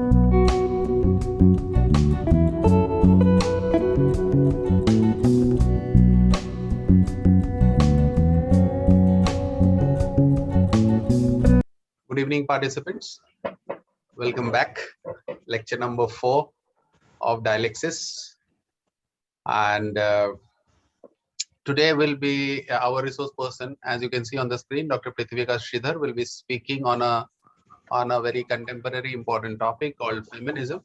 Good evening, participants. Welcome back. Lecture number 4 of Dialysis. And today will be our resource person. As you can see on the screen, Dr. Prithvika Sridhar will be speaking on a very contemporary important topic called feminism.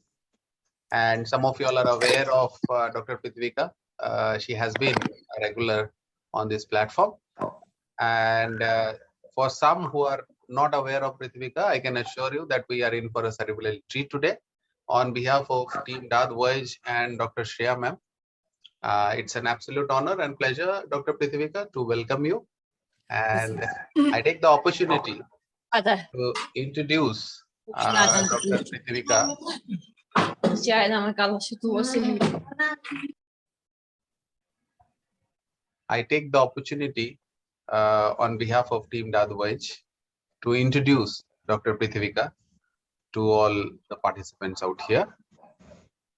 And some of you all are aware of Dr. Prithvika. She has been a regular on this platform. And for some who are not aware of Prithvika, I can assure you that we are in for a cerebral treat today. On behalf of Team DAATH, VOYAGE and Dr. Shreya ma'am, it's an absolute honor and pleasure, Dr. Prithvika, to welcome you. And I take the opportunity to introduce Dr. Prithvika. I take the opportunity on behalf of Team DAATH, VOYAGE to introduce Dr. Prithvika to all the participants out here.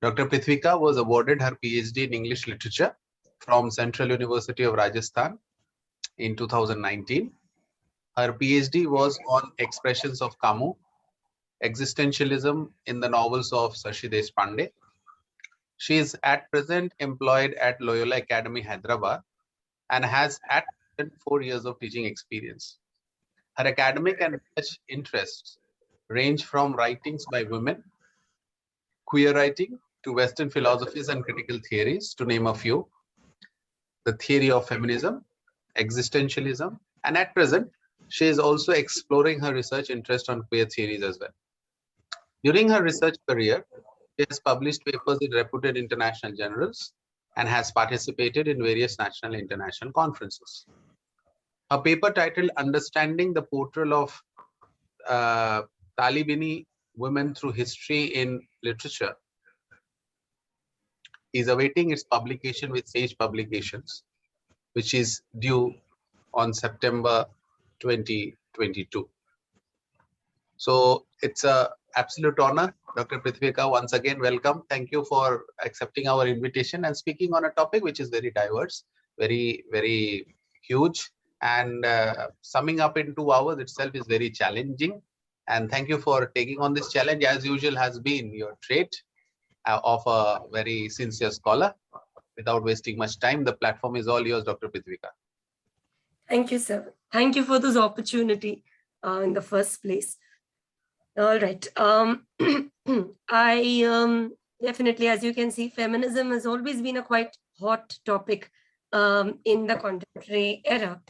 Dr. Prithvika was awarded her PhD in English Literature from Central University of Rajasthan in 2019. Her PhD was on Expressions of Camus, Existentialism in the novels of Shashi Deshpande. She is at present employed at Loyola Academy, Hyderabad, and has at present 4 years of teaching experience. Her academic and research interests range from writings by women, queer writing, to Western philosophies and critical theories, to name a few. The theory of feminism, existentialism, and at present, she is also exploring her research interest on queer theories as well. During her research career, she has published papers in reputed international journals and has participated in various national and international conferences. Her paper titled Understanding the Portrayal of Talibani Women Through History in Literature is awaiting its publication with Sage Publications, which is due on September 2022. So it's an absolute honor. Dr. Prithvika, once again, welcome. Thank you for accepting our invitation and speaking on a topic which is very diverse, very, very huge. And summing up in 2 hours itself is very challenging. And thank you for taking on this challenge, as usual has been your trait of a very sincere scholar. Without wasting much time, the platform is all yours, Dr. Prithvika. Thank you, sir. Thank you for this opportunity in the first place. All right. I definitely, as you can see, feminism has always been a quite hot topic in the contemporary era.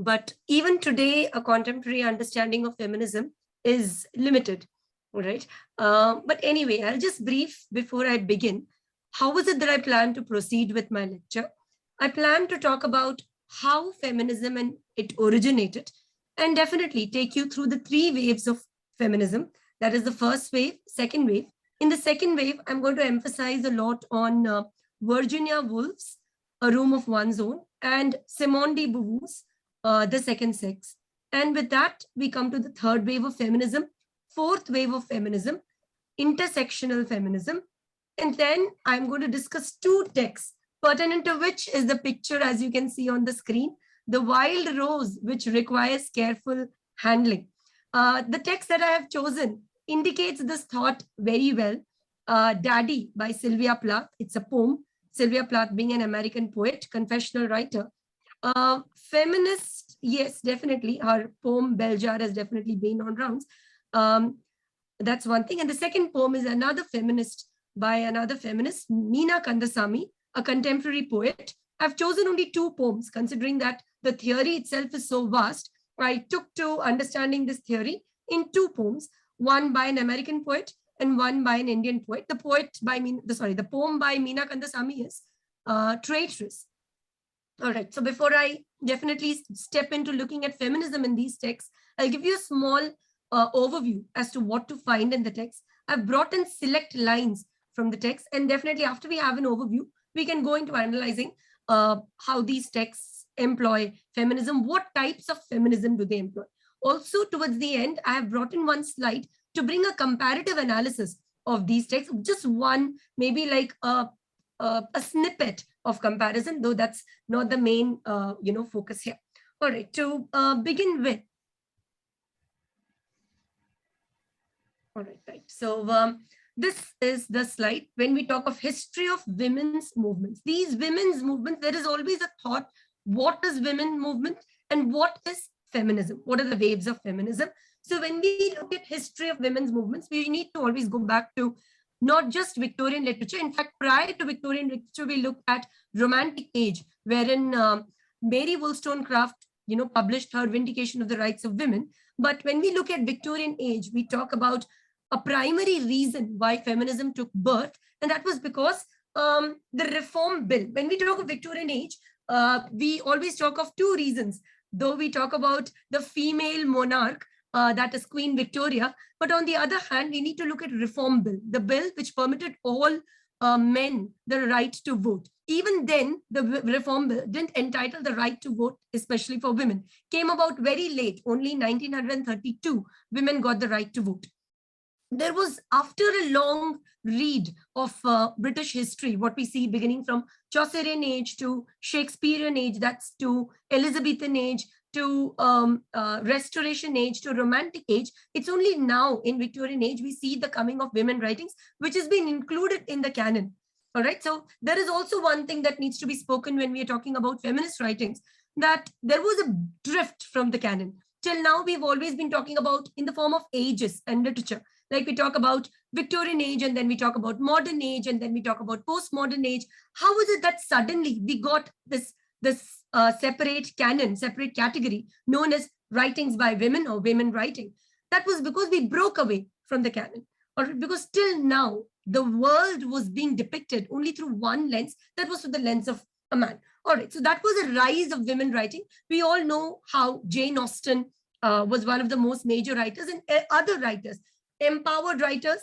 But even today, a contemporary understanding of feminism is limited, right? But anyway, I'll just brief before I begin. How is it that I plan to proceed with my lecture? I plan to talk about how feminism and it originated, and definitely take you through the 3 waves of feminism. That is the first wave, second wave. In the second wave, I'm going to emphasize a lot on Virginia Woolf's A Room of One's Own and Simone de Beauvoir's The Second Sex. And with that, we come to the third wave of feminism, fourth wave of feminism, intersectional feminism. And then I'm going to discuss 2 texts, pertinent to which is the picture, as you can see on the screen, The Wild Rose, which requires careful handling. The text that I have chosen indicates this thought very well. Daddy by Sylvia Plath. It's a poem. Sylvia Plath being an American poet, confessional writer. Feminist, yes, definitely. Her poem, Bell Jar, has definitely been on rounds. That's one thing. And the second poem is another feminist by another feminist, Meena Kandasamy, a contemporary poet. I've chosen only 2 poems, considering that the theory itself is so vast. I took to understanding this theory in 2 poems, one by an American poet and one by an Indian poet. The poem by Meena Kandasamy is Traitress. All right, so before I definitely step into looking at feminism in these texts, I'll give you a small overview as to what to find in the text. I've brought in select lines from the text, and definitely after we have an overview, we can go into analyzing how these texts employ feminism, what types of feminism do they employ. Also, towards the end, I have brought in one slide to bring a comparative analysis of these texts, just one, maybe like a snippet of comparison, though that's not the main focus here. All right, to begin with. All right. So this is the slide. When we talk of history of women's movements, these women's movements, there is always a thought, what is women movement and what is feminism? What are the waves of feminism? So when we look at history of women's movements, we need to always go back to not just Victorian literature. In fact, prior to Victorian literature, we look at Romantic age, wherein Mary Wollstonecraft, published her Vindication of the Rights of Women. But when we look at Victorian age, we talk about a primary reason why feminism took birth, and that was because the Reform Bill. When we talk of Victorian age, we always talk of two reasons. Though we talk about the female monarch, that is Queen Victoria, but on the other hand, we need to look at Reform Bill, the bill which permitted all men the right to vote. Even then, the Reform Bill didn't entitle the right to vote, especially for women. Came about very late, only 1932, women got the right to vote. There was, after a long read of British history, what we see beginning from Chaucerian age to Shakespearean age, that's to Elizabethan age, to Restoration age, to Romantic age. It's only now in Victorian age we see the coming of women writings, which has been included in the canon. All right. So there is also one thing that needs to be spoken when we are talking about feminist writings, that there was a drift from the canon. Till now, we've always been talking about in the form of ages and literature. Like we talk about Victorian age, and then we talk about modern age, and then we talk about postmodern age. How is it that suddenly we got this separate canon, separate category known as writings by women or women writing? That was because we broke away from the canon, or because till now the world was being depicted only through one lens, that was through the lens of a man. All right, so that was a rise of women writing. We all know how Jane Austen was one of the most major writers, and other writers, empowered writers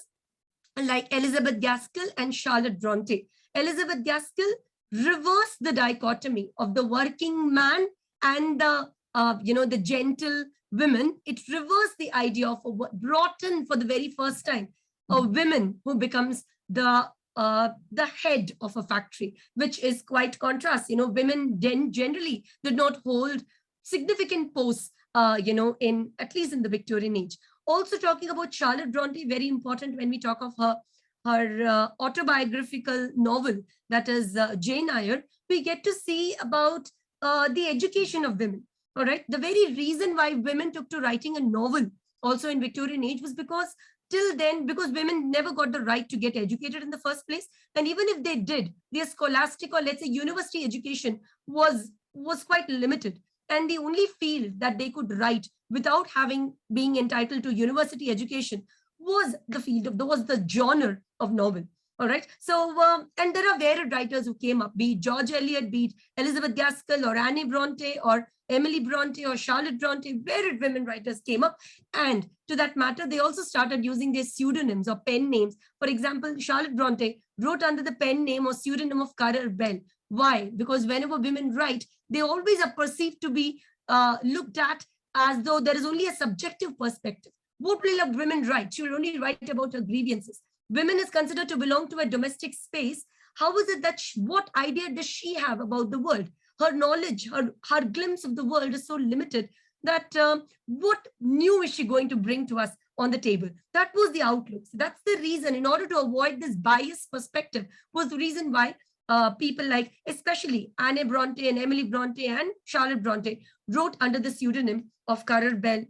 like Elizabeth Gaskell and Charlotte Bronte. Elizabeth Gaskell reversed the dichotomy of the working man and the gentle women. It reversed the idea of brought in for the very first time a woman who becomes the head of a factory, which is quite contrast. Women generally did not hold significant posts, in at least in the Victorian age. Also talking about Charlotte Bronte, very important when we talk of her autobiographical novel, that is Jane Eyre, we get to see about the education of women. All right, the very reason why women took to writing a novel also in Victorian age was because till then, because women never got the right to get educated in the first place. And even if they did, their scholastic or let's say university education was quite limited. And the only field that they could write without being entitled to university education was the genre of novel. All right. So, and there are varied writers who came up, be it George Eliot, be it Elizabeth Gaskell or Annie Bronte or Emily Bronte or Charlotte Bronte, varied women writers came up. And to that matter, they also started using their pseudonyms or pen names. For example, Charlotte Bronte wrote under the pen name or pseudonym of Currer Bell. Why? Because whenever women write, they always are perceived to be looked at as though there is only a subjective perspective. What will a woman write? She will only write about her grievances. Women is considered to belong to a domestic space. How is it that what idea does she have about the world? Her knowledge, her glimpse of the world is so limited that what new is she going to bring to us on the table? That was the outlook. So that's the reason, in order to avoid this biased perspective, was the reason why people like, especially Anne Bronte and Emily Bronte and Charlotte Bronte, wrote under the pseudonym of Currer Bell,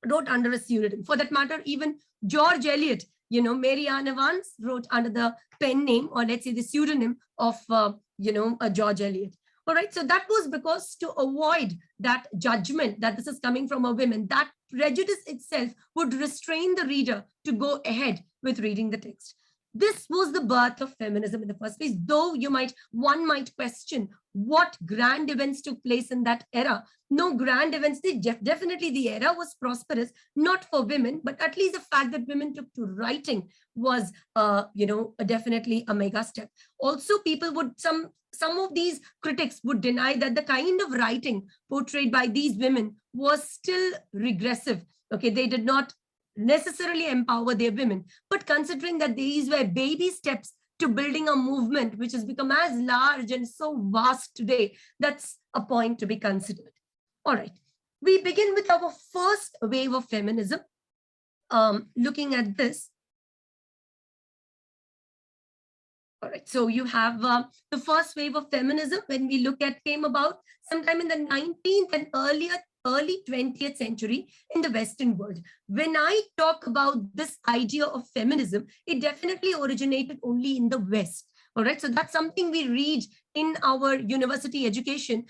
wrote under a pseudonym. For that matter, even George Eliot, Mary Ann Evans wrote under the pen name, or let's say the pseudonym of, George Eliot. All right. So that was because to avoid that judgment that this is coming from a woman, that prejudice itself would restrain the reader to go ahead with reading the text. This was the birth of feminism in the first place, though one might question what grand events took place in that era. No grand events. Definitely the era was prosperous, not for women, but at least the fact that women took to writing was, definitely a mega step. Also, people would, some of these critics would deny that the kind of writing portrayed by these women was still regressive. Okay, they did not necessarily empower their women, but considering that these were baby steps to building a movement which has become as large and so vast today, that's a point to be considered. All right, we begin with our first wave of feminism. Looking at this. All right, so you have the first wave of feminism, when we look at, came about sometime in the 19th and early 20th century in the Western world. When I talk about this idea of feminism, it definitely originated only in the West. All right, so that's something we read in our university education,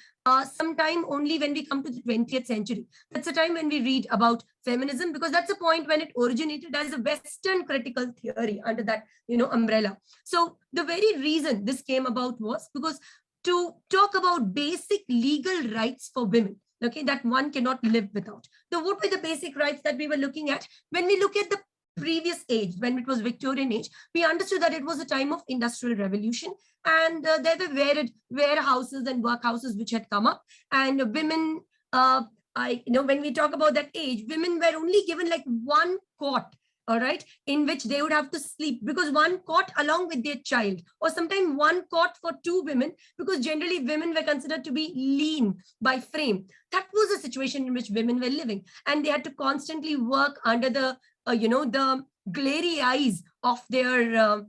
sometime only when we come to the 20th century. That's the time when we read about feminism, because that's a point when it originated as a Western critical theory under that, umbrella. So the very reason this came about was because to talk about basic legal rights for women, okay, that one cannot live without. So what were the basic rights that we were looking at? When we look at the previous age, when it was Victorian age, we understood that it was a time of industrial revolution, and there were varied warehouses and workhouses which had come up, and women, when we talk about that age, women were only given like one cot, all right, in which they would have to sleep, because one cot along with their child, or sometimes one cot for two women, because generally women were considered to be lean by frame. That was the situation in which women were living, and they had to constantly work under the the glary eyes of their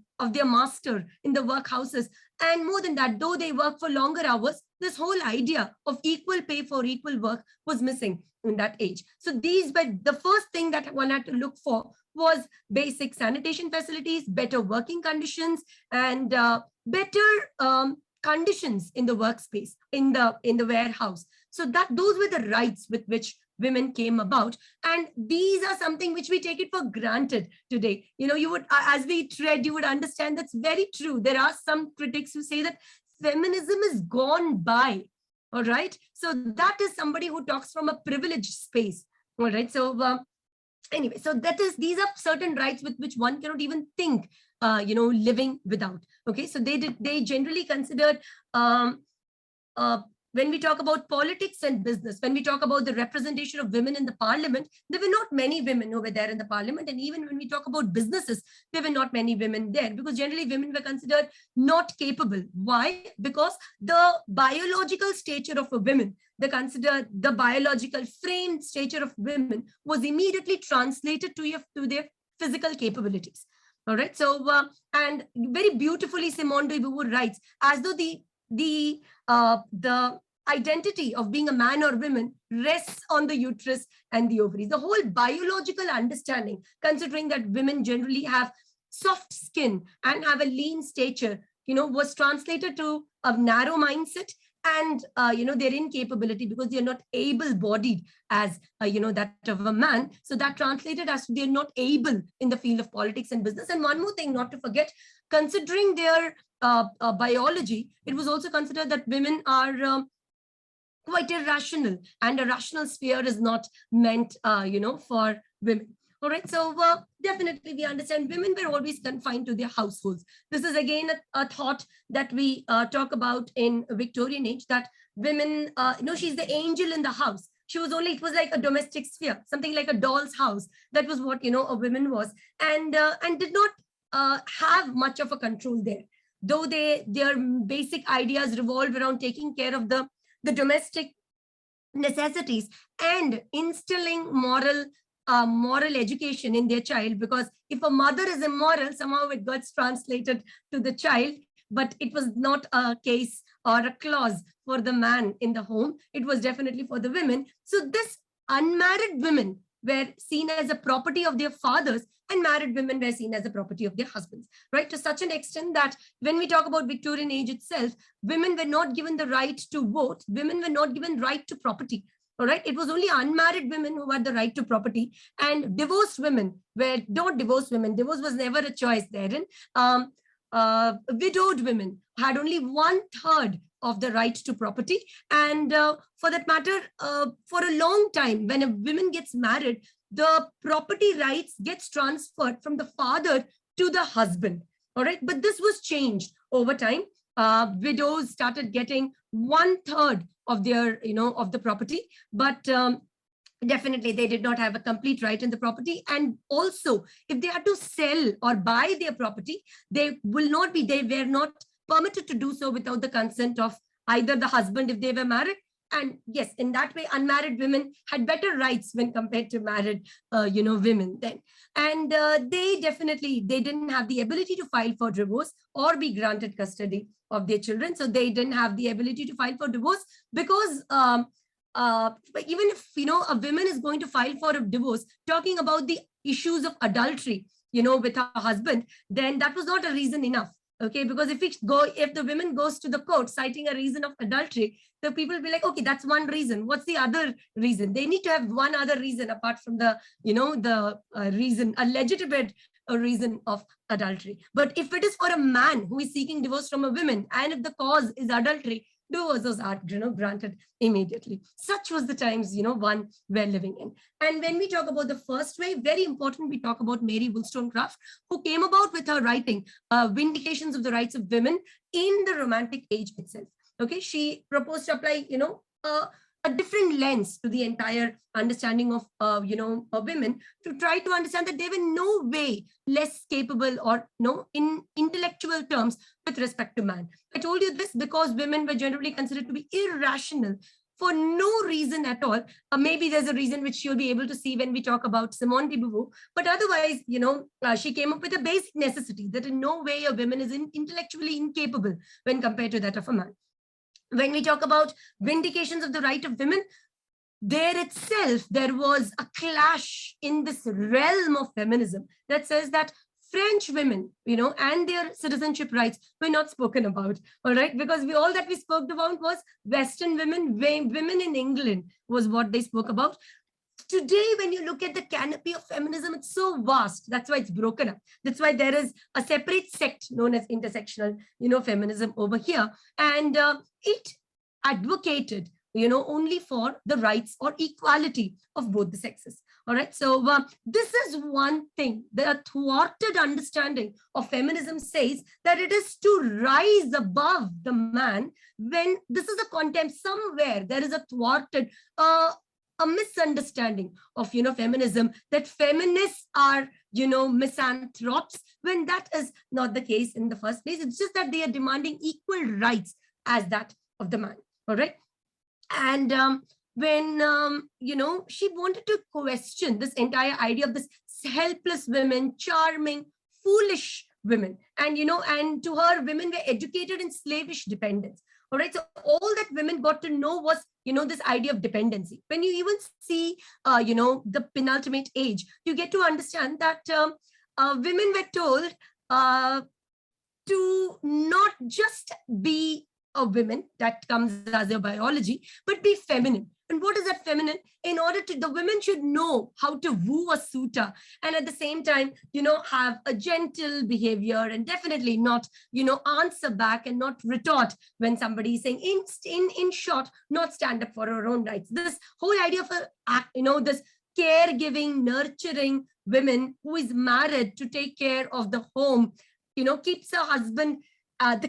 master in the workhouses. And more than that, though they work for longer hours, this whole idea of equal pay for equal work was missing in that age. So these were the first thing that one had to look for, was basic sanitation facilities, better working conditions, and better conditions in the workspace, in the warehouse. So that those were the rights with which women came about, and these are something which we take it for granted today. You would, as we tread, you would understand that's very true. There are some critics who say that feminism is gone by. All right, so that is somebody who talks from a privileged space. All right, so anyway, so these are certain rights with which one cannot even think living without. Okay, so they generally considered when we talk about politics and business, when we talk about the representation of women in the parliament, there were not many women who were there in the parliament. And even when we talk about businesses, there were not many women there, because generally women were considered not capable. Why? Because the biological stature of a woman, the biological frame stature of women was immediately translated to their physical capabilities. All right. So, and very beautifully, Simone de Beauvoir writes, as though the identity of being a man or woman rests on the uterus and the ovaries. The whole biological understanding, considering that women generally have soft skin and have a lean stature, was translated to a narrow mindset and, their incapability, because they're not able-bodied as, that of a man. So that translated as they're not able in the field of politics and business. And one more thing not to forget, considering their biology, it was also considered that women are quite irrational, and a rational sphere is not meant, for women. All right, so definitely we understand women were always confined to their households. This is again a thought that we talk about in Victorian age, that women, she's the angel in the house. It was like a domestic sphere, something like a doll's house. That was what, a woman was, and did not have much of a control there. Though their basic ideas revolved around taking care of the domestic necessities and instilling moral education in their child, because if a mother is immoral, somehow it gets translated to the child, but it was not a case or a clause for the man in the home. It was definitely for the women. So this unmarried women were seen as a property of their fathers, and married women were seen as a property of their husbands, right? To such an extent that when we talk about Victorian age itself, women were not given the right to vote. Women were not given right to property. All right. It was only unmarried women who had the right to property, and divorced women were not divorced women. Divorce was never a choice therein. Widowed women had only 1/3 of the right to property. And for that matter, for a long time, when a woman gets married, the property rights gets transferred from the father to the husband. All right. But this was changed over time. Widows started getting 1/3 of their, of the property. But definitely they did not have a complete right in the property. And also, if they had to sell or buy their property, they were not permitted to do so without the consent of either the husband if they were married. And yes, in that way, unmarried women had better rights when compared to married, women then. And they didn't have the ability to file for divorce or be granted custody of their children. So they didn't have the ability to file for divorce because but even if a woman is going to file for a divorce, talking about the issues of adultery, with her husband, then that was not a reason enough. Okay, because if the woman goes to the court citing a reason of adultery, the people will be like, okay, that's one reason. What's the other reason? They need to have one other reason apart from the reason, a legitimate reason of adultery. But if it is for a man who is seeking divorce from a woman, and if the cause is adultery, divorces are granted immediately. Such was the times one we're living in. And when we talk about the first way, very important, we talk about Mary Wollstonecraft, who came about with her writing Vindications of the Rights of Women in the Romantic Age itself. Okay, she proposed to apply a different lens to the entire understanding of women, to try to understand that they were no way less capable or in intellectual terms with respect to man. I told you this because women were generally considered to be irrational for no reason at all. Maybe there's a reason which you'll be able to see when we talk about Simone de Beauvoir. But otherwise, she came up with a basic necessity that in no way a woman is intellectually incapable when compared to that of a man. When we talk about Vindications of the Right of Women, there itself, there was a clash in this realm of feminism that says that French women, and their citizenship rights were not spoken about, all right? Because all that we spoke about was Western women, women in England was what they spoke about. Today, when you look at the canopy of feminism, it's so vast. That's why it's broken up. That's why there is a separate sect known as intersectional, feminism over here. And it advocated, only for the rights or equality of both the sexes. All right. So this is one thing. The thwarted understanding of feminism says that it is to rise above the man. When this is a contempt somewhere, there is a thwarted a misunderstanding of feminism, that feminists are misanthropes, when that is not the case in the first place. It's just that they are demanding equal rights as that of the man. All right. And when she wanted to question this entire idea of this helpless women, charming, foolish women, and and to her, women were educated in slavish dependence. All right. So all that women got to know was, this idea of dependency. When you even see, the penultimate age, you get to understand that women were told to not just be a woman, that comes as a biology, but be feminine. And what is that feminine? In order to, the women should know how to woo a suitor, and at the same time, have a gentle behavior, and definitely not, answer back and not retort when somebody is saying, in short, not stand up for her own rights. This whole idea of this caregiving, nurturing women who is married to take care of the home, keeps her husband,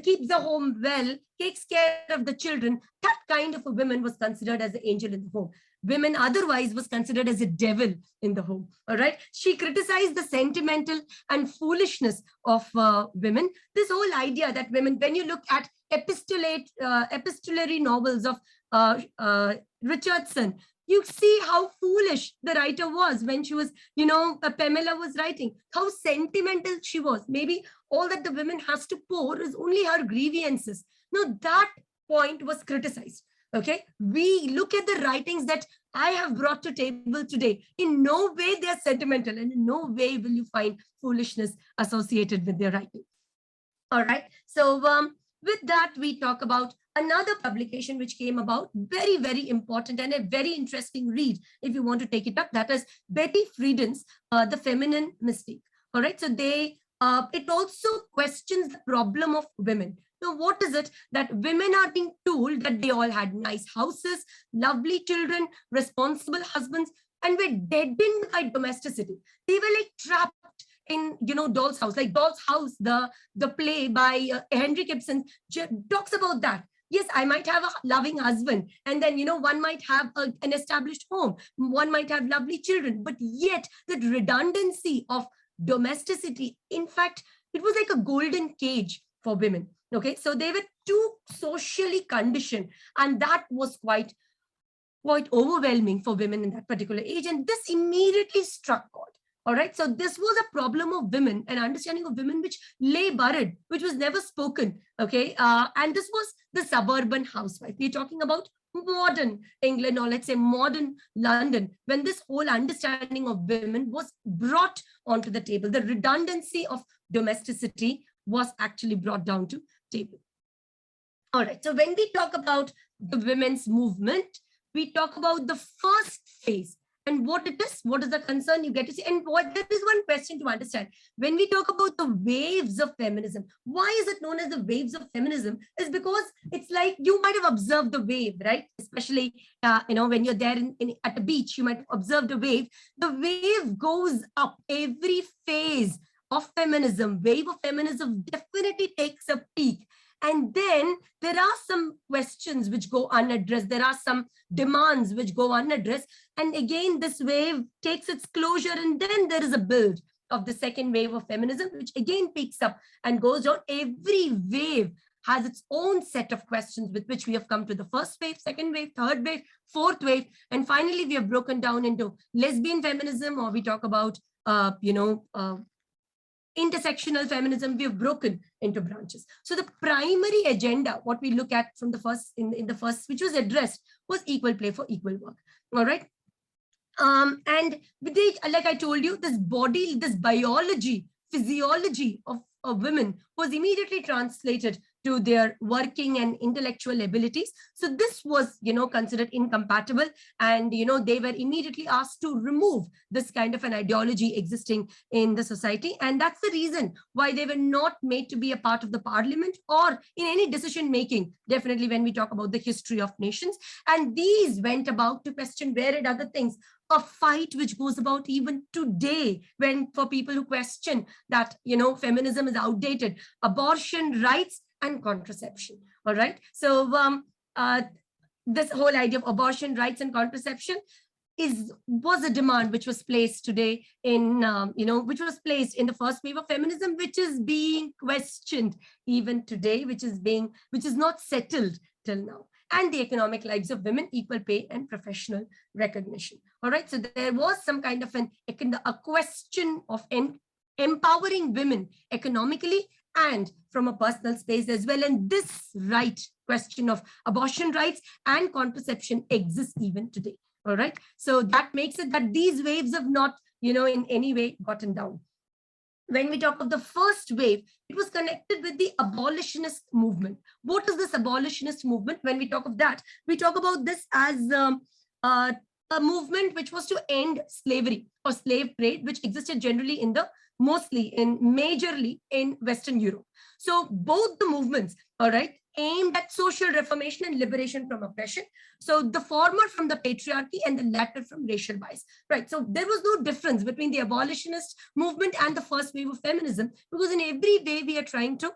keeps the home well, takes care of the children, that kind of a woman was considered as an angel in the home. Women otherwise was considered as a devil in the home. All right. She criticized the sentimental and foolishness of women. This whole idea that women, when you look at epistolary novels of Richardson, you see how foolish the writer was when she was, Pamela was writing, how sentimental she was. Maybe all that the woman has to pour is only her grievances. Now, that point was criticized. Okay, we look at the writings that I have brought to table today. In no way they are sentimental, and in no way will you find foolishness associated with their writing. All right. So with that, we talk about another publication which came about, very, very important and a very interesting read if you want to take it up. That is Betty Friedan's The Feminine Mystique. All right. So it also questions the problem of women. Now, what is it that women are being told that they all had nice houses, lovely children, responsible husbands, and were deadened by domesticity? They were like trapped in, Doll's House. Like Doll's House, the play by Henry Gibson talks about that. Yes, I might have a loving husband, and then, one might have an established home, one might have lovely children, but yet that redundancy of domesticity, in fact, it was like a golden cage for women. Okay, so they were too socially conditioned, and that was quite overwhelming for women in that particular age. And this immediately struck God. All right. So this was a problem of women, an understanding of women which lay buried, which was never spoken. Okay. And this was the suburban housewife. We're talking about modern England, or let's say modern London, when this whole understanding of women was brought onto the table. The redundancy of domesticity was actually brought down to table. All right. So when we talk about the women's movement, we talk about the first phase and what it is, what is the concern you get to see. And there is one question to understand. When we talk about the waves of feminism, why is it known as the waves of feminism? Is because it's like you might have observed the wave, right? Especially, when you're there at the beach, you might observe the wave. The wave goes up every phase of feminism. Wave of feminism definitely takes a peak. And then there are some questions which go unaddressed. There are some demands which go unaddressed. And again, this wave takes its closure. And then there is a build of the second wave of feminism, which again picks up and goes down. Every wave has its own set of questions with which we have come to the first wave, second wave, third wave, fourth wave. And finally, we have broken down into lesbian feminism, or we talk about, intersectional feminism. We have broken into branches. So the primary agenda, what we look at from the first, in the first, which was addressed, was equal play for equal work. All right. And with the, like I told you, this body, this biology, physiology of women was immediately translated to their working and intellectual abilities. So this was, considered incompatible, and, they were immediately asked to remove this kind of an ideology existing in the society. And that's the reason why they were not made to be a part of the parliament or in any decision making, definitely when we talk about the history of nations. And these went about to question varied other things, a fight which goes about even today, when for people who question that, feminism is outdated, abortion rights and contraception. All right. So this whole idea of abortion rights and contraception was a demand which was placed today in, which was placed in the first wave of feminism, which is being questioned even today, which is not settled till now. And the economic lives of women, equal pay and professional recognition. All right. So there was some kind of a question of empowering women economically and from a personal space as well. And this question of abortion rights and contraception exists even today. All right. So that makes it that these waves have not, in any way gotten down. When we talk of the first wave, it was connected with the abolitionist movement. What is this abolitionist movement? When we talk of that, we talk about this as a movement which was to end slavery or slave trade, which existed generally majorly in Western Europe. So both the movements, all right, aimed at social reformation and liberation from oppression. So the former from the patriarchy and the latter from racial bias, right? So there was no difference between the abolitionist movement and the first wave of feminism, because in every way we are trying to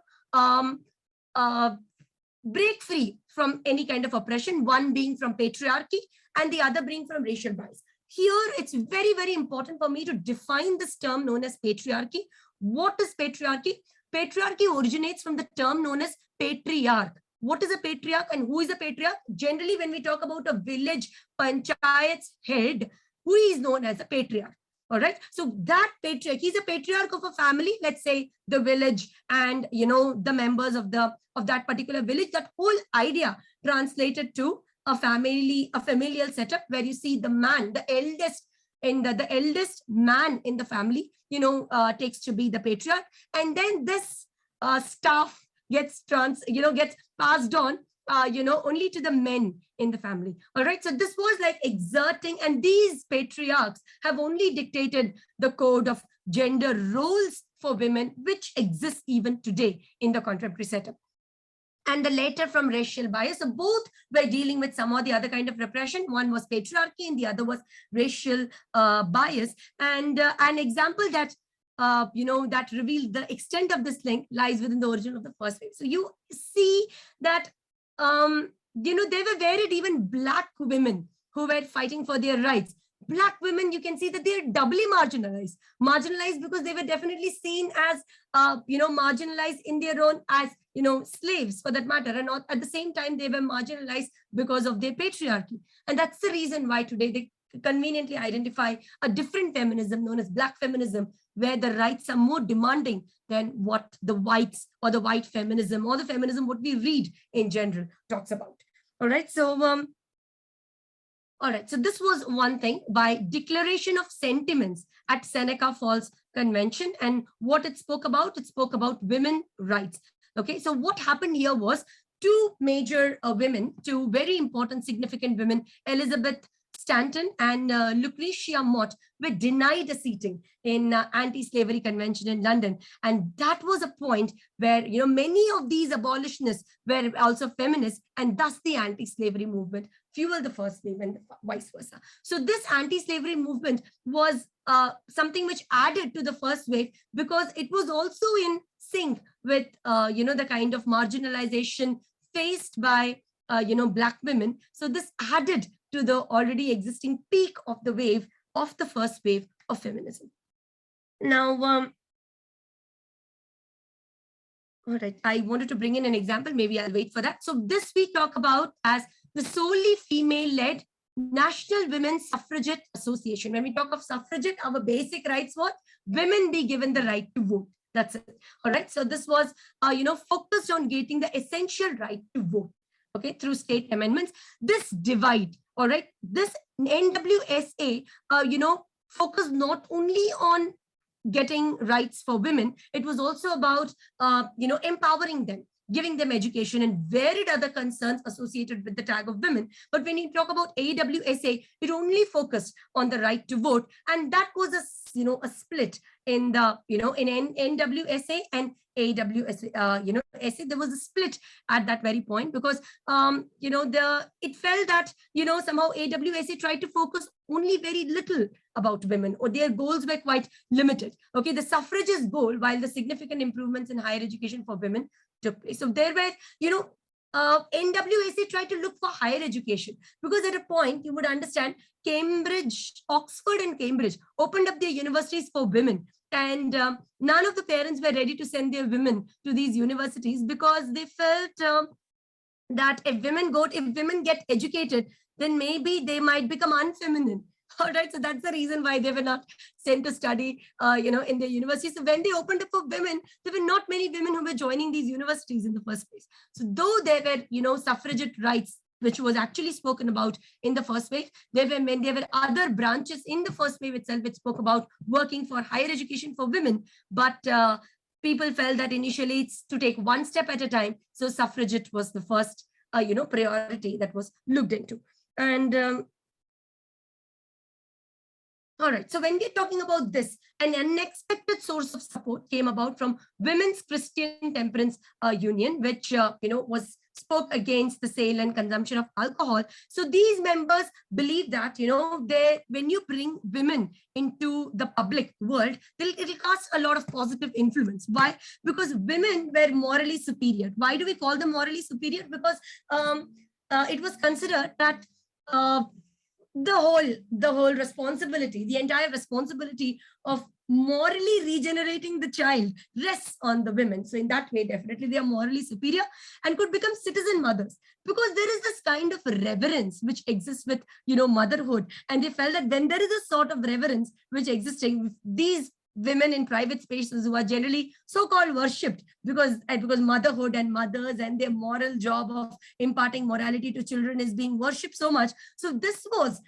break free from any kind of oppression, one being from patriarchy and the other being from racial bias. Here, it's very, very important for me to define this term known as patriarchy. What is patriarchy? Patriarchy originates from the term known as patriarch. What is a patriarch and who is a patriarch? Generally, when we talk about a village panchayat's head, who is known as a patriarch. All right. So that patriarch, he's a patriarch of a family, let's say the village and, the members of that particular village. That whole idea translated to a familial setup where you see the man, the eldest, and the eldest man in the family, takes to be the patriarch. And then this staff gets passed on, only to the men in the family. All right. So this was like exerting, and these patriarchs have only dictated the code of gender roles for women, which exists even today in the contemporary setup. And the latter from racial bias. So both were dealing with some or the other kind of repression. One was patriarchy and the other was racial bias. And an example that, that reveals the extent of this link lies within the origin of the first wave. So you see that they were varied, even black women who were fighting for their rights. Black women, you can see that they're doubly marginalized. Marginalized because they were definitely seen as, marginalized in their own, as, slaves for that matter. And at the same time, they were marginalized because of their patriarchy. And that's the reason why today they conveniently identify a different feminism known as Black feminism, where the rights are more demanding than what the whites or the white feminism or the feminism what we read in general talks about. All right. So, all right. So this was one thing by Declaration of Sentiments at Seneca Falls Convention. And what it spoke about women rights. Okay. So what happened here was two major women, two very important, significant women, Elizabeth Stanton and Lucretia Mott, were denied a seating in anti-slavery convention in London. And that was a point where, many of these abolitionists were also feminists, and thus the anti-slavery movement fueled the first wave and vice versa. So this anti-slavery movement was something which added to the first wave, because it was also in sync with, the kind of marginalization faced by, Black women. So this added to the already existing peak of the wave, of the first wave of feminism. Now, all right, I wanted to bring in an example. Maybe I'll wait for that. So this we talk about as the solely female-led National Women's Suffragette Association. When we talk of suffragette, our basic rights were women be given the right to vote. That's it. All right. So this was, focused on getting the essential right to vote. Okay, through state amendments. This divide, all right, this NWSA, focused not only on getting rights for women, it was also about, empowering them, giving them education and varied other concerns associated with the tag of women. But when you talk about AWSA, it only focused on the right to vote. And that was a split in the, in NWSA and AWSA, there was a split at that very point, because, it felt that, somehow AWSA tried to focus only very little about women, or their goals were quite limited. Okay, the suffragist goal, while the significant improvements in higher education for women took place. So there were, NWSA tried to look for higher education, because at a point you would understand Cambridge, Oxford and Cambridge opened up their universities for women. And none of the parents were ready to send their women to these universities, because they felt that if women get educated, then maybe they might become unfeminine. All right, so that's the reason why they were not sent to study, in the university. So when they opened up for women, there were not many women who were joining these universities in the first place. So though there were, suffragette rights, which was actually spoken about in the first wave, there were other branches in the first wave itself which spoke about working for higher education for women. But people felt that initially it's to take one step at a time. So suffragette was the first, priority that was looked into. And all right, so when we're talking about this, an unexpected source of support came about from Women's Christian Temperance Union, which was spoke against the sale and consumption of alcohol. So these members believe that when you bring women into the public world, it'll cast a lot of positive influence. Why? Because women were morally superior. Why do we call them morally superior? Because it was considered that the whole responsibility, the entire responsibility of morally regenerating the child rests on the women. So in that way, definitely they are morally superior and could become citizen mothers, because there is this kind of reverence which exists with, motherhood. And they felt that when there is a sort of reverence which existing with these women in private spaces who are generally so-called worshipped, because motherhood and mothers and their moral job of imparting morality to children is being worshipped so much. So this was,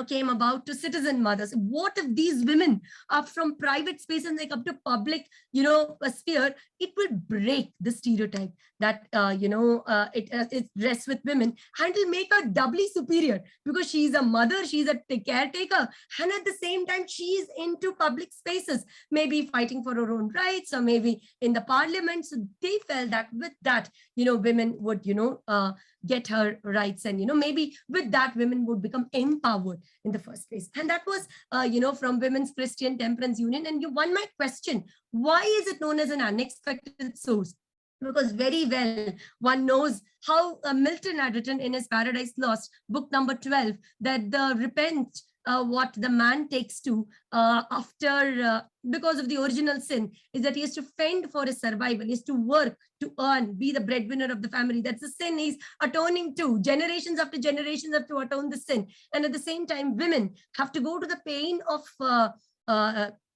came about to citizen mothers. What if these women are from private space and they come to public, a sphere? It will break the stereotype that, it rests with women, and it'll make her doubly superior, because she's a mother, she's a caretaker, and at the same time, she's into public spaces, maybe fighting for her own rights, or maybe in the parliament. So they felt that with that, women would, get her rights, and maybe with that women would become empowered in the first place. And that was from Women's Christian Temperance Union. And one might question, why is it known as an unexpected source? because very well one knows how Milton had written in his Paradise Lost, book number 12, that the repent what the man takes to after because of the original sin is that he has to fend for his survival, he has to work to earn, be the breadwinner of the family. That's the sin he's atoning to. Generations after generations have to atone the sin. And at the same time, women have to go to the pain of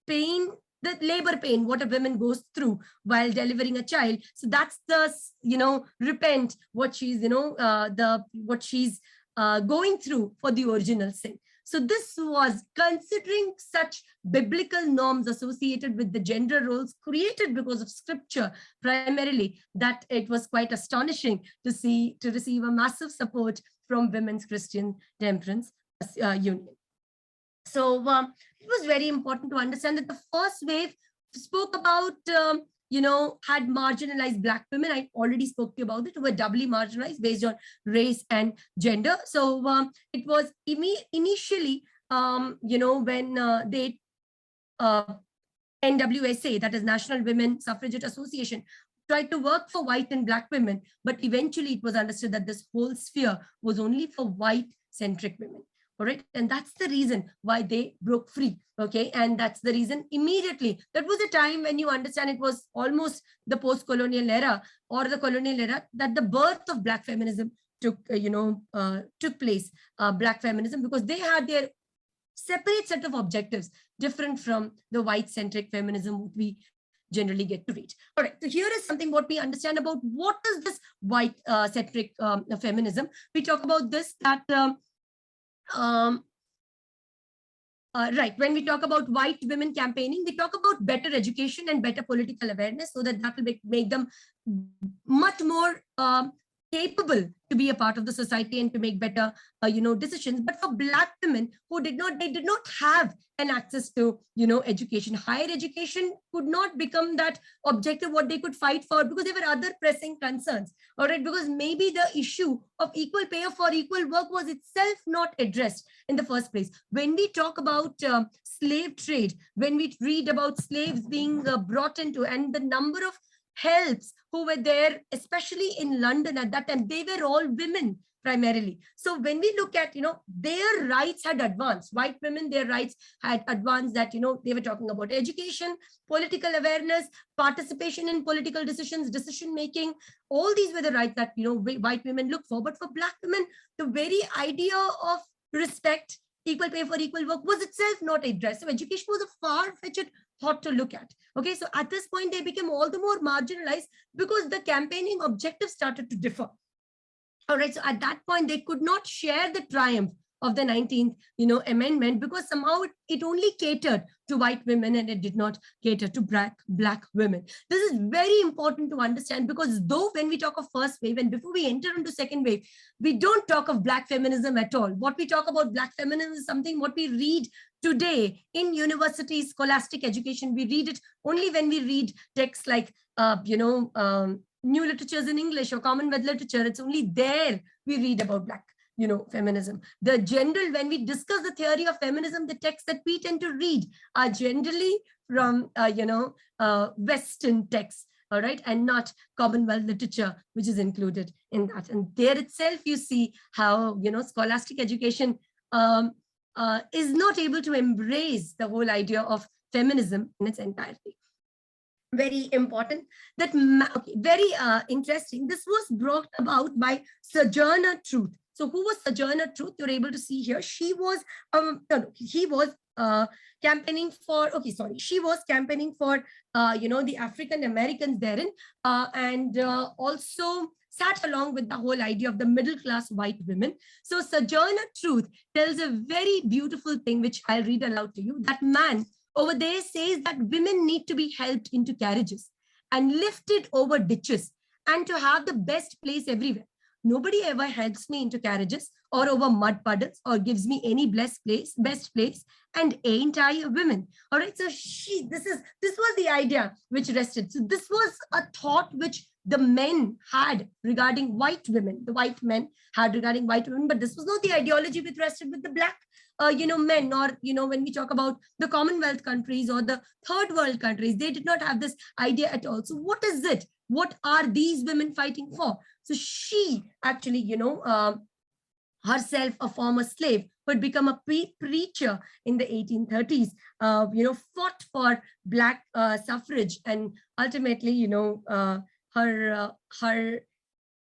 pain, the labor pain, what a woman goes through while delivering a child. So that's the, repent what she's, what she's going through for the original sin. So this was considering such biblical norms associated with the gender roles created because of scripture primarily, that it was quite astonishing to receive a massive support from Women's Christian Temperance Union. So it was very important to understand that the first wave spoke about, had marginalized Black women. I already spoke to you about it, who were doubly marginalized based on race and gender. So it was initially, when they NWSA, that is National Women Suffragette Association, tried to work for white and Black women, but eventually it was understood that this whole sphere was only for white-centric women. All right. And that's the reason why they broke free. Okay. And that's the reason immediately. That was a time when you understand it was almost the post-colonial era or the colonial era that the birth of Black feminism took place, Black feminism, because they had their separate set of objectives different from the white-centric feminism we generally get to read. All right, so here is something what we understand about what is this white-centric feminism. We talk about this, that right, when we talk about white women campaigning, we talk about better education and better political awareness, so that will make them much more capable to be a part of the society and to make better, decisions. But for Black women who did not have an access to, education, higher education could not become that objective what they could fight for, because there were other pressing concerns. All right, because maybe the issue of equal pay for equal work was itself not addressed in the first place. When we talk about slave trade, when we read about slaves being brought into, and the number of helps who were there, especially in London at that time, they were all women primarily. So when we look at, their rights had advanced, white women, their rights had advanced, that, they were talking about education, political awareness, participation in political decisions, decision making. All these were the rights that, white women look for. But for Black women, the very idea of respect, equal pay for equal work was itself not addressed. So education was a far-fetched thought to look at. Okay, so at this point, they became all the more marginalized because the campaigning objectives started to differ. All right, so at that point, they could not share the triumph of the 19th, amendment, because somehow it only catered to white women and it did not cater to black women. This is very important to understand, because though when we talk of first wave and before we enter into second wave, we don't talk of Black feminism at all. What we talk about Black feminism is something what we read today in universities, scholastic education. We read it only when we read texts like, new literatures in English or Commonwealth literature. It's only there we read about Black, feminism. The general, when we discuss the theory of feminism, the texts that we tend to read are generally from, Western texts, all right, and not Commonwealth literature, which is included in that. And there itself, you see how, scholastic education is not able to embrace the whole idea of feminism in its entirety. Very important, that very interesting. This was brought about by Sojourner Truth. So who was Sojourner Truth? You're able to see here. She was, he was campaigning for, she was campaigning for, the African Americans therein, and also sat along with the whole idea of the middle class white women. So Sojourner Truth tells a very beautiful thing, which I'll read aloud to you. That man over there says that women need to be helped into carriages and lifted over ditches and to have the best place everywhere. Nobody ever helps me into carriages or over mud puddles or gives me any best place, and ain't I a woman? All right, so this was the idea which rested. So this was a thought which the men had regarding white women, the white men had regarding white women, but this was not the ideology which rested with the Black men, or, when we talk about the Commonwealth countries or the third world countries, they did not have this idea at all. So what is it What are these women fighting for? So she actually, herself a former slave who had become a preacher in the 1830s, fought for black suffrage, and ultimately, her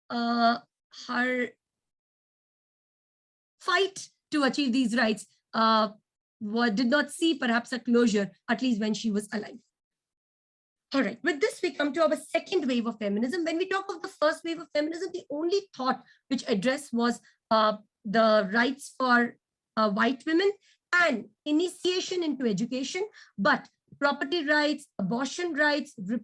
uh, her fight to achieve these rights did not see perhaps a closure, at least when she was alive. All right, with this, we come to our second wave of feminism. When we talk of the first wave of feminism, the only thought which addressed was the rights for white women and initiation into education, but property rights, abortion rights, the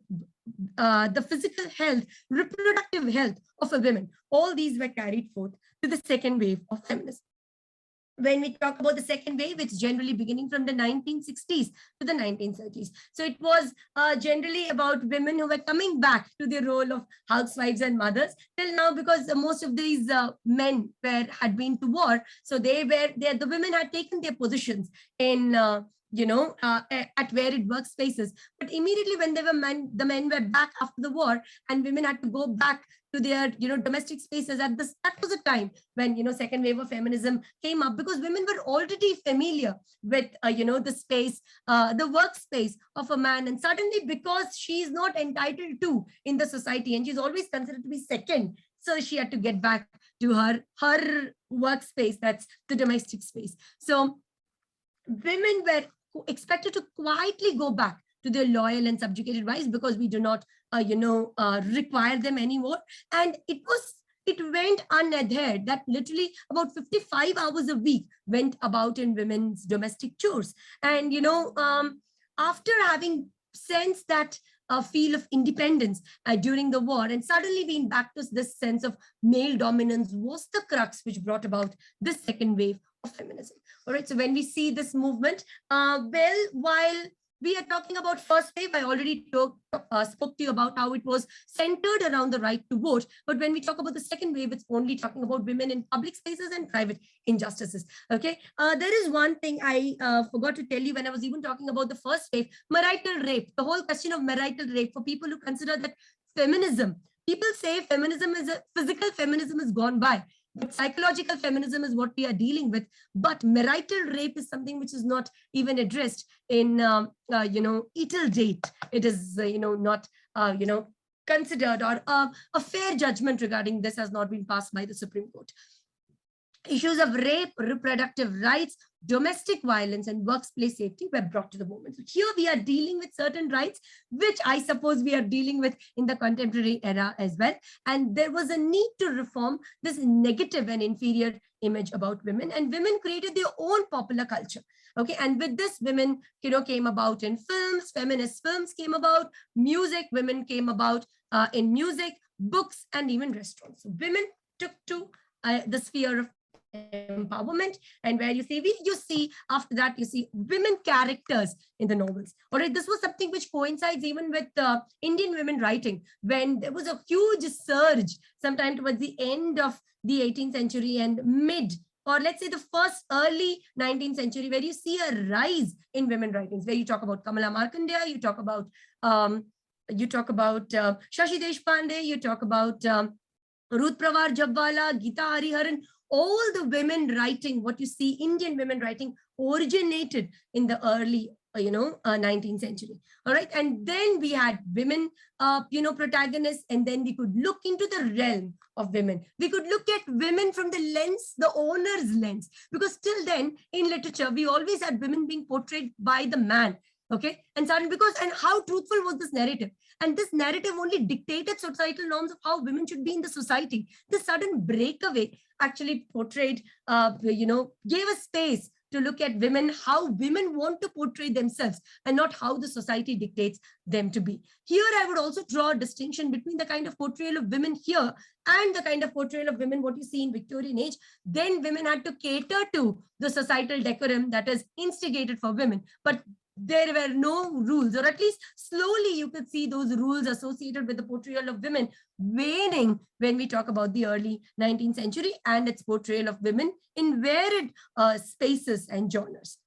physical health, reproductive health of a woman, all these were carried forth to the second wave of feminism. When we talk about the second wave, it's generally beginning from the 1960s to the 1930s. So it was generally about women who were coming back to their role of housewives and mothers till now, because most of these men had been to war. So the women had taken their positions in at varied workspaces. But immediately when the men were back after the war, and women had to go back to their domestic spaces. That was a time when second wave of feminism came up, because women were already familiar with the space, the workspace of a man, and suddenly, because she is not entitled to in the society, and she's always considered to be second, so she had to get back to her workspace, that's the domestic space. So women were expected to quietly go back to their loyal and subjugated wives, because we do not require them anymore. And it went unadhered that literally about 55 hours a week went about in women's domestic chores. And after having sensed that feel of independence during the war, and suddenly being back to this sense of male dominance, was the crux which brought about this second wave of feminism. All right, so when we see this movement, while we are talking about first wave, I already spoke to you about how it was centered around the right to vote. But when we talk about the second wave, it's only talking about women in public spaces and private injustices. Okay, there is one thing I forgot to tell you when I was even talking about the first wave: marital rape. The whole question of marital rape, for people who consider that feminism, people say feminism is physical feminism is gone by, but psychological feminism is what we are dealing with. But marital rape is something which is not even addressed in etal date. It is not considered, or a fair judgment regarding this has not been passed by the Supreme Court. Issues of rape, reproductive rights, domestic violence, and workplace safety were brought to the moment. So here we are dealing with certain rights, which I suppose we are dealing with in the contemporary era as well. And there was a need to reform this negative and inferior image about women, and women created their own popular culture. Okay, and with this, women came about in films, feminist films came about, music, women came about in music, books, and even restaurants. So women took to the sphere of empowerment, and where you see after that, you see women characters in the novels. All right, this was something which coincides even with Indian women writing, when there was a huge surge sometime towards the end of the 18th century and mid, or let's say the first early 19th century, where you see a rise in women writings, where you talk about Kamala Markandeya, you talk about Shashi Deshpande, you talk about Ruth Prawar Jabwala, Geeta Hariharan. All the women writing, what you see, Indian women writing, originated in the early 19th century. All right, and then we had women protagonists, and then we could look into the realm of women. We could look at women from the lens, the owner's lens, because till then in literature we always had women being portrayed by the man. Okay, and suddenly, and how truthful was this narrative? And this narrative only dictated societal norms of how women should be in the society. The sudden breakaway actually portrayed, gave a space to look at women, how women want to portray themselves, and not how the society dictates them to be. Here, I would also draw a distinction between the kind of portrayal of women here and the kind of portrayal of women what you see in Victorian age. Then women had to cater to the societal decorum that is instigated for women, but there were no rules, or at least slowly you could see those rules associated with the portrayal of women waning when we talk about the early 19th century and its portrayal of women in varied spaces and genres.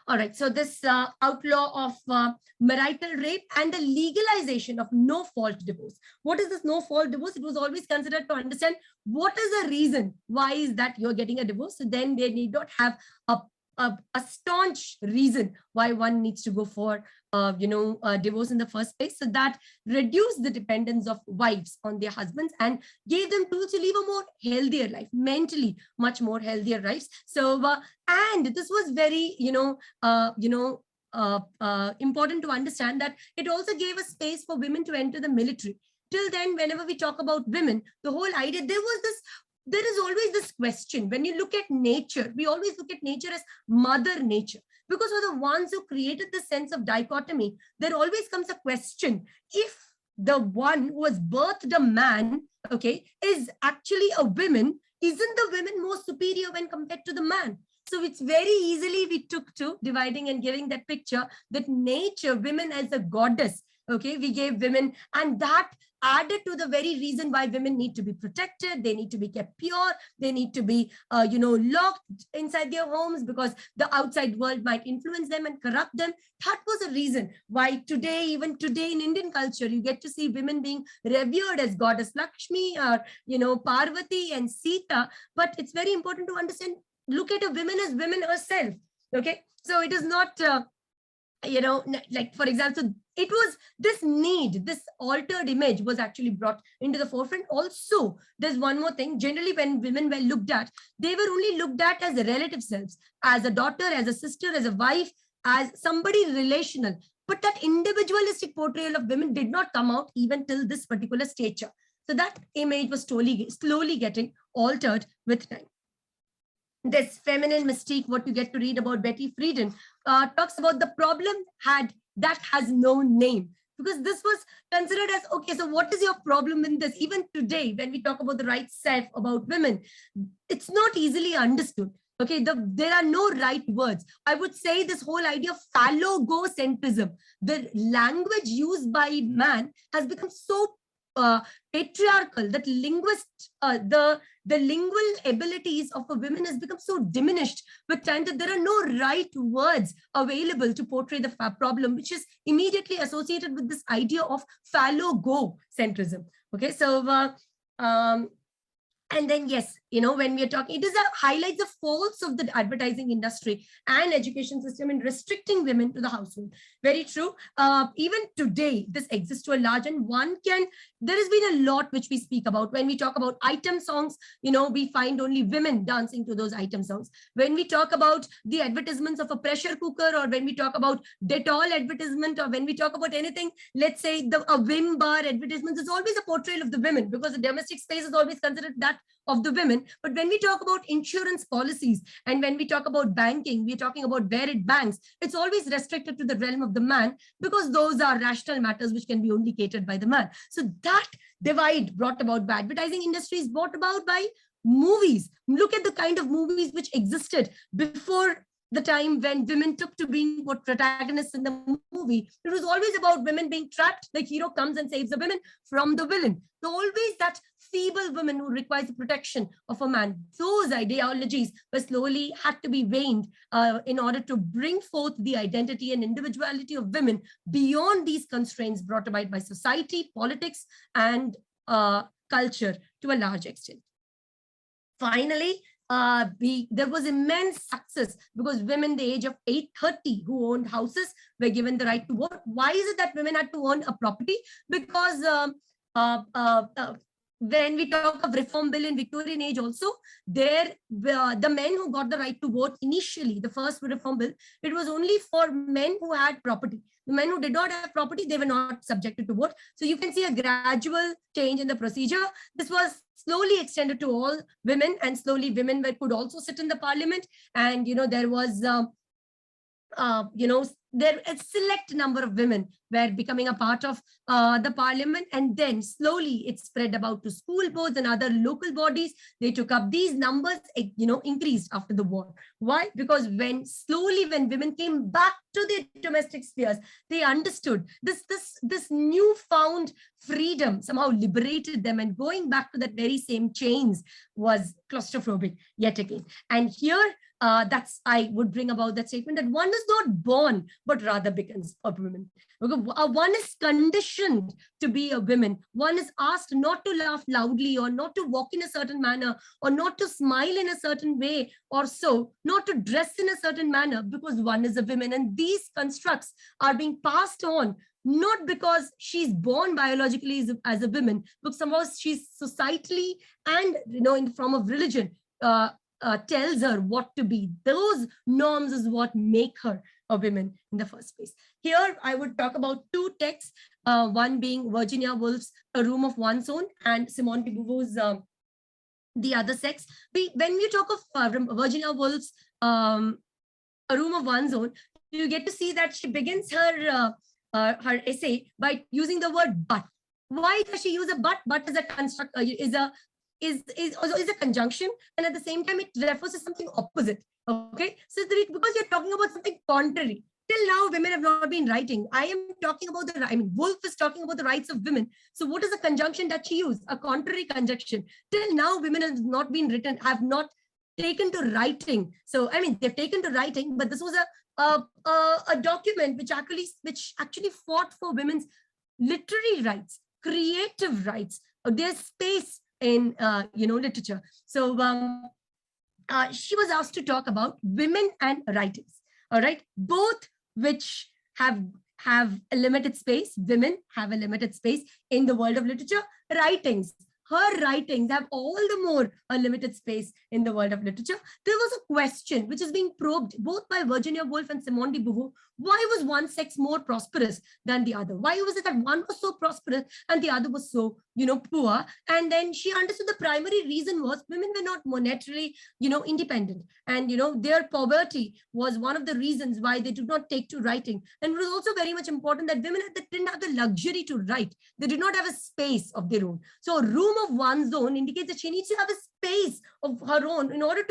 All right, so this outlaw of marital rape and the legalization of no-fault divorce. What is this no-fault divorce? It was always considered to understand what is the reason why is that you're getting a divorce. So then they need not have a staunch reason why one needs to go for divorce in the first place. So that reduced the dependence of wives on their husbands and gave them tools to live a more healthier life, mentally much more healthier lives. So and this was very important to understand that it also gave a space for women to enter the military. Till then, whenever we talk about women, the whole idea, there is always this question. When you look at nature, we always look at nature as mother nature, because we're the ones who created the sense of dichotomy. There always comes a question: if the one who has birthed a man, okay, is actually a woman, isn't the women more superior when compared to the man? So it's very easily we took to dividing and giving that picture that nature, women as a goddess, okay, we gave women, and that added to the very reason why women need to be protected. They need to be kept pure. They need to be, locked inside their homes because the outside world might influence them and corrupt them. That was a reason why today, even today in Indian culture, you get to see women being revered as goddess Lakshmi or, Parvati and Sita. But it's very important to understand, look at a woman as women herself. Okay. So it is not, like, for example, it was this need, this altered image was actually brought into the forefront. Also, there's one more thing. Generally, when women were looked at, they were only looked at as relative selves, as a daughter, as a sister, as a wife, as somebody relational. But that individualistic portrayal of women did not come out even till this particular stature. So that image was slowly getting altered with time. This feminine mystique, what you get to read about Betty Friedan, talks about the problem that has no name, because this was considered as, okay, so what is your problem in this? Even today, when we talk about the right self about women, it's not easily understood. Okay, there are no right words. I would say this whole idea of phallogocentrism, the language used by man has become so patriarchal that the lingual abilities of a woman has become so diminished with time that there are no right words available to portray the problem, which is immediately associated with this idea of phallogocentrism. Okay, so and then, yes, when we are talking, it highlights the faults of the advertising industry and education system in restricting women to the household. Very true. Even today, this exists to a large, and there has been a lot which we speak about. When we talk about item songs, we find only women dancing to those item songs. When we talk about the advertisements of a pressure cooker, or when we talk about Dettol advertisement, or when we talk about anything, let's say a Vim bar advertisement, it's always a portrayal of the women, because the domestic space is always considered that of the women. But when we talk about insurance policies and when we talk about banking, we're talking about where it banks, it's always restricted to the realm of the man, because those are rational matters which can be only catered by the man. So that divide brought about by advertising industries, brought about by movies. Look at the kind of movies which existed before the time when women took to being what protagonists in the movie. It was always about women being trapped. The hero comes and saves the women from the villain. So always that feeble woman who requires the protection of a man. Those ideologies were slowly had to be waned in order to bring forth the identity and individuality of women beyond these constraints brought about by society, politics, and culture to a large extent. Finally, there was immense success because women the age of 30 who owned houses were given the right to vote. Why is it that women had to own a property? Because when we talk of reform bill in Victorian age also, the men who got the right to vote initially, the first reform bill, it was only for men who had property. The men who did not have property, they were not subjected to vote. So you can see a gradual change in the procedure. This was slowly extended to all women, and slowly women could also sit in the parliament. And, there was, there a select number of women were becoming a part of the parliament, and then slowly it spread about to school boards and other local bodies. They took up these numbers, increased after the war. Why? Because when women came back to their domestic spheres, they understood this newfound freedom somehow liberated them, and going back to that very same chains was claustrophobic yet again. And here that's I would bring about that statement that one is not born, but rather becomes a woman. Because one is conditioned to be a woman. One is asked not to laugh loudly, or not to walk in a certain manner, or not to smile in a certain way, or so, not to dress in a certain manner, because one is a woman. And these constructs are being passed on, not because she's born biologically as a woman, but somehow she's societally and in the form of religion tells her what to be. Those norms is what make her a woman in the first place. Here, I would talk about two texts, one being Virginia Woolf's A Room of One's Own and Simone de Beauvoir's The Other Sex. When we talk of Virginia Woolf's A Room of One's Own, you get to see that she begins her essay by using the word but. Why does she use a but? But is a construct, is a conjunction, and at the same time it refers to something opposite. Okay, so because you're talking about something contrary. Till now, women have not been writing. I am talking about Woolf is talking about the rights of women. So what is the conjunction that she used? A contrary conjunction. Till now, women have not been written, have not taken to writing. So they've taken to writing, but this was a document which actually fought for women's literary rights, creative rights, their space in literature. So she was asked to talk about women and writings. All right, both which have a limited space. Women have a limited space in the world of literature. Writings, her writings have all the more a limited space in the world of literature. There was a question which is being probed both by Virginia Woolf and Simone de Beauvoir. Why was one sex more prosperous than the other? Why was it that one was so prosperous and the other was so, poor? And then she understood the primary reason was women were not monetarily, independent. And, their poverty was one of the reasons why they did not take to writing. And it was also very much important that women didn't have the luxury to write. They did not have a space of their own. So a room of one's own indicates that she needs to have a space of her own in order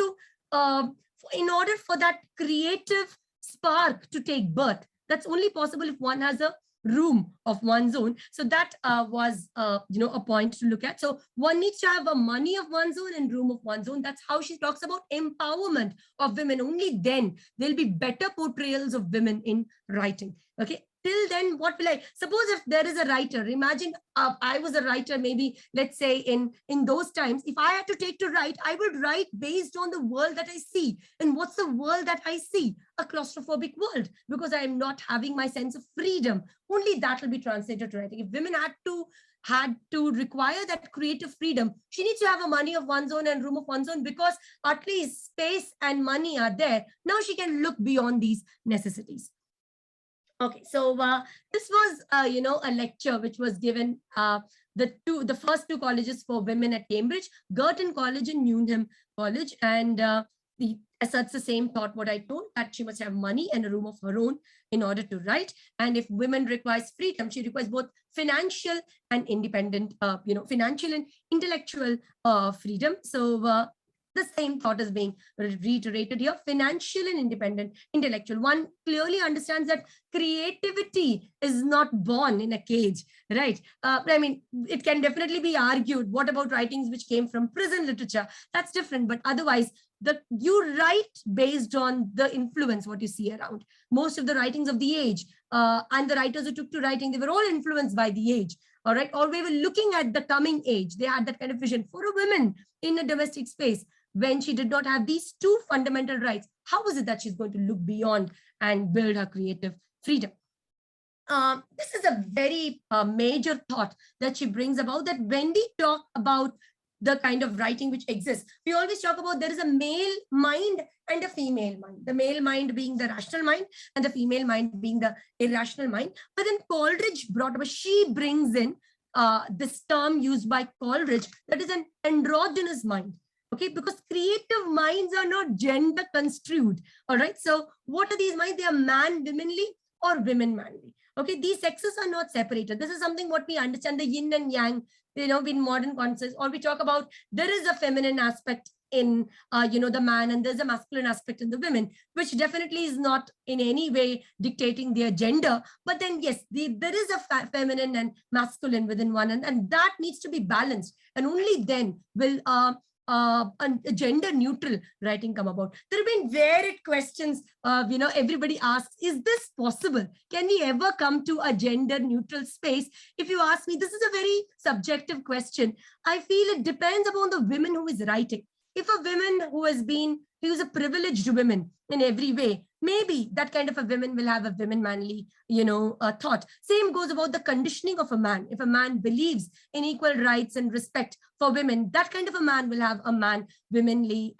for that creative spark to take birth. That's only possible if one has a room of one's own. So that was a point to look at. So one needs to have a money of one's own and room of one's own. That's how she talks about empowerment of women. Only then there'll be better portrayals of women in writing. Okay. Till then, what will I suppose if there is a writer? Imagine I was a writer, maybe let's say in those times, if I had to take to write, I would write based on the world that I see. And what's the world that I see? A claustrophobic world, because I am not having my sense of freedom. Only that will be translated to writing. If women had to require that creative freedom, she needs to have a money of one's own and room of one's own, because at least space and money are there. Now she can look beyond these necessities. Okay, so this was, a lecture which was given the first two colleges for women at Cambridge, Girton College and Newnham College, and the asserts the same thought what I told, that she must have money and a room of her own in order to write. And if women requires freedom, she requires both financial and independent, financial and intellectual freedom. So the same thought is being reiterated here: financial and independent, intellectual. One clearly understands that creativity is not born in a cage, right? It can definitely be argued, what about writings which came from prison literature? That's different, but otherwise, you write based on the influence, what you see around. Most of the writings of the age and the writers who took to writing, they were all influenced by the age. All right, or we were looking at the coming age. They had that kind of vision. For a woman in a domestic space, when she did not have these two fundamental rights, how was it that she's going to look beyond and build her creative freedom? This is a very major thought that she brings about, that when we talk about the kind of writing which exists, we always talk about there is a male mind and a female mind. The male mind being the rational mind and the female mind being the irrational mind. But then Coleridge she brings in this term used by Coleridge, that is an androgynous mind. Okay, because creative minds are not gender construed. All right, so what are these minds? They are man womanly or women manly. Okay, these sexes are not separated. This is something what we understand, the yin and yang, in modern concepts, or we talk about there is a feminine aspect in the man, and there's a masculine aspect in the women, which definitely is not in any way dictating their gender. But then yes, there is a feminine and masculine within one, and that needs to be balanced, and only then will a gender neutral writing come about? There have been varied questions. Everybody asks, is this possible? Can we ever come to a gender neutral space? If you ask me, this is a very subjective question. I feel it depends upon the women who is writing. If a woman who's a privileged woman in every way, maybe that kind of a woman will have a women manly, thought. Same goes about the conditioning of a man. If a man believes in equal rights and respect for women, that kind of a man will have a man womanly,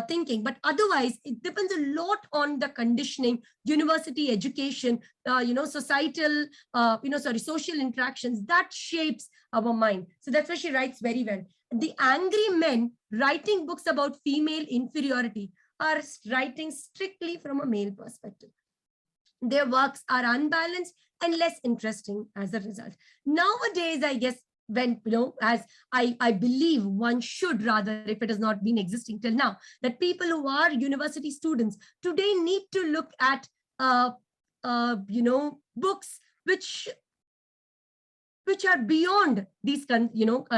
thinking. But otherwise, it depends a lot on the conditioning, university education, societal, social interactions that shapes our mind. So that's why she writes very well. The angry men writing books about female inferiority are writing strictly from a male perspective. Their works are unbalanced and less interesting as a result. Nowadays, I guess, when, as I believe one should, rather, if it has not been existing till now, that people who are university students today need to look at, books which are beyond these,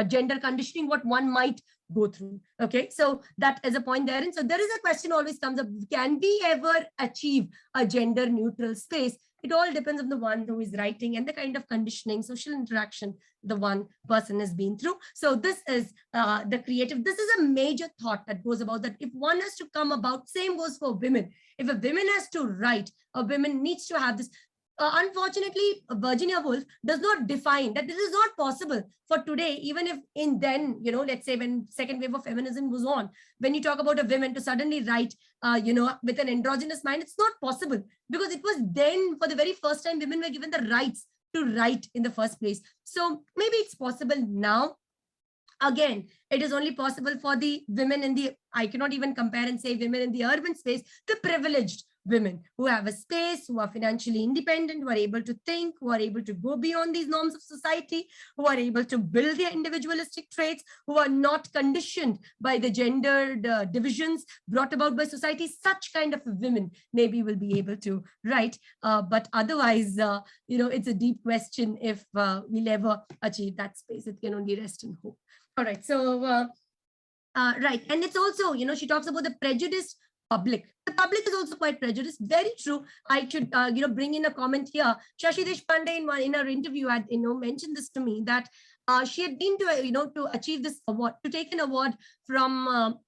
gender conditioning, what one might go through. Okay, so that is a point there. And so there is a question always comes up, can we ever achieve a gender neutral space? It all depends on the one who is writing and the kind of conditioning, social interaction the one person has been through. So this is the creative. This is a major thought that goes about that if one has to come about, same goes for women. If a woman has to write, a woman needs to have this. Unfortunately, Virginia Woolf does not define that this is not possible for today, even if in then, let's say when second wave of feminism was on, when you talk about a woman to suddenly write, with an androgynous mind, it's not possible, because it was then for the very first time women were given the rights to write in the first place. So maybe it's possible now. Again, it is only possible for the women in the, I cannot even compare and say women in the urban space, the privileged women who have a space, who are financially independent, who are able to think, who are able to go beyond these norms of society, who are able to build their individualistic traits, who are not conditioned by the gendered divisions brought about by society. Such kind of women maybe will be able to write. But otherwise, it's a deep question if we'll ever achieve that space. It can only rest in hope. All right. So, right. And it's also, she talks about the prejudiced public. The public is also quite prejudiced. Very true. I should, bring in a comment here. Shashi Deshpande in her interview had, mentioned this to me, that she had been to, to achieve this award, to take an award from,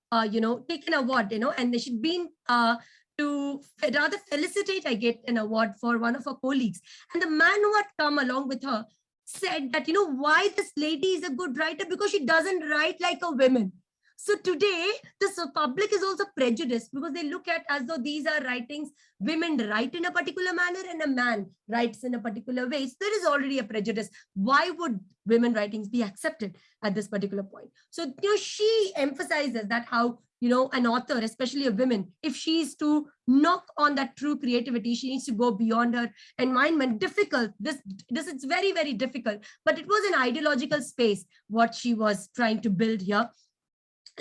take an award, and she'd been to rather felicitate, I get an award for one of her colleagues. And the man who had come along with her said that, why this lady is a good writer, because she doesn't write like a woman. So today, the public is also prejudiced, because they look at as though these are writings, women write in a particular manner and a man writes in a particular way. So there is already a prejudice. Why would women writings be accepted at this particular point? So, she emphasizes that how, an author, especially a woman, if she's to knock on that true creativity, she needs to go beyond her environment. Difficult. This is very, very difficult. But it was an ideological space, what she was trying to build here.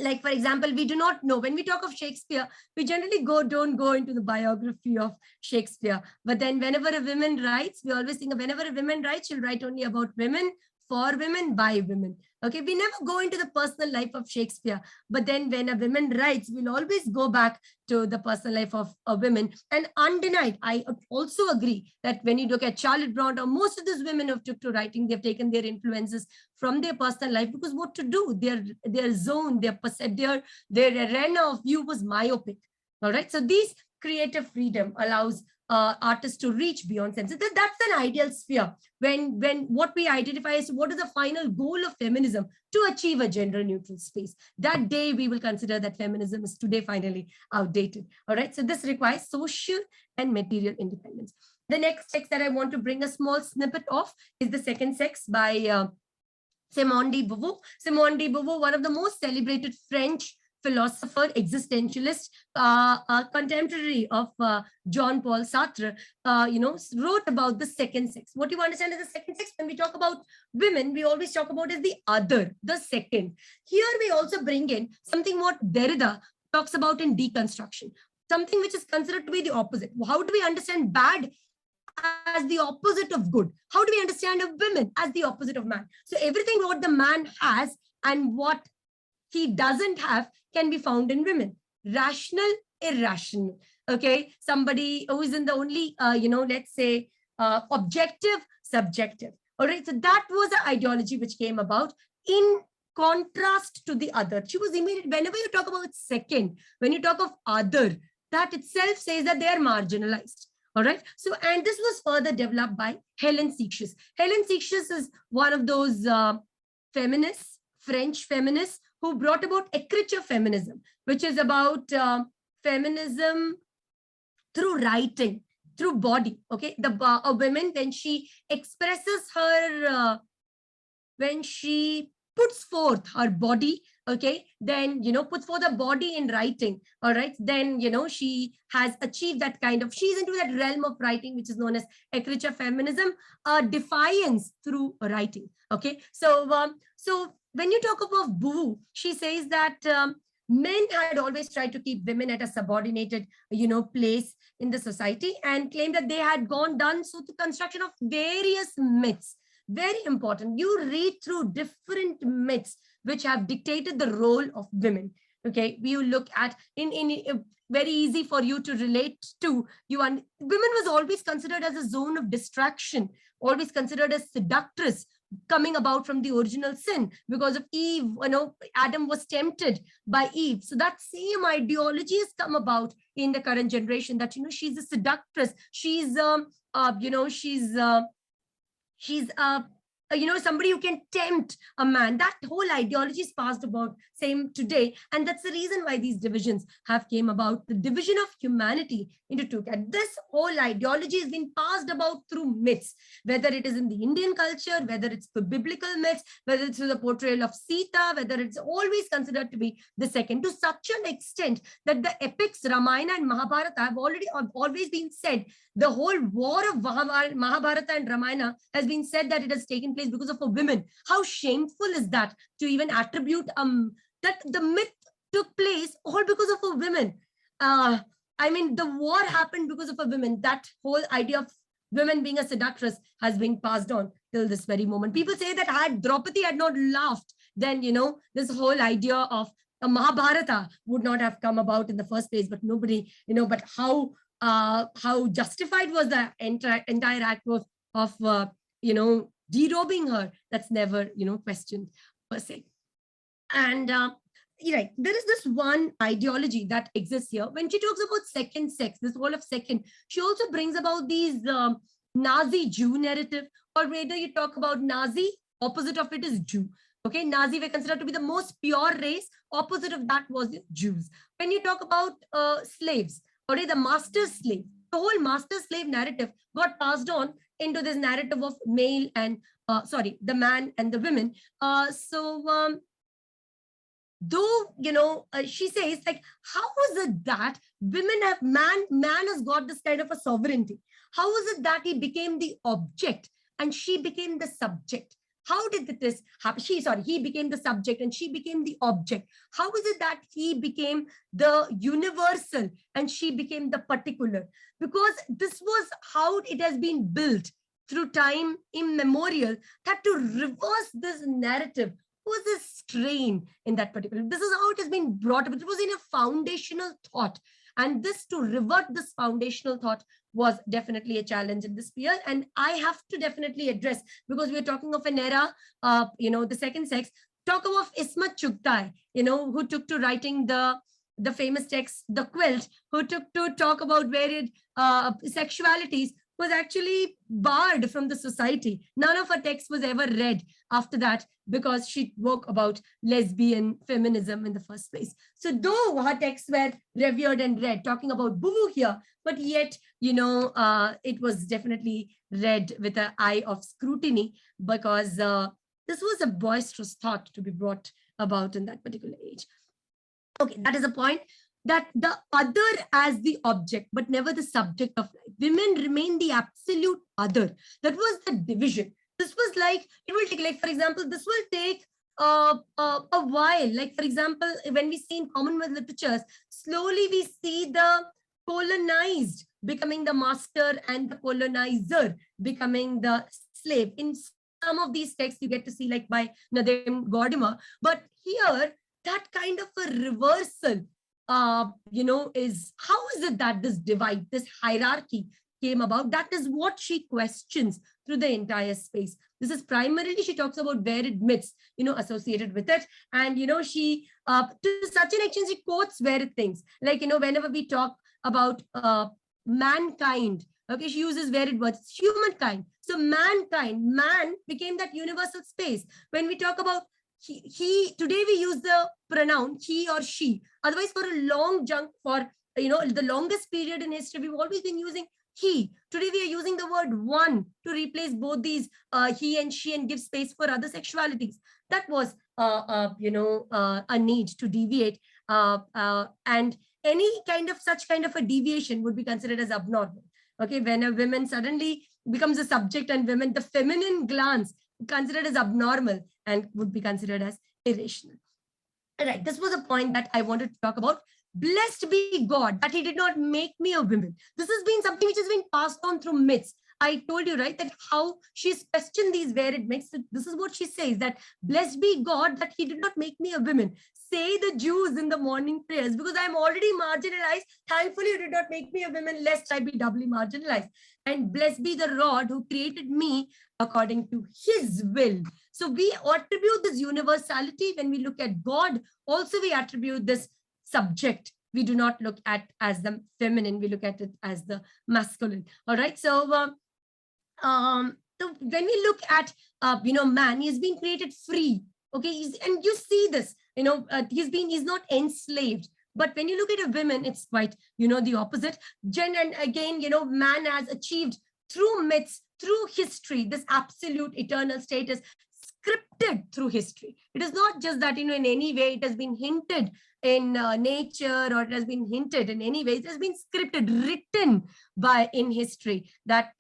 Like, for example, we do not know, when we talk of Shakespeare, we generally don't go into the biography of Shakespeare. But then whenever a woman writes, we always think of whenever a woman writes, she'll write only about women, for women, by women. Okay, we never go into the personal life of Shakespeare. But then when a woman writes, we'll always go back to the personal life of a woman. And undenied, I also agree that when you look at Charlotte Brontë, most of these women who took to writing, they've taken their influences from their personal life, because what to do? Their zone, their arena of view was myopic. All right, so these creative freedom allows artists to reach beyond sense. That's an ideal sphere. When what we identify as what is the final goal of feminism, to achieve a gender neutral space. That day we will consider that feminism is today finally outdated. All right, so this requires social and material independence. The next text that I want to bring a small snippet of is The Second Sex by Simone de Beauvoir. Simone de Beauvoir, one of the most celebrated French philosopher, existentialist, contemporary of Jean-Paul Sartre, wrote about the second sex. What you understand is the second sex, when we talk about women, we always talk about as the other, the second. Here we also bring in something what Derrida talks about in deconstruction, something which is considered to be the opposite. How do we understand bad as the opposite of good? How do we understand a woman as the opposite of man? So everything what the man has and what he doesn't have can be found in women. Rational, irrational. Okay, somebody who is in the only, let's say, objective, subjective. All right, so that was the ideology which came about in contrast to the other. She was immediate. Whenever you talk about second, when you talk of other, that itself says that they are marginalized. All right. So, and this was further developed by Helen Seixas. Helen Seixas is one of those feminists, French feminists, who brought about écriture feminism, which is about feminism through writing, through body. Okay, a woman, when she expresses her, when she puts forth her body, okay, then, puts forth a body in writing, all right, then, she has achieved that kind of, she's into that realm of writing, which is known as écriture feminism, defiance through writing, okay. So when you talk about Boo, she says that men had always tried to keep women at a subordinated, place in the society, and claimed that they had done so through construction of various myths. Very important. You read through different myths which have dictated the role of women. Okay, you look at in very easy for you to relate to. Women was always considered as a zone of distraction, always considered as seductress, coming about from the original sin because of Eve. Adam was tempted by Eve. So that same ideology has come about in the current generation. That she's a seductress. She's she's somebody who can tempt a man. That whole ideology is passed about same today, and that's the reason why these divisions have came about. The division of humanity into two. And this whole ideology has been passed about through myths, whether it is in the Indian culture, whether it's the biblical myths, whether it's through the portrayal of Sita, whether it's always considered to be the second, to such an extent that the epics Ramayana and Mahabharata have always been said. The whole war of Mahabharata and Ramayana has been said that it has taken place because of a woman. How shameful is that to even attribute that the myth took place all because of a woman. The war happened because of a woman. That whole idea of women being a seductress has been passed on till this very moment. People say that had Draupadi had not laughed, then this whole idea of a Mahabharata would not have come about in the first place. But nobody, but how justified was the entire act of derobing her? That's never questioned per se. And there is this one ideology that exists here. When she talks about second sex, this whole of second, she also brings about these Nazi Jew narrative, or whether you talk about Nazi, opposite of it is Jew. Okay, Nazi were considered to be the most pure race. Opposite of that was the Jews. When you talk about slaves, or the master slave, the whole master slave narrative got passed on into this narrative of male and the man and the women. She says, like, how is it that women have man has got this kind of a sovereignty? How is it that he became the object and she became the subject? How did this happen? He became the subject and she became the object. How is it that he became the universal and she became the particular? Because this was how it has been built through time immemorial, that to reverse this narrative was a strain in that particular. This is how it has been brought up. It was in a foundational thought. And this, to revert this foundational thought, was definitely a challenge in this sphere. And I have to definitely address, because we're talking of an era, the second sex, talk of Ismat Chugtai, who took to writing the famous text, The Quilt, who took to talk about varied sexualities, was actually barred from the society. None of her texts was ever read after that, because she spoke about lesbian feminism in the first place. So though her texts were revered and read, talking about boo here, but yet, it was definitely read with an eye of scrutiny, because this was a boisterous thought to be brought about in that particular age. Okay, that is a point, that the other as the object, but never the subject of life. Women remain the absolute other. That was the division. This was like, it will take, like, for example, this will take a while. Like, for example, when we see in Commonwealth literatures, slowly we see the colonized becoming the master and the colonizer becoming the slave. In some of these texts, you get to see, like by Nadim Gordimer. But here, that kind of a reversal, is how is it that this divide, this hierarchy came about? That is what she questions through the entire space. This is primarily, she talks about varied myths, associated with it. And, she, to such an extent, she quotes varied things. Like, whenever we talk about mankind, okay, she uses varied words, it's humankind. So mankind, man became that universal space. When we talk about he, today we use the pronoun he or she. Otherwise, for a long junk, for the longest period in history, we've always been using he. Today we are using the word one to replace both these he and she and give space for other sexualities. That was a need to deviate, and any kind of such kind of a deviation would be considered as abnormal. Okay, when a woman suddenly becomes a subject and women, the feminine glance considered as abnormal and would be considered as irrational. All right, this was a point that I wanted to talk about. Blessed be God that he did not make me a woman. This has been something which has been passed on through myths. I told you, right, that how she's questioned these varied myths. This is what she says, that blessed be God that he did not make me a woman. Say the Jews in the morning prayers, because I'm already marginalized. Thankfully, you did not make me a woman, lest I be doubly marginalized. And blessed be the Lord who created me according to his will. So we attribute this universality when we look at God. Also, we attribute this subject. We do not look at as the feminine, we look at it as the masculine. All right. So, so when we look at man, he's been created free. Okay, and you see this, he's not enslaved. But when you look at a woman, it's quite, the opposite. And again, man has achieved through myths, through history, this absolute eternal status, scripted through history. It is not just that, in any way it has been hinted in nature, or it has been hinted in any way. It has been scripted, written in history, that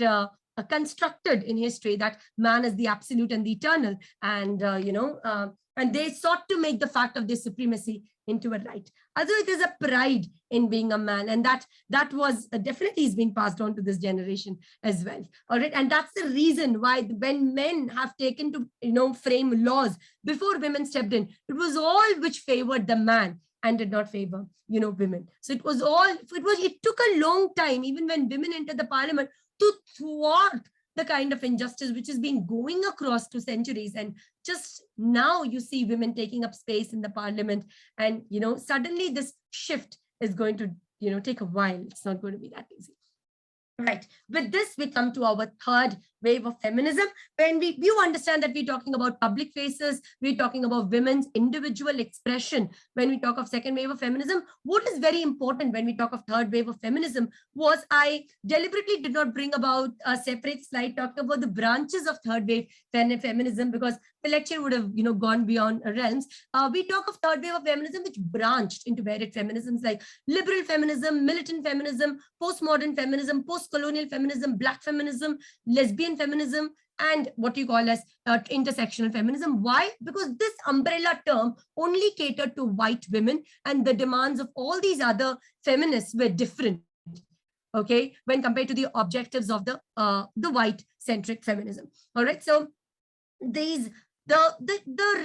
constructed in history, that man is the absolute and the eternal. And, and they sought to make the fact of their supremacy into a right. Otherwise, there's a pride in being a man, and that was definitely is being passed on to this generation as well. All right, and that's the reason why when men have taken to frame laws before women stepped in, it was all which favored the man and did not favor women. So it was all it took a long time, even when women entered the parliament, to thwart the kind of injustice which has been going across 2 centuries. And just now you see women taking up space in the parliament, and suddenly this shift is going to take a while. It's not going to be that easy. Right. With this, we come to our third wave of feminism. When you understand that we're talking about public faces, we're talking about women's individual expression. When we talk of second wave of feminism, what is very important when we talk of third wave of feminism was, I deliberately did not bring about a separate slide talking about the branches of third wave feminism, because the lecture would have gone beyond realms. We talk of third wave of feminism, which branched into varied feminisms like liberal feminism, militant feminism, postmodern feminism, post-colonial feminism, black feminism, lesbian feminism, and what you call as intersectional feminism. Why? Because this umbrella term only catered to white women, and the demands of all these other feminists were different, okay, when compared to the objectives of the white-centric feminism. All right, so the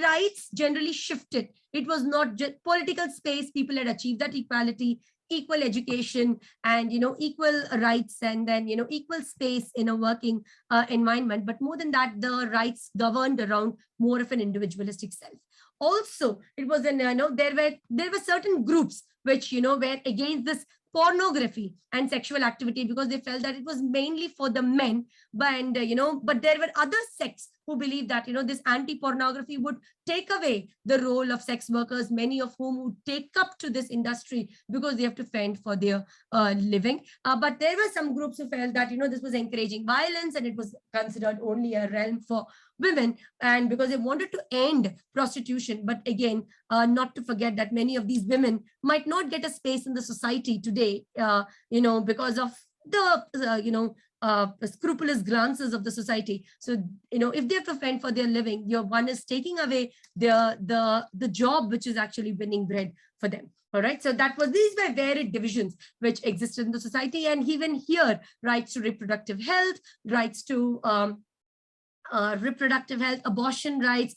rights generally shifted. It was not just political space. People had achieved that equality, equal education, and equal rights, and then equal space in a working environment. But more than that, the rights governed around more of an individualistic self. Also, it was there were certain groups which were against this pornography and sexual activity, because they felt that it was mainly for the men. But but there were other sects who believed that this anti-pornography would take away the role of sex workers, many of whom would take up to this industry because they have to fend for their living. But there were some groups who felt that this was encouraging violence, and it was considered only a realm for women, and because they wanted to end prostitution. But again, not to forget that many of these women might not get a space in the society today, because of the scrupulous glances of the society. So if they have to fend for their living, one is taking away the job which is actually winning bread for them. All right, so these were varied divisions which existed in the society. And even here, rights to reproductive health, rights to reproductive health, abortion rights,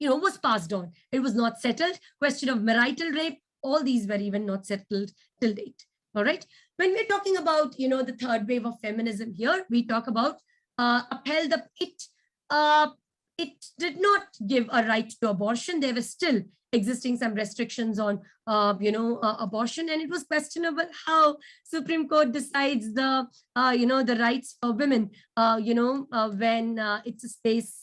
was passed on. It was not settled. Question of marital rape, all these were even not settled till date. All right. When we're talking about, the third wave of feminism here, we talk about upheld it did not give a right to abortion. There were still existing some restrictions on, abortion, and it was questionable how Supreme Court decides the rights for women, when it's a space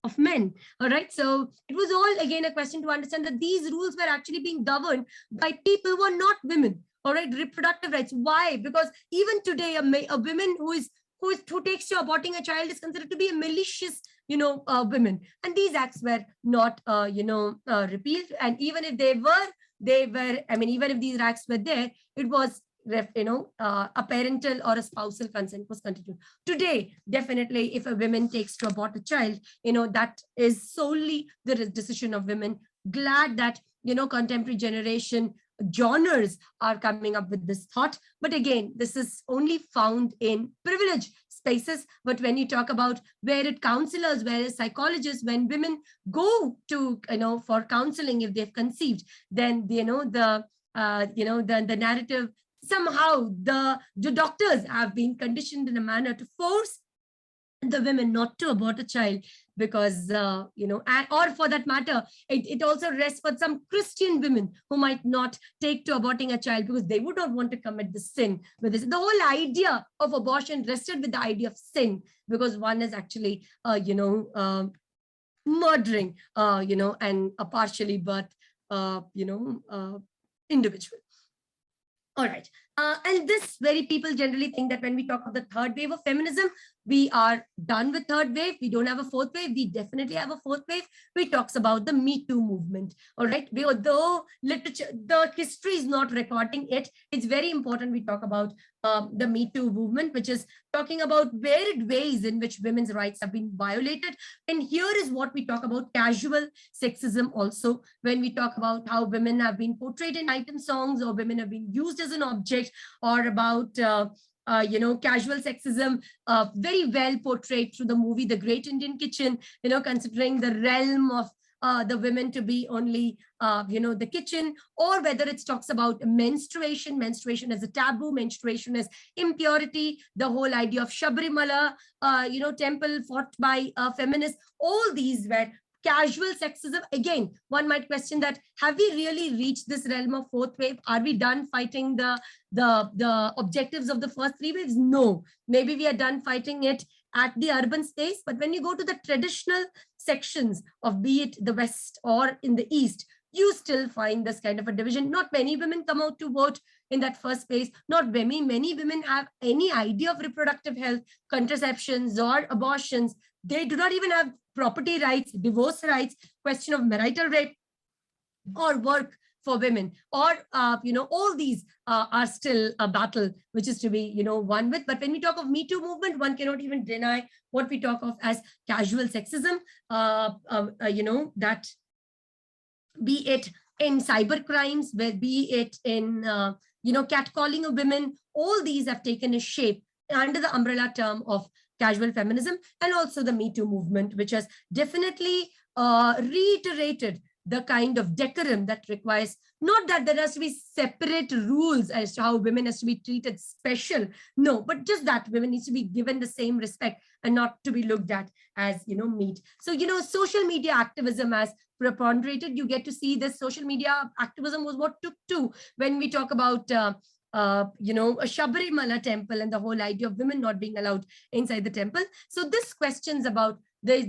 of men. All right. So it was all again a question to understand that these rules were actually being governed by people who are not women. All right. Reproductive rights. Why? Because even today, a woman who takes to aborting a child is considered to be a malicious, women. And these acts were not, repealed. And even if even if these acts were there, it was, a parental or a spousal consent was continued. Today, definitely, if a woman takes to abort a child, that is solely the decision of women. Glad that, contemporary generation genres are coming up with this thought. But again, this is only found in privileged spaces. But when you talk about where it counselors, where it psychologists, when women go to, for counseling, if they've conceived, then, the narrative, somehow the doctors have been conditioned in a manner to force the women not to abort a child, because or for that matter, it also rests for some Christian women who might not take to aborting a child because they would not want to commit the sin with this. The whole idea of abortion rested with the idea of sin, because one is actually murdering and a partially birth individual. All right. And this very people generally think that when we talk of the third wave of feminism, we are done with third wave. We don't have a fourth wave. We definitely have a fourth wave, which talks about the Me Too movement. All right. Though literature, the history is not recording it, it's very important we talk about the Me Too movement, which is talking about varied ways in which women's rights have been violated. And here is what we talk about casual sexism also, when we talk about how women have been portrayed in item songs, or women have been used as an object, or about casual sexism, very well portrayed through the movie The Great Indian Kitchen, considering the realm of the women to be only, the kitchen, or whether it talks about menstruation as a taboo, menstruation as impurity, the whole idea of Shabrimala, temple fought by feminists. All these were casual sexism. Again, one might question that, have we really reached this realm of fourth wave? Are we done fighting the objectives of the first three waves? No, maybe we are done fighting it at the urban space. But when you go to the traditional sections of, be it the West or in the East, you still find this kind of a division. Not many women come out to vote in that first space. Not many women have any idea of reproductive health, contraceptions, or abortions. They do not even have property rights, divorce rights, question of marital rape, or work for women, or all these are still a battle which is to be won with. But when we talk of Me Too movement, one cannot even deny what we talk of as casual sexism, that be it in cyber crimes, be it in catcalling of women, all these have taken a shape under the umbrella term of casual feminism, and also the Me Too movement, which has definitely reiterated the kind of decorum that requires, not that there has to be separate rules as to how women has to be treated special, no, but just that women needs to be given the same respect and not to be looked at as meat. So social media activism has preponderated. You get to see this social media activism was what took to when we talk about a Shabrimala temple and the whole idea of women not being allowed inside the temple. So this questions about this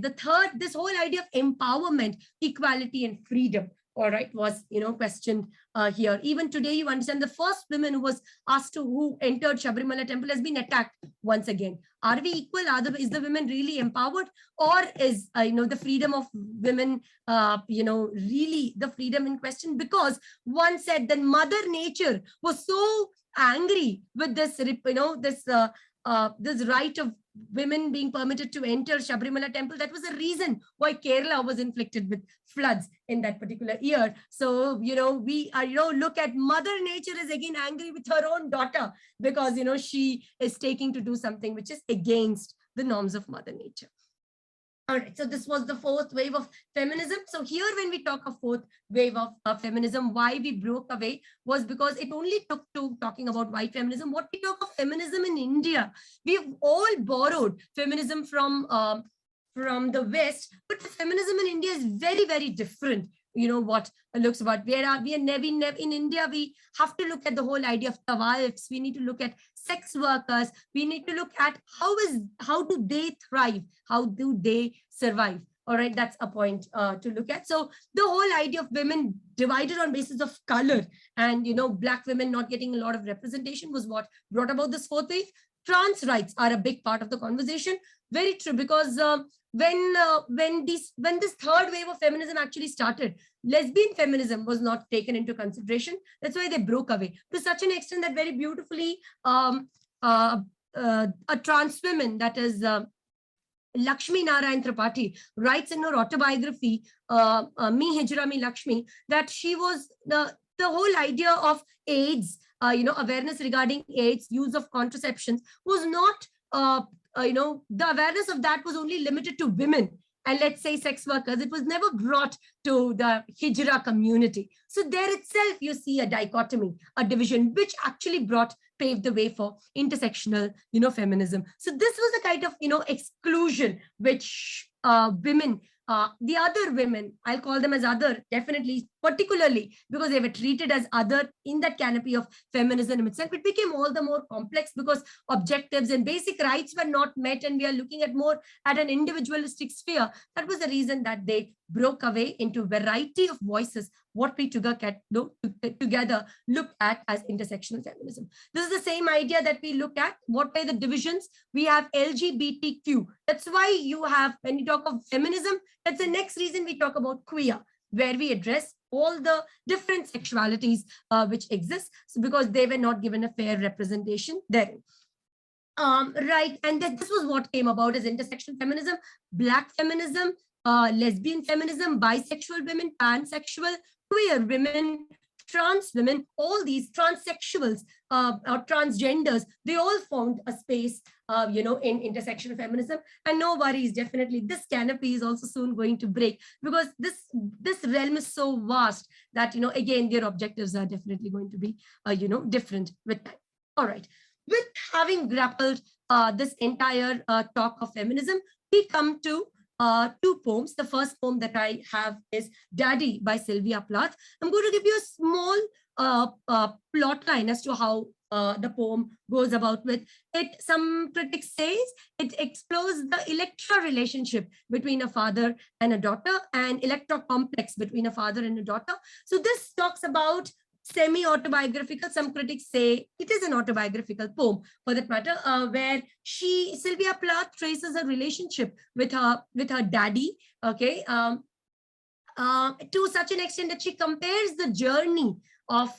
whole idea of empowerment, equality, and freedom, all right, was questioned here. Even today, you understand the first woman who entered Shabrimala temple has been attacked once again. Are we equal? Is the women really empowered, or is the freedom of women really the freedom in question? Because one said that Mother Nature was so angry with this this right of women being permitted to enter Shabrimala temple. That was the reason why Kerala was inflicted with floods in that particular year. So, we are, look at Mother Nature is again angry with her own daughter because, she is taking to do something which is against the norms of Mother Nature. All right, so this was the fourth wave of feminism. So here, when we talk of fourth wave of feminism, why we broke away was because it only took to talking about white feminism. What we talk of feminism in India, we've all borrowed feminism from the West, but feminism in India is very, very different. You know what looks about where are we in India? We have to look at the whole idea of tawafs. We need to look at sex workers. We need to look at how do they thrive? How do they survive? All right, that's a point to look at. So the whole idea of women divided on basis of color and, you know, black women not getting a lot of representation was what brought about this fourth wave. Trans rights are a big part of the conversation. Very true, because when this third wave of feminism actually started, lesbian feminism was not taken into consideration. That's why they broke away to such an extent that very beautifully a trans woman, that is Lakshmi Narayan Tripathi, writes in her autobiography, Me Hijra Me Lakshmi, that she was the whole idea of AIDS, awareness regarding AIDS, use of contraceptions was not, the awareness of that was only limited to women and, let's say, sex workers. It was never brought to the Hijra community. So there itself, you see a dichotomy, a division, which actually paved the way for intersectional, feminism. So this was a kind of, exclusion which women, the other women, I'll call them as other, definitely, particularly because they were treated as other in that canopy of feminism itself. It became all the more complex because objectives and basic rights were not met, and we are looking at more at an individualistic sphere. That was the reason that they broke away into variety of voices, what we together look at as intersectional feminism. This is the same idea that we look at. What are the divisions? We have LGBTQ. That's why you have, when you talk of feminism, that's the next reason we talk about queer, where we address all the different sexualities which exist, so because they were not given a fair representation there. Right, and this was what came about as intersectional feminism, black feminism, lesbian feminism, bisexual women, pansexual, queer women, trans women, all these transsexuals or transgenders, they all found a space, in intersectional feminism. And no worries, definitely this canopy is also soon going to break, because this realm is so vast that, again, their objectives are definitely going to be, different with time. All right, with having grappled this entire talk of feminism, we come to two poems. The first poem that I have is Daddy by Sylvia Plath. I'm going to give you a small plot line as to how the poem goes about with it. Some critics say it explores the Electra relationship between a father and a daughter, and Electra complex between a father and a daughter. So this talks about semi-autobiographical. Some critics say it is an autobiographical poem, for that matter, where Sylvia Plath traces a relationship with her daddy, okay, to such an extent that she compares the journey of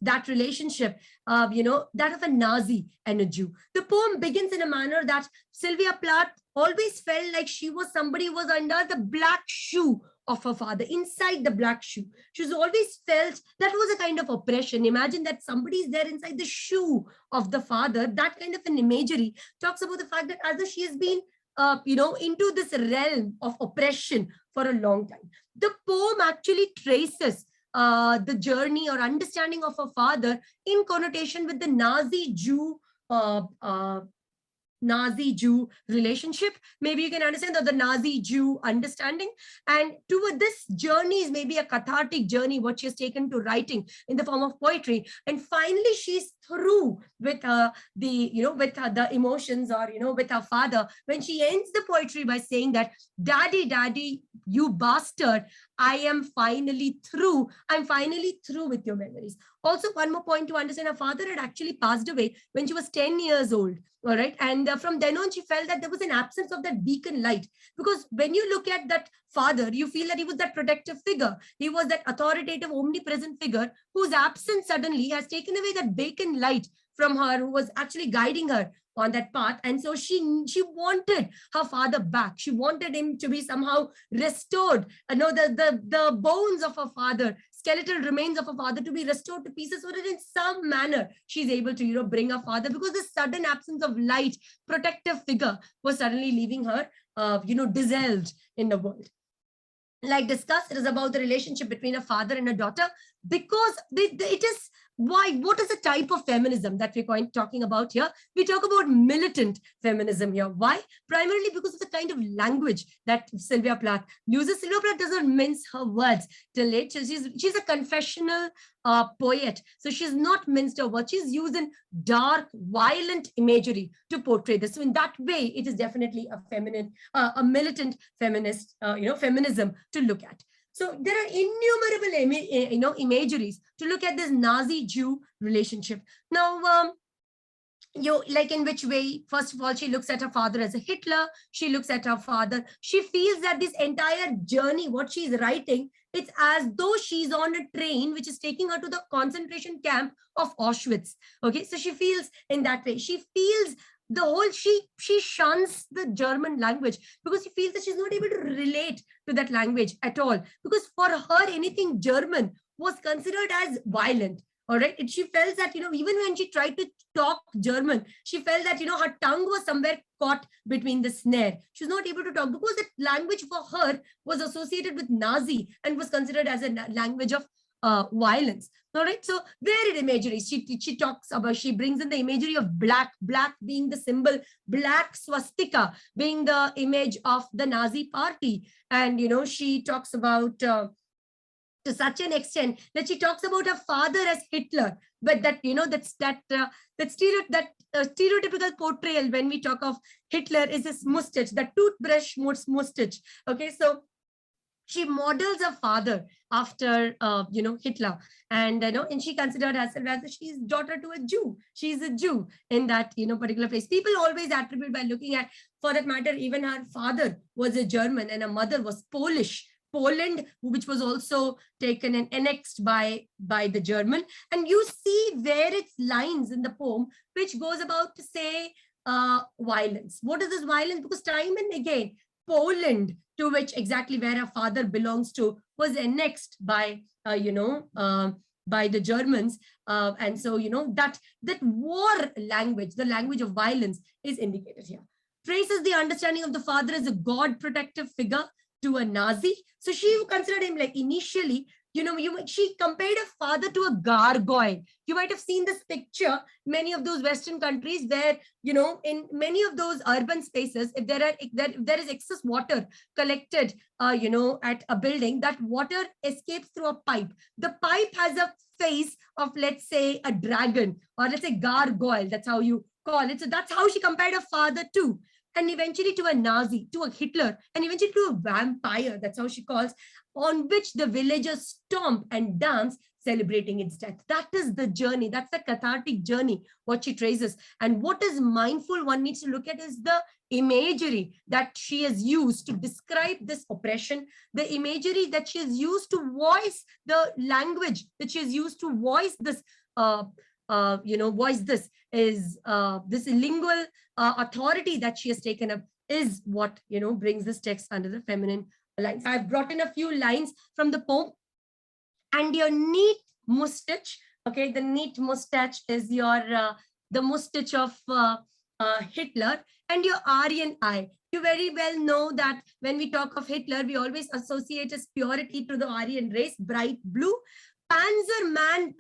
that relationship, that of a Nazi and a Jew. The poem begins in a manner that Sylvia Plath always felt like she was somebody who was under the black shoe of her father, inside the black shoe. She's always felt that was a kind of oppression. Imagine that somebody is there inside the shoe of the father. That kind of an imagery talks about the fact that as she has been, into this realm of oppression for a long time. The poem actually traces the journey or understanding of her father in connotation with the Nazi-Jew relationship. Maybe you can understand that the Nazi-Jew understanding, and toward this journey is maybe a cathartic journey what she has taken to writing in the form of poetry, and finally she's through with the emotions, or with her father, when she ends the poetry by saying that, Daddy, you bastard, I am finally through. I'm finally through with your memories. Also, one more point to understand, her father had actually passed away when she was 10 years old. All right. And from then on, she felt that there was an absence of that beacon light, because when you look at that father, you feel that he was that protective figure. He was that authoritative, omnipresent figure whose absence suddenly has taken away that beacon light from her, who was actually guiding her on that path. And so she wanted her father back. She wanted him to be somehow restored. The bones of her father skeletal remains of her father to be restored to pieces, so that in some manner she's able to, bring her father, because the sudden absence of light, protective figure was suddenly leaving her, dissolved in the world. Like discussed, it is about the relationship between a father and a daughter, because it is what is the type of feminism that we're talking about here? We talk about militant feminism here. Why? Primarily because of the kind of language that Sylvia Plath uses. Sylvia Plath doesn't mince her words till late. She's a confessional poet. So she's not minced her words. She's using dark, violent imagery to portray this. So in that way, it is definitely a militant feminist, feminism to look at. So there are innumerable, imageries to look at this Nazi-Jew relationship. Now, like in which way? First of all, she looks at her father as a Hitler. She looks at her father. She feels that this entire journey, what she's writing, it's as though she's on a train which is taking her to the concentration camp of Auschwitz. Okay, so she feels in that way. She feels the whole, she shuns the German language because she feels that she's not able to relate to that language at all. Because for her, anything German was considered as violent. All right. And she felt that, even when she tried to talk German, she felt that, her tongue was somewhere caught between the snare. She was not able to talk because the language for her was associated with Nazi and was considered as a language of violence. All right. So varied imagery. She talks about, she brings in the imagery of black being the symbol, black swastika being the image of the Nazi party. And, she talks about, to such an extent that she talks about her father as Hitler, but that stereotypical portrayal when we talk of Hitler is his mustache, the toothbrush mustache. Okay, so she models her father after Hitler, and and she considered herself as she's daughter to a Jew. She's a Jew in that particular place. People always attribute by looking at, for that matter, even her father was a German and her mother was Polish. Poland, which was also taken and annexed by the German. And you see various lines in the poem which goes about to say violence. What is this violence? Because time and again, Poland, to which exactly where her father belongs to, was annexed by by the Germans. And so, that war language, the language of violence, is indicated here. Traces the understanding of the father as a God protective figure to a Nazi. So she considered him, like, initially, she compared her father to a gargoyle. You might have seen this picture, many of those Western countries where, in many of those urban spaces, if there is excess water collected, at a building, that water escapes through a pipe. The pipe has a face of, let's say, a dragon, or let's say gargoyle. That's how you call it. So that's how she compared her father too. And eventually to a Nazi, to a Hitler, and eventually to a vampire, that's how she calls, on which the villagers stomp and dance, celebrating its death. That is the journey. That's the cathartic journey, what she traces. And what is mindful one needs to look at is the imagery that she has used to describe this oppression, the imagery that she has used to voice, the language that she has used to voice this this lingual authority that she has taken up is what, brings this text under the feminine lines. I've brought in a few lines from the poem. And your neat mustache, okay, the neat mustache is your, the mustache of Hitler, and your Aryan eye. You very well know that when we talk of Hitler, we always associate his purity to the Aryan race, bright blue. Panzer man,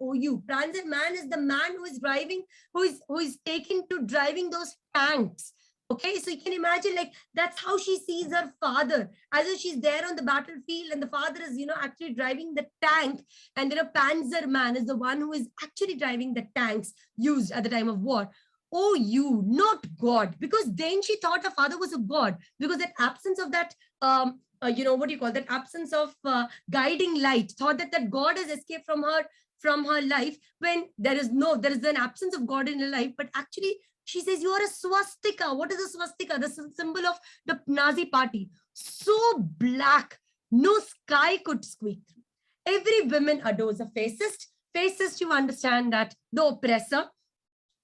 OU. Panzer man is the man who is driving, who is taken to driving those tanks. Okay, so you can imagine, like, that's how she sees her father, as if she's there on the battlefield and the father is, actually driving the tank, and Panzer man is the one who is actually driving the tanks used at the time of war. Oh, you, not God, because then she thought her father was a God, because that absence of that, that absence of guiding light, thought that God has escaped from her life, when there is an absence of God in her life. But actually, she says, you are a swastika. What is a swastika? This is a symbol of the Nazi party. So black, no sky could squeak through. Every woman adores a fascist. Fascist, you understand that the oppressor,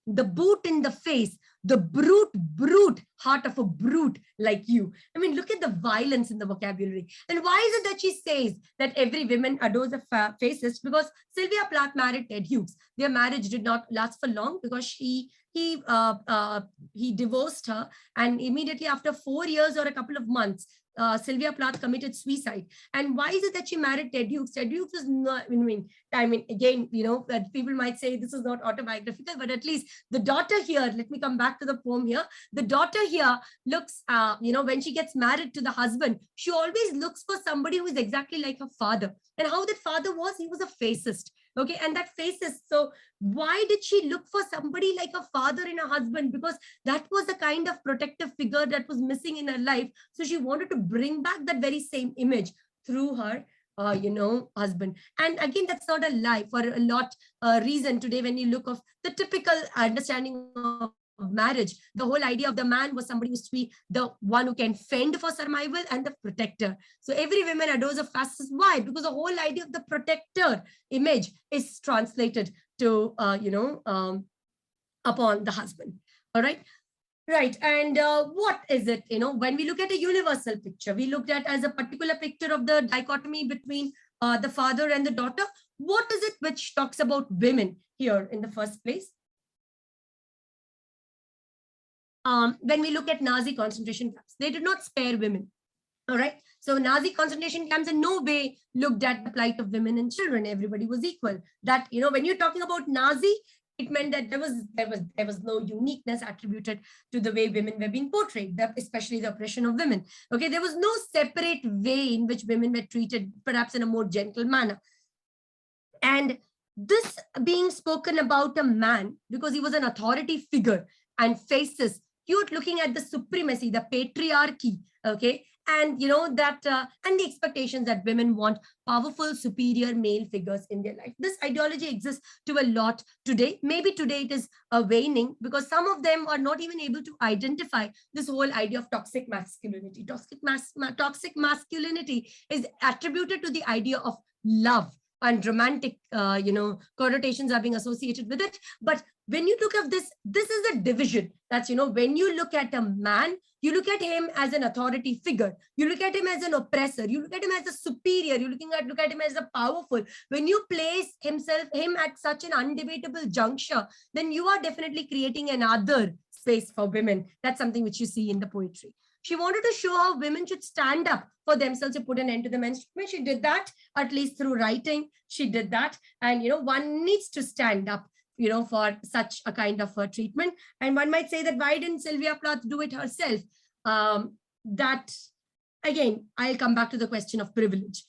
the boot in the face, the brute heart of a brute like you. I mean, look at the violence in the vocabulary. And why is it that she says that every woman adores a fascist? Because Sylvia Plath married Ted Hughes. Their marriage did not last for long because he divorced her, and immediately after 4 years or a couple of months, Sylvia Plath committed suicide. And why is it that she married Ted Hughes? Ted Hughes was not, I mean, again, that people might say this is not autobiographical, but at least the daughter here, let me come back to the poem here. The daughter here looks, when she gets married to the husband, she always looks for somebody who is exactly like her father. And how that father was, he was a fascist. Okay, and that faces. So why did she look for somebody like a father in a husband? Because that was the kind of protective figure that was missing in her life. So she wanted to bring back that very same image through her, husband. And again, that's not a lie for a lot reason today. When you look of the typical understanding of marriage, the whole idea of the man was somebody who's to be the one who can fend for survival and the protector. So every woman adores a fascist. Why? Because the whole idea of the protector image is translated to upon the husband. All right. Right. And what is it, when we look at a universal picture, we looked at as a particular picture of the dichotomy between the father and the daughter. What is it which talks about women here in the first place? When we look at Nazi concentration camps, they did not spare women. All right. So Nazi concentration camps in no way looked at the plight of women and children. Everybody was equal. That, when you're talking about Nazi, it meant that there was no uniqueness attributed to the way women were being portrayed, especially the oppression of women. Okay, there was no separate way in which women were treated, perhaps in a more gentle manner. And this being spoken about a man, because he was an authority figure and faces, you're looking at the supremacy, the patriarchy, okay, and that and the expectations that women want powerful, superior male figures in their life. This ideology exists to a lot today. Maybe today it is waning because some of them are not even able to identify this whole idea of toxic masculinity. Toxic masculinity is attributed to the idea of love, and romantic, connotations are being associated with it. But when you look at this is a division. That's, when you look at a man, you look at him as an authority figure. You look at him as an oppressor. You look at him as a superior. You look at him as a powerful. When you place him at such an undebatable juncture, then you are definitely creating another space for women. That's something which you see in the poetry. She wanted to show how women should stand up for themselves to put an end to the menstruation. She did that, at least through writing. She did that. And, one needs to stand up, for such a kind of treatment. And one might say that why didn't Sylvia Plath do it herself? That, again, I'll come back to the question of privilege.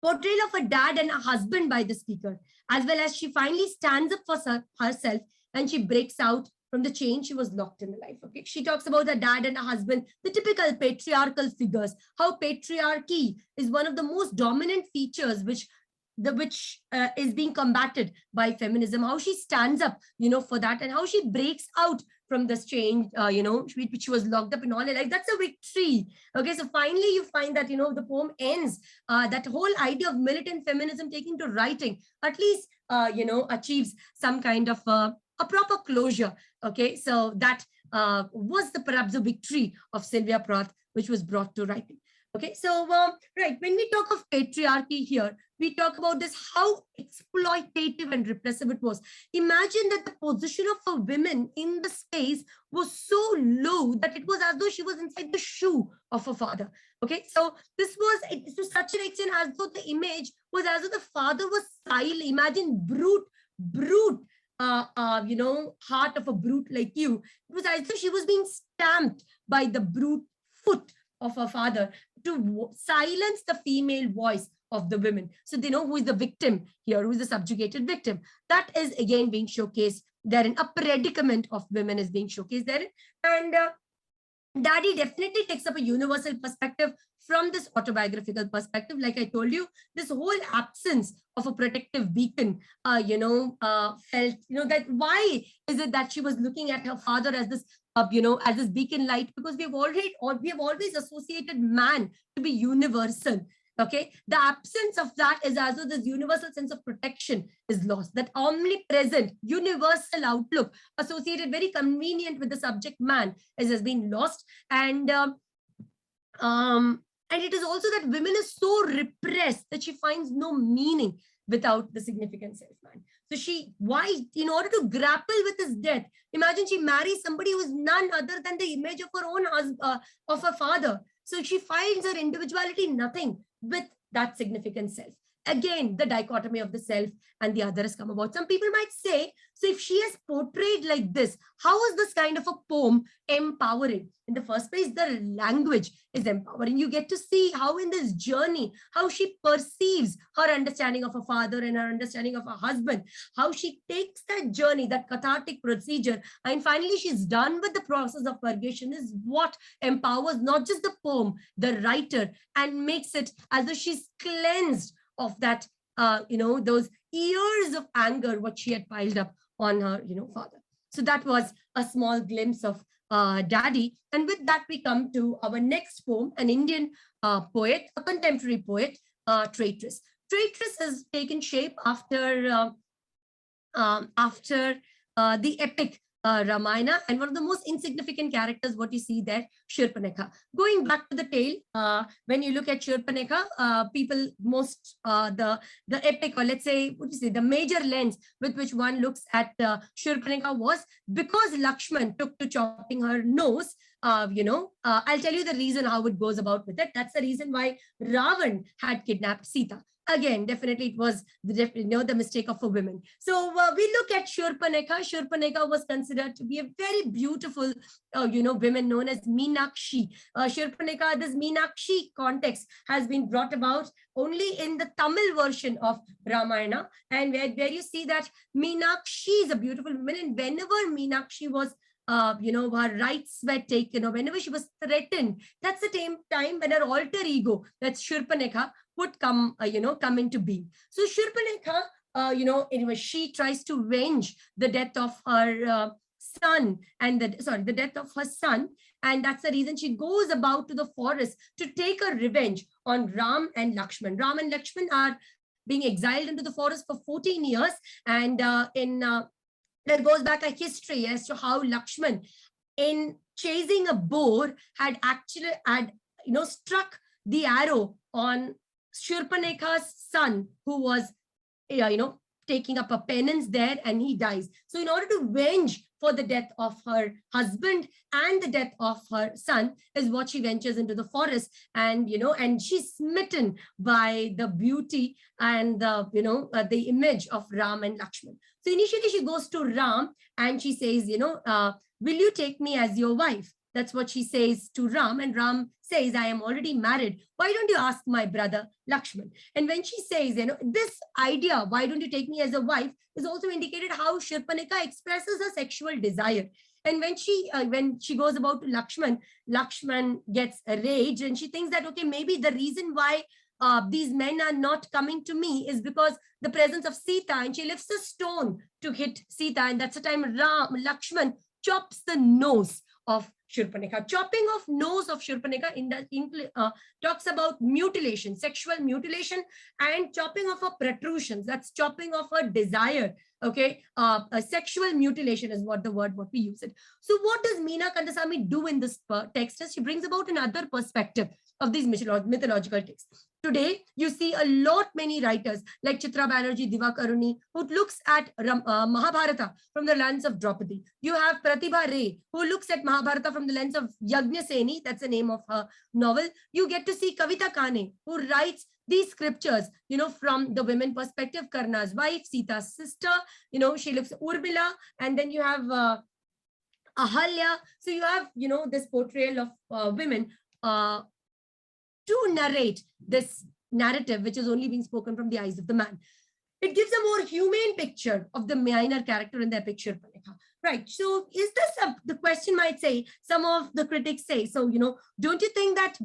Portrayal of a dad and a husband by the speaker, as well as she finally stands up for herself and she breaks out from the chain she was locked in the life. Okay, she talks about a dad and a husband, the typical patriarchal figures, how patriarchy is one of the most dominant features which is being combated by feminism, how she stands up, for that, and how she breaks out from this chain, which was locked up in all her life. That's a victory. Okay, so finally you find that, the poem ends, that whole idea of militant feminism taking to writing, at least, achieves some kind of a proper closure. Okay, so that was perhaps the victory of Sylvia Plath, which was brought to writing. Okay, so right, when we talk of patriarchy here, we talk about this, how exploitative and repressive it was. Imagine that the position of a woman in the space was so low that it was as though she was inside the shoe of her father. Okay, so this was to such an extent as though the image was as though the father was silent. Imagine brute, heart of a brute like you. It was as though she was being stamped by the brute foot of her father to silence the female voice of the women. So they know who is the victim here, who is the subjugated victim. That is again being showcased therein. A predicament of women is being showcased therein. And Daddy definitely takes up a universal perspective from this autobiographical perspective. Like I told you, this whole absence of a protective beacon, felt, that why is it that she was looking at her father as this, as this beacon light? Because we have always associated man to be universal. Okay, the absence of that is as though this universal sense of protection is lost. That omnipresent, universal outlook associated very convenient with the subject man has been lost. And it is also that women is so repressed that she finds no meaning without the significant self-man. So in order to grapple with his death, imagine she marries somebody who is none other than the image of her own husband, of her father. So she finds her individuality nothing with that significant self. Again, the dichotomy of the self and the other has come about. Some people might say, so if she is portrayed like this, how is this kind of a poem empowering? In the first place, the language is empowering. You get to see how in this journey, how she perceives her understanding of her father and her understanding of her husband, how she takes that journey, that cathartic procedure, and finally she's done with the process of purgation is what empowers not just the poem, the writer, and makes it as though she's cleansed of that, those years of anger, what she had piled up on her, father. So that was a small glimpse of Daddy. And with that, we come to our next poem, an Indian poet, a contemporary poet, Traitress. Traitress has taken shape after the epic Ramayana, and one of the most insignificant characters, what you see there, Shurpanakha. Going back to the tale, when you look at Shurpanakha, people the epic, or let's say, the major lens with which one looks at Shurpanakha was because Lakshman took to chopping her nose. I'll tell you the reason how it goes about with it. That's the reason why Ravan had kidnapped Sita. Again, definitely it was the mistake of a woman. So we look at Shurpanakha. Shurpanakha was considered to be a very beautiful, woman known as Meenakshi. Shurpanakha, this Meenakshi context has been brought about only in the Tamil version of Ramayana, and where you see that Meenakshi is a beautiful woman, and whenever Meenakshi was her rights were taken, or whenever she was threatened, that's the same time when her alter ego, that's Shurpanakha, would come into being. So Shurpanakha, anyway, she tries to avenge the death of her son, and the death of her son, and that's the reason she goes about to the forest to take a revenge on Ram and Lakshman. Ram and Lakshman are being exiled into the forest for 14 years, and there goes back a history as to how Lakshman, in chasing a boar, had struck the arrow on Shurpanakha's son, who was, taking up a penance there, and he dies. So in order to avenge for the death of her husband and the death of her son is what she ventures into the forest, and she's smitten by the beauty and the image of Ram and Lakshman. So initially she goes to Ram and she says, will you take me as your wife? That's what she says to Ram, and Ram says, I am already married. Why don't you ask my brother Lakshman? And when she says, this idea, why don't you take me as a wife, is also indicated how Shurpanakha expresses her sexual desire. And when she goes about to Lakshman, Lakshman gets enraged, and she thinks that, okay, maybe the reason why these men are not coming to me is because the presence of Sita, and she lifts a stone to hit Sita, and that's the time Lakshman chops the nose of Shurpanakha. Chopping of nose of Shurpanakha talks about mutilation, sexual mutilation, and chopping of her protrusions. That's chopping of her desire. Okay, a sexual mutilation is what we use it. So what does Meena Kandasamy do in this text? She brings about another perspective of these mythological texts. Today, you see a lot many writers like Chitra Banerjee, Divakaruni, who looks at Mahabharata from the lens of Draupadi. You have Pratibha Ray, who looks at Mahabharata from the lens of Yajnaseni, that's the name of her novel. You get to see Kavita Kane, who writes these scriptures, from the women perspective. Karna's wife, Sita's sister, she looks at Urmila, and then you have Ahalya. So you have, this portrayal of women to narrate this narrative, which is only being spoken from the eyes of the man. It gives a more humane picture of the minor character in the epic Shurpanakha. Right. So is this the question might say, some of the critics say, so, don't you think that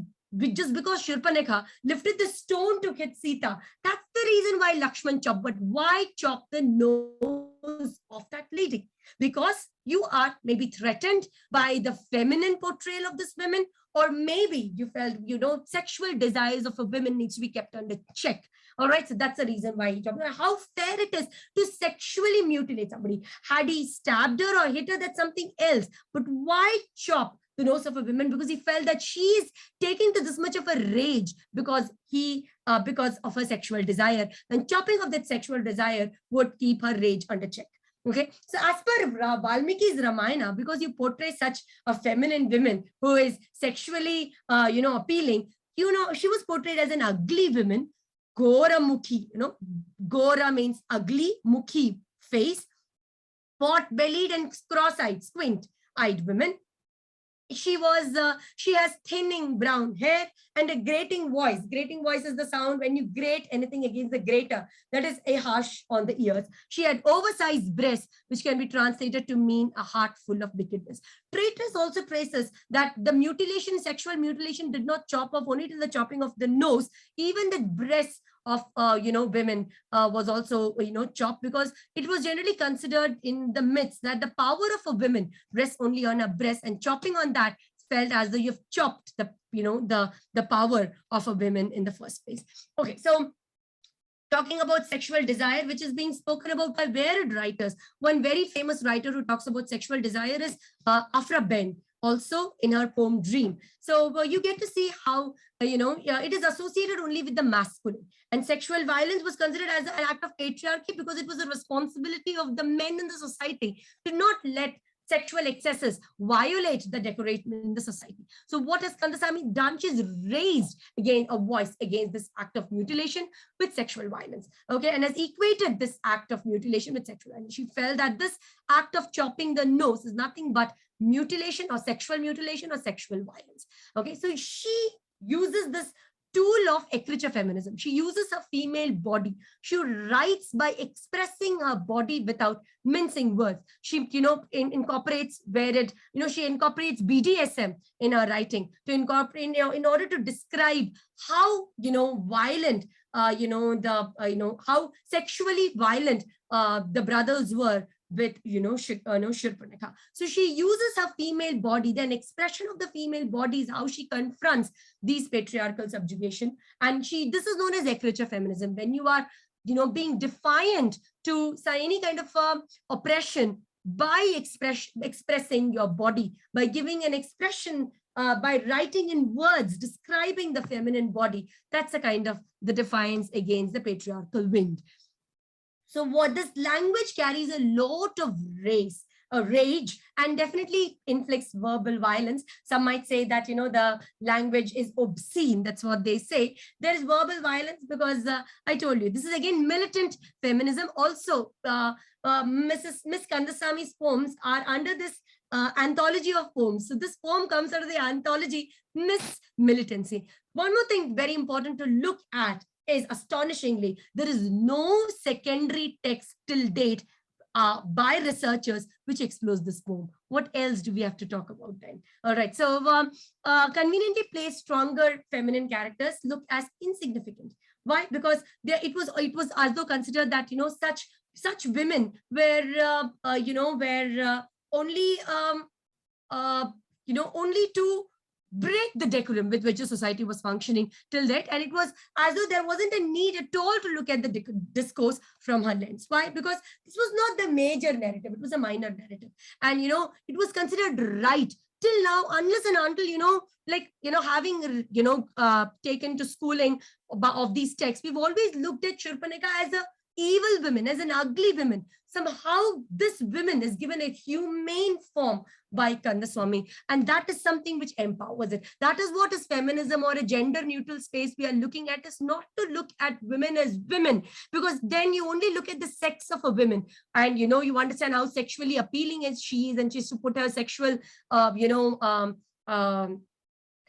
just because Shurpanakha lifted the stone to hit Sita, that's the reason why Lakshman chopped? But why chop the nose of that lady? Because you are maybe threatened by the feminine portrayal of this woman, or maybe you felt, sexual desires of a woman needs to be kept under check. All right, so that's the reason why he chopped. How fair it is to sexually mutilate somebody. Had he stabbed her or hit her, that's something else. But why chop the nose of a woman? Because he felt that she's taking to this much of a rage because of her sexual desire. And chopping of that sexual desire would keep her rage under check. Okay, so as per Valmiki's Ramayana, because you portray such a feminine woman who is sexually, appealing, she was portrayed as an ugly woman, Gora Mukhi, Gora means ugly, Mukhi, face, pot-bellied and cross-eyed, squint-eyed woman. She has thinning brown hair and a grating voice. Grating voice is the sound when you grate anything against the grater. That is a harsh on the ears. She had oversized breasts, which can be translated to mean a heart full of wickedness. Traitorous also traces that the mutilation, sexual mutilation, did not chop off only to the chopping of the nose. Even the breasts of women was also chopped, because it was generally considered in the myths that the power of a woman rests only on a breast, and chopping on that felt as though you've chopped the the power of a woman in the first place. Okay, so talking about sexual desire, which is being spoken about by varied writers. One very famous writer who talks about sexual desire is Afra Ben, also in her poem Dream. So you get to see how it is associated only with the masculine, and sexual violence was considered as an act of patriarchy because it was a responsibility of the men in the society to not let sexual excesses violate the decoration in the society. So what has Kandasamy done? She's raised again a voice against this act of mutilation with sexual violence. Okay, and has equated this act of mutilation with sexual violence. She felt that this act of chopping the nose is nothing but mutilation or sexual violence. Okay, so she uses this tool of literature feminism. She uses her female body. She writes by expressing her body without mincing words. She, incorporates she incorporates BDSM in her writing to incorporate, in order to describe how, violent, how sexually violent the brothers were with Shurpanakha. So she uses her female body. Then expression of the female body is how she confronts these patriarchal subjugation, and this is known as eclectic feminism. When you are being defiant to any kind of oppression by expressing your body, by giving an expression, by writing in words describing the feminine body, that's a kind of the defiance against the patriarchal wind. So what this language carries a lot of rage, and definitely inflicts verbal violence. Some might say that, the language is obscene. That's what they say. There is verbal violence because I told you, this is again militant feminism. Also, Miss Kandasamy's poems are under this anthology of poems. So this poem comes out of the anthology Miss Militancy. One more thing very important to look at is, astonishingly, there is no secondary text till date by researchers which explores this poem. What else do we have to talk about then? All right, so conveniently placed stronger feminine characters look as insignificant. Why? Because it was as though considered that such women were only only to break the decorum with which the society was functioning till that, and it was as though there wasn't a need at all to look at the discourse from her lens. Why? Because this was not the major narrative, it was a minor narrative, and it was considered right till now, unless and until having taken to schooling of these texts, we've always looked at Shurpanakha as a evil woman, as an ugly woman. Somehow this woman is given a humane form by Kandaswamy, and that is something which empowers it. That is what is feminism, or a gender neutral space we are looking at, is not to look at women as women, because then you only look at the sex of a woman, and you understand how sexually appealing as she is, and she's to put her sexual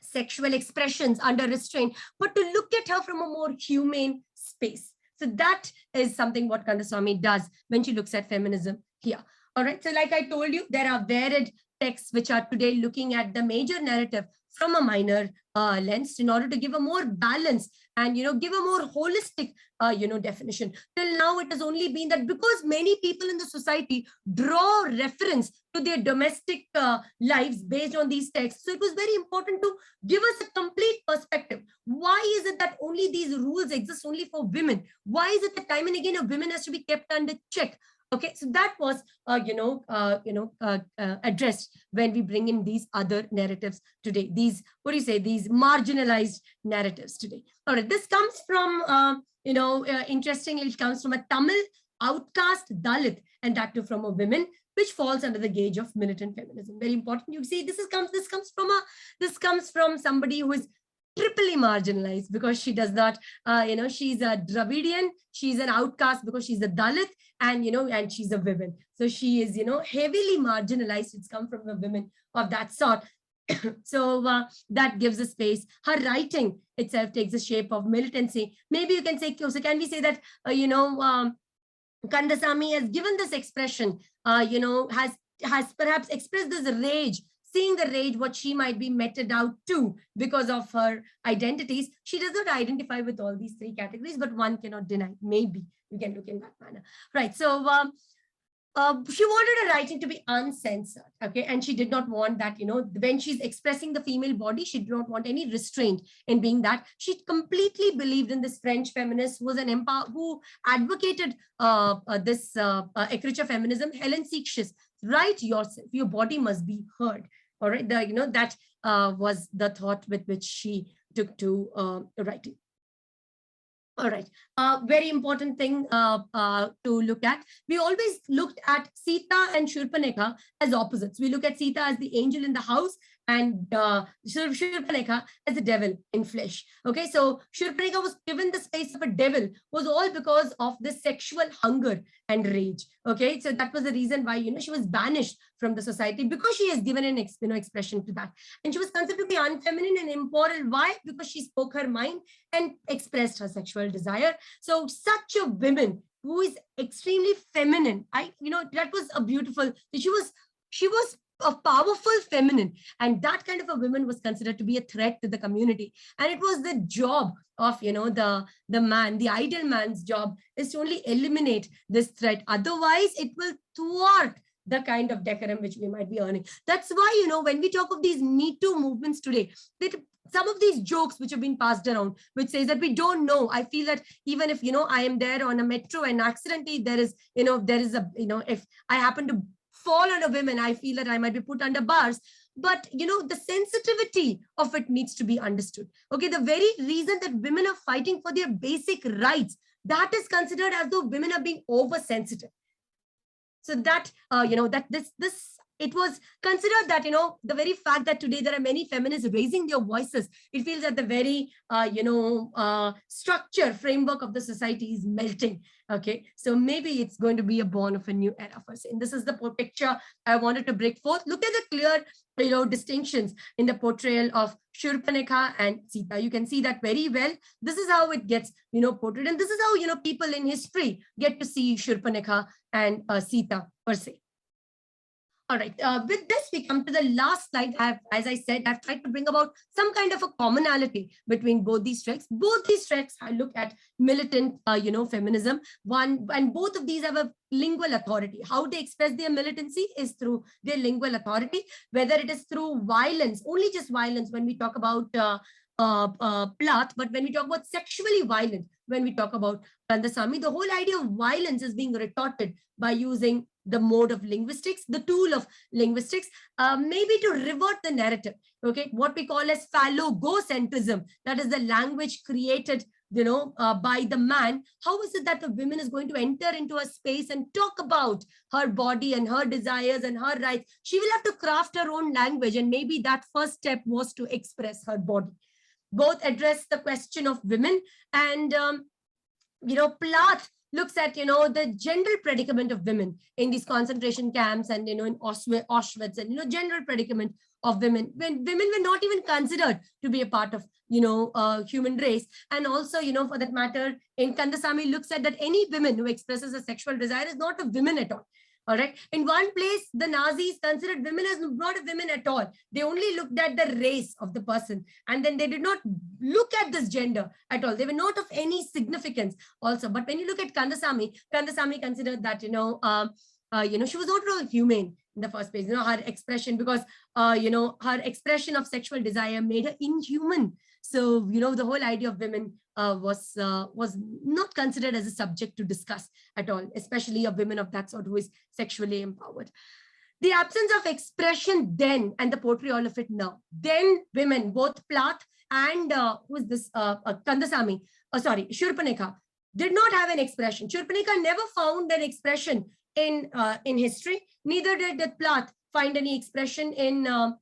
sexual expressions under restraint, but to look at her from a more humane space. So that is something what Kandaswamy does when she looks at feminism here. All right. So like I told you, there are varied texts which are today looking at the major narrative from a minor lens in order to give a more balanced and, give a more holistic, definition. Till now, it has only been that because many people in the society draw reference to their domestic lives based on these texts. So it was very important to give us a complete perspective. Why is it that only these rules exist only for women? Why is it that time and again a woman has to be kept under check? Okay, so that was, addressed when we bring in these other narratives today. These, these marginalized narratives today. All right, this comes from, interestingly, it comes from a Tamil outcast Dalit, and that too from a woman, which falls under the gauge of militant feminism. Very important. You see, this comes from somebody who is triply marginalized because she does not, she's a Dravidian, she's an outcast because she's a Dalit, and, and she's a woman. So she is, heavily marginalized. It's come from a women of that sort. So that gives a space. Her writing itself takes the shape of militancy. Maybe you can say, so can we say that, Kandasamy has given this expression, has perhaps expressed this rage, seeing the rage what she might be meted out to because of her identities. She does not identify with all these three categories, but one cannot deny. Maybe you can look in that manner. Right. So she wanted her writing to be uncensored. Okay. And she did not want that, when she's expressing the female body, she did not want any restraint in being that. She completely believed in this French feminist who was who advocated this écriture feminism, Helen Seixas. Write yourself, your body must be heard. All right, that was the thought with which she took to writing. All right, very important thing to look at. We always looked at Sita and Shurpanekha as opposites. We look at Sita as the angel in the house and Shurpanekha as the devil in flesh. Okay, so Shurpanekha was given the space of a devil was all because of the sexual hunger and rage. Okay, so that was the reason why, she was banished from the society because she has given an expression to that. And she was considered to be unfeminine and immoral. Why? Because she spoke her mind and expressed her sexual desire. So such a woman who is extremely feminine, that was a beautiful, she was a powerful feminine, and that kind of a woman was considered to be a threat to the community. And it was the job of, the man, the ideal man's job is to only eliminate this threat. Otherwise, it will thwart the kind of decorum which we might be earning. That's why, when we talk of these Me Too movements today, that some of these jokes which have been passed around, which says that we don't know. I feel that even if, I am there on a metro and accidentally there is if I happen to fall on a woman, I feel that I might be put under bars. But, the sensitivity of it needs to be understood. Okay, the very reason that women are fighting for their basic rights, that is considered as though women are being oversensitive. So that, it was considered that, the very fact that today there are many feminists raising their voices, it feels that the very, structure, framework of the society is melting. Okay, so maybe it's going to be a born of a new era for us. And this is the picture I wanted to break forth. Look at the clear, distinctions in the portrayal of Shurpanekha and Sita. You can see that very well. This is how it gets, portrayed. And this is how, people in history get to see Shurpanekha and Sita per se. All right, with this, we come to the last slide. As I said, I've tried to bring about some kind of a commonality between both these tracks. Both these tracks, I look at militant, feminism. And both of these have a lingual authority. How they express their militancy is through their lingual authority, whether it is through violence, only just violence when we talk about Plath, but when we talk about sexually violent, when we talk about Kandasamy, the whole idea of violence is being retorted by using the mode of linguistics, the tool of linguistics, maybe to revert the narrative. Okay, what we call as phallogocentrism, that is the language created, by the man. How is it that the woman is going to enter into a space and talk about her body and her desires and her rights? She will have to craft her own language, and maybe that first step was to express her body. Both address the question of women, and Plath looks at, the general predicament of women in these concentration camps and, in Auschwitz and, general predicament of women when women were not even considered to be a part of, human race. And also, for that matter, in Kandasamy looks at that any woman who expresses a sexual desire is not a woman at all. All right. In one place, the Nazis considered women as not women at all. They only looked at the race of the person. And then they did not look at this gender at all. They were not of any significance also. But when you look at Kandasamy considered that, she was not at all humane in the first place. Her expression, because, her expression of sexual desire made her inhuman. So, the whole idea of women was not considered as a subject to discuss at all, especially of women of that sort who is sexually empowered. The absence of expression then and the portrayal of it now. Then women, both Plath and who is this Kandasamy, Shurpanekha, did not have an expression. Shurpanekha never found an expression in history. Neither did Plath find any expression in her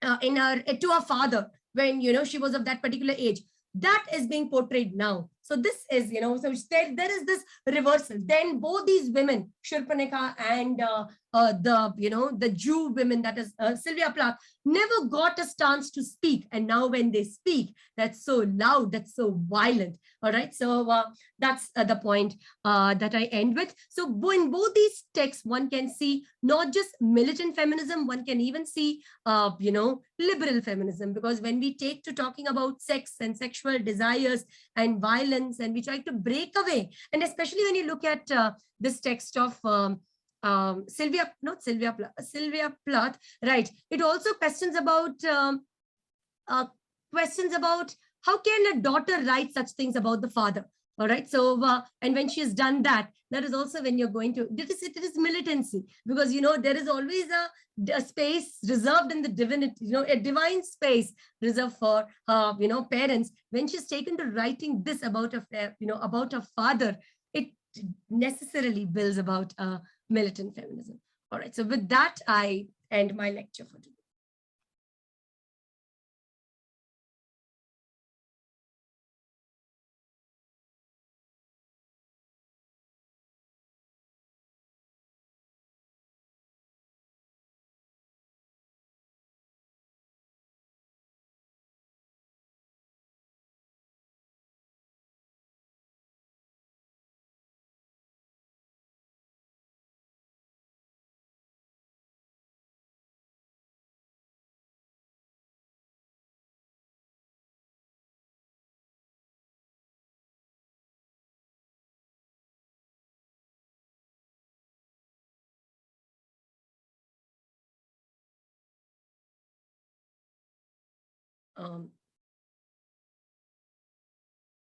to her father when she was of that particular age. That is being portrayed now. So this is, so there is this reversal. Then both these women, Shurpanekha and the Jew women, that is Sylvia Plath, never got a chance to speak. And now when they speak, that's so loud, that's so violent. All right. So that's the point that I end with. So in both these texts, one can see not just militant feminism, one can even see, liberal feminism, because when we take to talking about sex and sexual desires and violence, and we try to break away, and especially when you look at this text of Sylvia Plath, right? It also questions about how can a daughter write such things about the father. All right. So, and when she has done that, that is also when you're going to, it is militancy, because, there is always a space reserved in the divinity, a divine space reserved for, parents. When she's taken to writing this about about her father, it necessarily builds about militant feminism. All right. So with that, I end my lecture for today.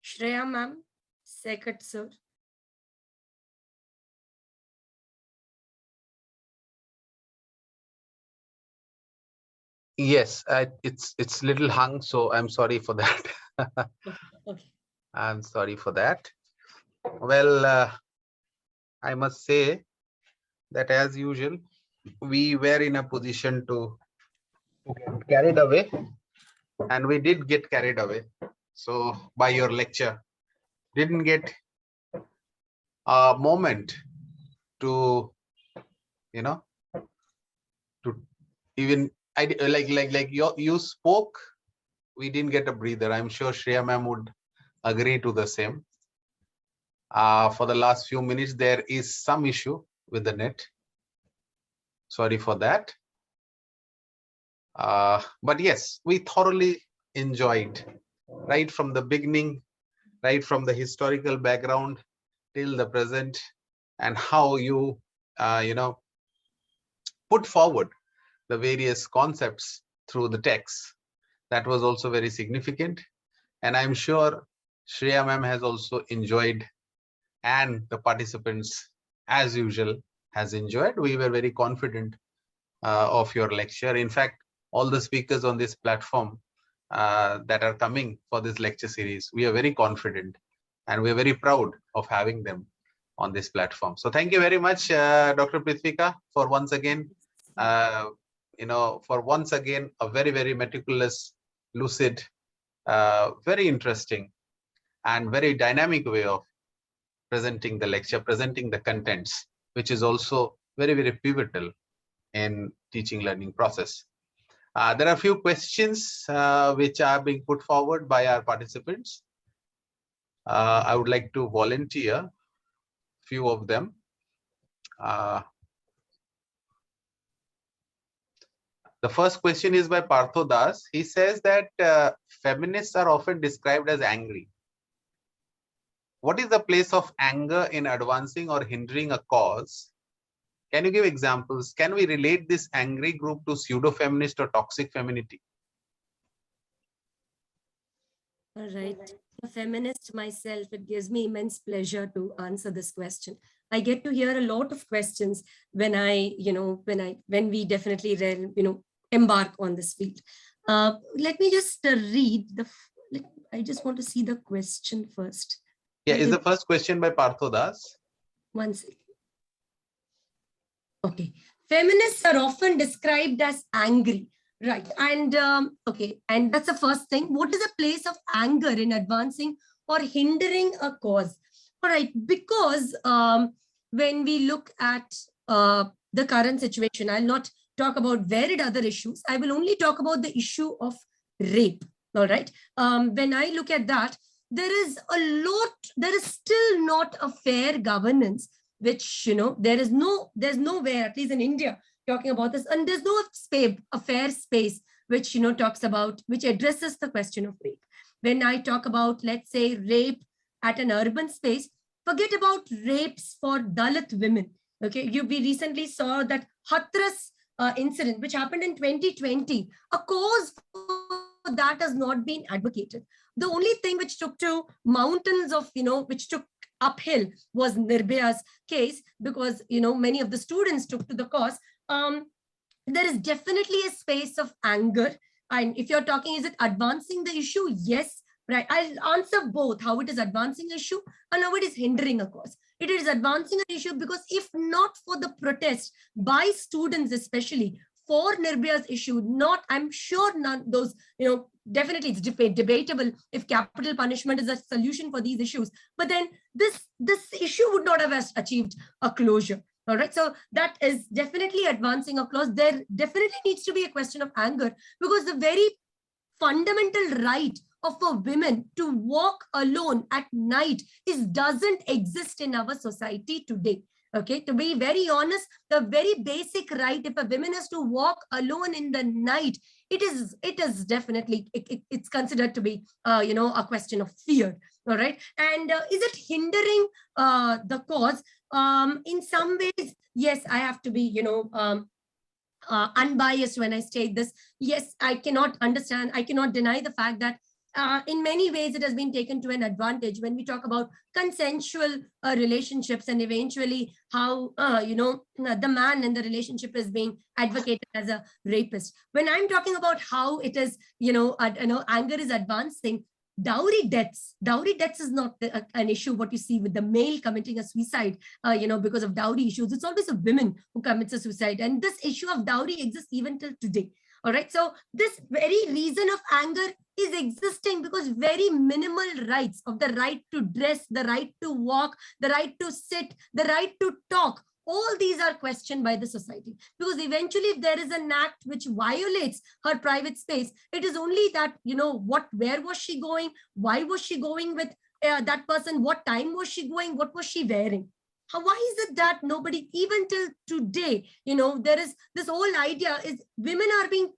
Shreya ma'am, second sir. Yes, it's little hung, so I'm sorry for that. Okay. I'm sorry for that. Well, I must say that as usual, we were in a position to get carried away, and we did get carried away. So by your lecture, didn't get a moment to, to even you spoke. We didn't get a breather. I'm sure Shreya ma'am would agree to the same. For the last few minutes, there is some issue with the net. Sorry for that. But yes, we thoroughly enjoyed right from the beginning, right from the historical background till the present, and how you, put forward the various concepts through the text. That was also very significant. And I'm sure Shreya ma'am has also enjoyed, and the participants, as usual, has enjoyed. We were very confident of your lecture. In fact, all the speakers on this platform that are coming for this lecture series, we are very confident, and we're very proud of having them on this platform. So thank you very much, Dr. Prithvika, for once again, a very, very meticulous, lucid, very interesting, and very dynamic way of presenting the lecture, presenting the contents, which is also very, very pivotal in teaching learning process. There are a few questions which are being put forward by our participants. I would like to volunteer a few of them. The first question is by Partho Das. He says that feminists are often described as angry. What is the place of anger in advancing or hindering a cause? Can you give examples? Can we relate this angry group to pseudo-feminist or toxic femininity? All right. A feminist myself, it gives me immense pleasure to answer this question. I get to hear a lot of questions when we definitely, embark on this field. Let me just read I just want to see the question first. Yeah, is the first question by Partho Das? One second. Okay. Feminists are often described as angry, right? And okay, and that's the first thing. What is the place of anger in advancing or hindering a cause? All right, because when we look at the current situation, I'll not talk about varied other issues. I will only talk about the issue of rape. All right. When I look at that, there is still not a fair governance, which, there's nowhere, at least in India, talking about this. And there's no a fair space, which, which addresses the question of rape. When I talk about, let's say, rape at an urban space, forget about rapes for Dalit women. Okay, we recently saw that Hathras incident, which happened in 2020. A cause for that has not been advocated. The only thing which took to mountains of, which took uphill was Nirbhaya's case, because, many of the students took to the cause. There is definitely a space of anger. And if you're talking, is it advancing the issue? Yes. Right. I'll answer both, how it is advancing the issue and how it is hindering a cause. It is advancing an issue because if not for the protest by students, especially for Nirbhaya's issue, I'm sure none those, definitely it's debatable if capital punishment is a solution for these issues. But then this issue would not have achieved a closure. All right. So that is definitely advancing a cause. There definitely needs to be a question of anger, because the very fundamental right of a woman to walk alone at night doesn't exist in our society today. Okay, to be very honest, the very basic right, if a woman has to walk alone in the night, it is definitely, it's considered to be, a question of fear. All right. And is it hindering the cause? In some ways, yes, I have to be, unbiased when I state this. Yes, I cannot deny the fact that in many ways it has been taken to an advantage when we talk about consensual relationships, and eventually how the man in the relationship is being advocated as a rapist. When I'm talking about how it is, anger is advancing, dowry deaths is not an issue what you see with the male committing a suicide, because of dowry issues. It's always a woman who commits a suicide, and this issue of dowry exists even till today. All right. So this very reason of anger is existing because very minimal rights of the right to dress, the right to walk, the right to sit, the right to talk, all these are questioned by the society. Because eventually, if there is an act which violates her private space, it is only that, where was she going? Why was she going with that person? What time was she going? What was she wearing? Why is it that nobody, even till today, there is this whole idea is women are being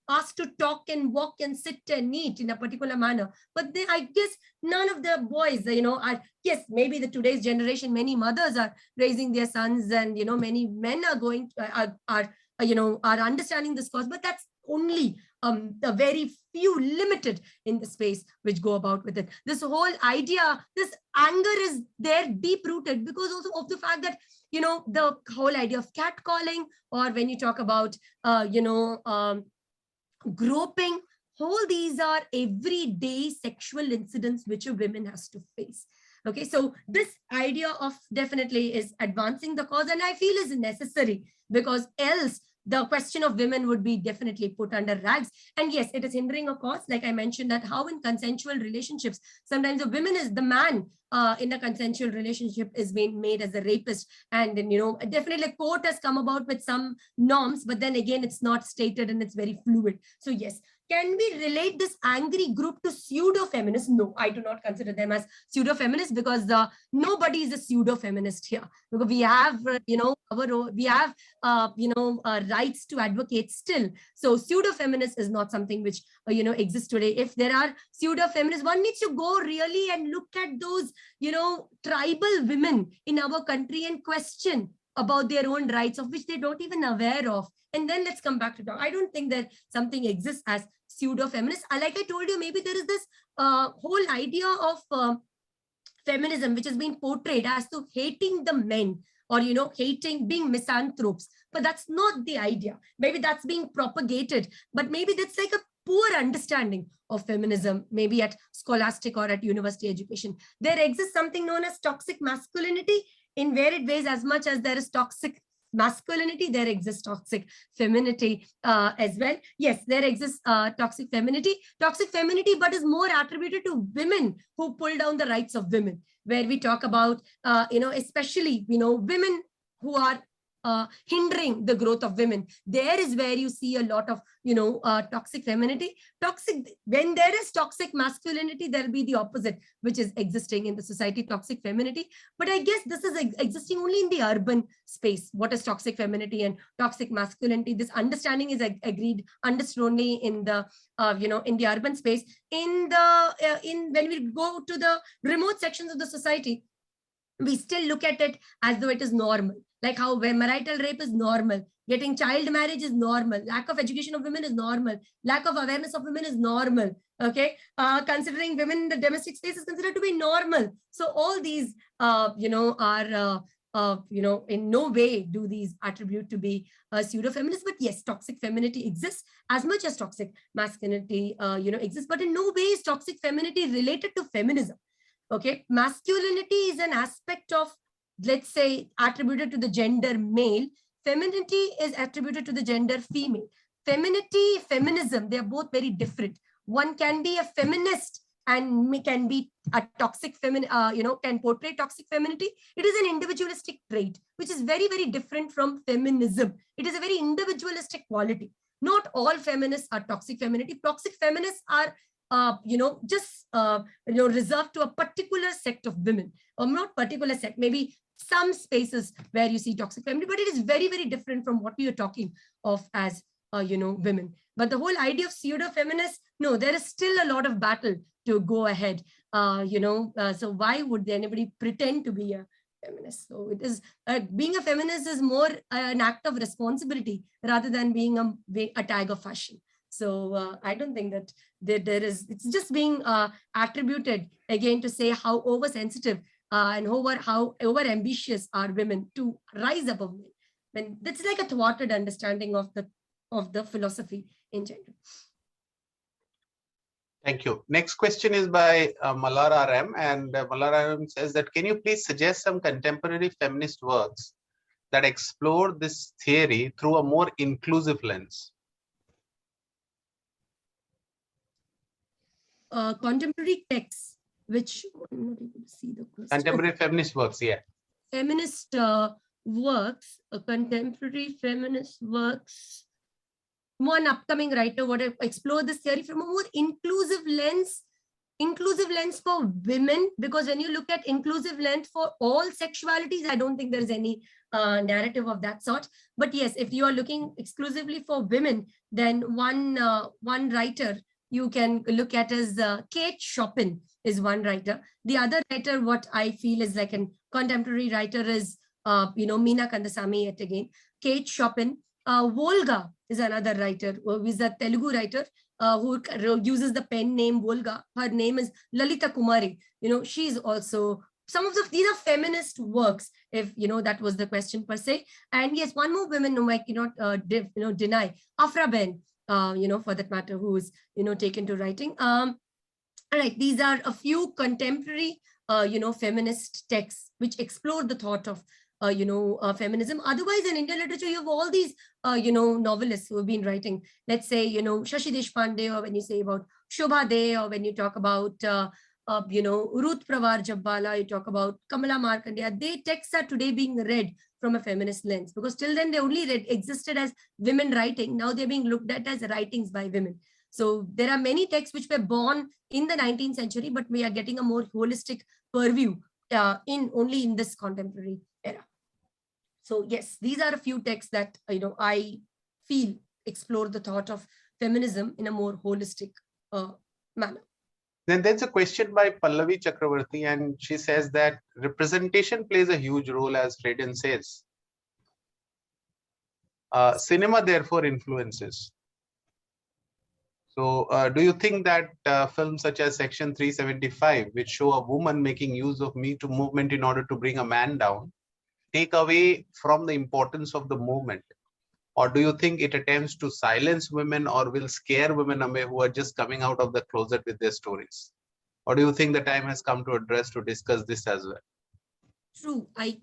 asked to talk and walk and sit and eat in a particular manner. But I guess none of the boys, are, yes, maybe the today's generation, many mothers are raising their sons, and, many men are going, are understanding this cause, but that's only a very few limited in the space which go about with it. This whole idea, this anger is there deep rooted because also of the fact that, the whole idea of catcalling, or when you talk about, groping, all these are everyday sexual incidents which a woman has to face. Okay, so this idea of definitely is advancing the cause, and I feel is necessary, because else the question of women would be definitely put under rags. And yes, it is hindering a cause, like I mentioned, that how in consensual relationships, sometimes the man in a consensual relationship is being made as a rapist. And then, definitely court has come about with some norms, but then again, it's not stated and it's very fluid. So yes, Can we relate this angry group to pseudo-feminists? No, I do not consider them as pseudo-feminists, because nobody is a pseudo-feminist here. Because we have, we have, rights to advocate still. So pseudo-feminist is not something which, exists today. If there are pseudo-feminists, one needs to go really and look at those, tribal women in our country and question about their own rights, of which they don't even aware of. And then let's come back to talk. I don't think that something exists as pseudo-feminist. Like I told you, maybe there is this whole idea of feminism, which has been portrayed as to hating the men, or, hating, being misanthropes. But that's not the idea. Maybe that's being propagated, but maybe that's like a poor understanding of feminism, maybe at scholastic or at university education. There exists something known as toxic masculinity. In varied ways, as much as there is toxic masculinity, there exists toxic femininity as well. Yes, there exists toxic femininity, but is more attributed to women who pull down the rights of women, where we talk about, especially, women who are hindering the growth of women. There is where you see a lot of, toxic femininity. When there is toxic masculinity, there will be the opposite, which is existing in the society, toxic femininity. But I guess this is existing only in the urban space. What is toxic femininity and toxic masculinity? This understanding is understood only in the, in the urban space. When we go to the remote sections of the society, we still look at it as though it is normal. Like how marital rape is normal, getting child marriage is normal, lack of education of women is normal, lack of awareness of women is normal. Okay, considering women in the domestic space is considered to be normal. So all these, are, in no way do these attribute to be pseudo-feminist. But yes, toxic femininity exists as much as toxic masculinity, exists. But in no way is toxic femininity related to feminism. Okay, masculinity is an aspect of, let's say, attributed to the gender male. Femininity is attributed to the gender female. Femininity, feminism, they are both very different. One can be a feminist and can be a toxic can portray toxic femininity. It is an individualistic trait, which is very, very different from feminism. It is a very individualistic quality. Not all feminists are toxic femininity. Toxic feminists are reserved to a particular sect of women, or not particular sect, maybe some spaces where you see toxic femininity, but it is very, very different from what we are talking of as, women. But the whole idea of pseudo-feminists, no, there is still a lot of battle to go ahead, so why would anybody pretend to be a feminist? So it is, being a feminist is more an act of responsibility rather than being a tag of fashion. So I don't think that there is, it's just being attributed again to say how oversensitive and how over ambitious are women to rise above men. When that's like a thwarted understanding of the philosophy in general. Thank you. Next question is by Malara RM, and Malara RM says that, can you please suggest some contemporary feminist works that explore this theory through a more inclusive lens? Contemporary texts, which I'm not able to see the question. Contemporary feminist works, yeah. Feminist works, contemporary feminist works. One upcoming writer would explore this theory from a more inclusive lens for women, because when you look at inclusive lens for all sexualities, I don't think there is any narrative of that sort. But yes, if you are looking exclusively for women, then one writer you can look at as Kate Chopin is one writer. The other writer, what I feel is like a contemporary writer, is Meena Kandasamy yet again. Kate Chopin. Volga is another writer, who is a Telugu writer who uses the pen name Volga. Her name is Lalita Kumari. She's also, these are feminist works, if that was the question per se. And yes, one more woman whom I cannot deny, Afra Ben, for that matter, who is taken to writing. All right, these are a few contemporary feminist texts which explore the thought of feminism. Otherwise, in Indian literature, you have all these novelists who have been writing. Let's say Shashi Deshpande, or when you say about Shobha De, or when you talk about Ruth Prawar Jabbala, you talk about Kamala Markandeya. Their texts are today being read from a feminist lens, because till then they only existed as women writing. Now they're being looked at as writings by women. So there are many texts which were born in the 19th century, but we are getting a more holistic purview only in this contemporary era. So yes, these are a few texts that I feel explore the thought of feminism in a more holistic manner. Then there's a question by Pallavi Chakravarti, and she says that representation plays a huge role, as Freudian says. Cinema therefore influences. So do you think that films such as Section 375, which show a woman making use of Me Too movement in order to bring a man down, take away from the importance of the movement? Or do you think it attempts to silence women or will scare women away who are just coming out of the closet with their stories? Or do you think the time has come to discuss this as well? True. I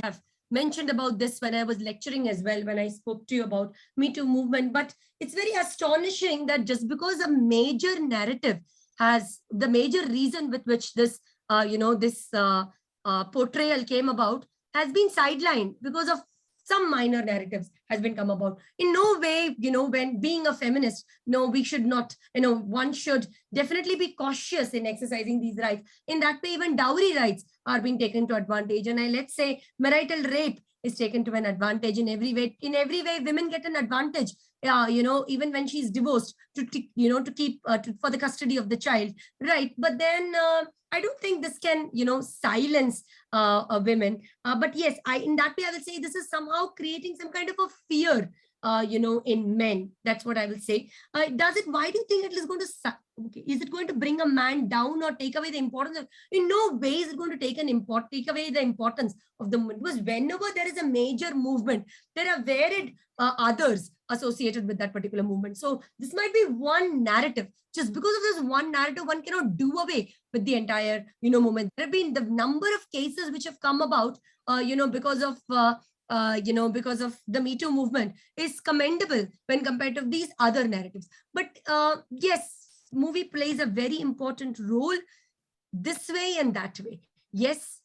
have mentioned about this when I was lecturing as well, when I spoke to you about Me Too movement. But it's very astonishing that just because a major narrative has the major reason with which this, portrayal came about has been sidelined because of some minor narratives has been come about. In no way, when being a feminist, no, we should not, one should definitely be cautious in exercising these rights. In that way, even dowry rights are being taken to advantage. And let's say marital rape is taken to an advantage in every way. In every way, women get an advantage. Even when she's divorced to keep for the custody of the child, right? But then I don't think this can, silence women. But yes, in that way, I will say this is somehow creating some kind of a fear, in men. That's what I will say. Does it? Why do you think it is going to? Okay, is it going to bring a man down or take away the importance of? In no way is it going to take away the importance of the movement. Because whenever there is a major movement, there are varied others associated with that particular movement. So this might be one narrative. Just because of this one narrative, one cannot do away with the entire, movement. There have been the number of cases which have come about, because of because of the Me Too movement is commendable when compared to these other narratives. But yes, movie plays a very important role this way and that way. Yes,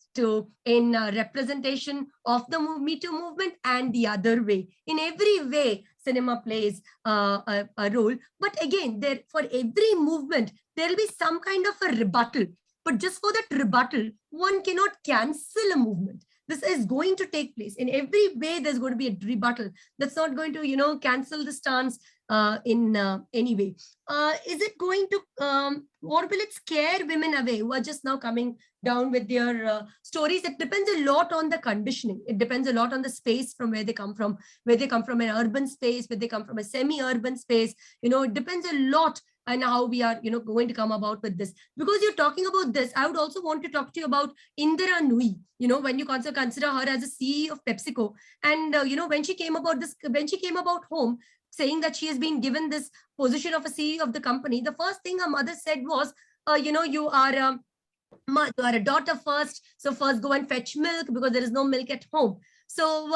in representation of the Me Too movement, and the other way. In every way, cinema plays a role. But again, for every movement, there will be some kind of a rebuttal. But just for that rebuttal, one cannot cancel a movement. This is going to take place. In every way, there's going to be a rebuttal. That's not going to, cancel the stance in any way. Is it going to, or will it scare women away who are just now coming down with their stories? It depends a lot on the conditioning. It depends a lot on the space from where they come from, where they come from an urban space, where they come from a semi-urban space. It depends a lot on how we are, going to come about with this. Because you're talking about this, I would also want to talk to you about Indira Nui. When you also consider her as a CEO of PepsiCo, and when she came about home, saying that she has been given this position of a CEO of the company, the first thing her mother said was, you are a daughter first, so first go and fetch milk because there is no milk at home. So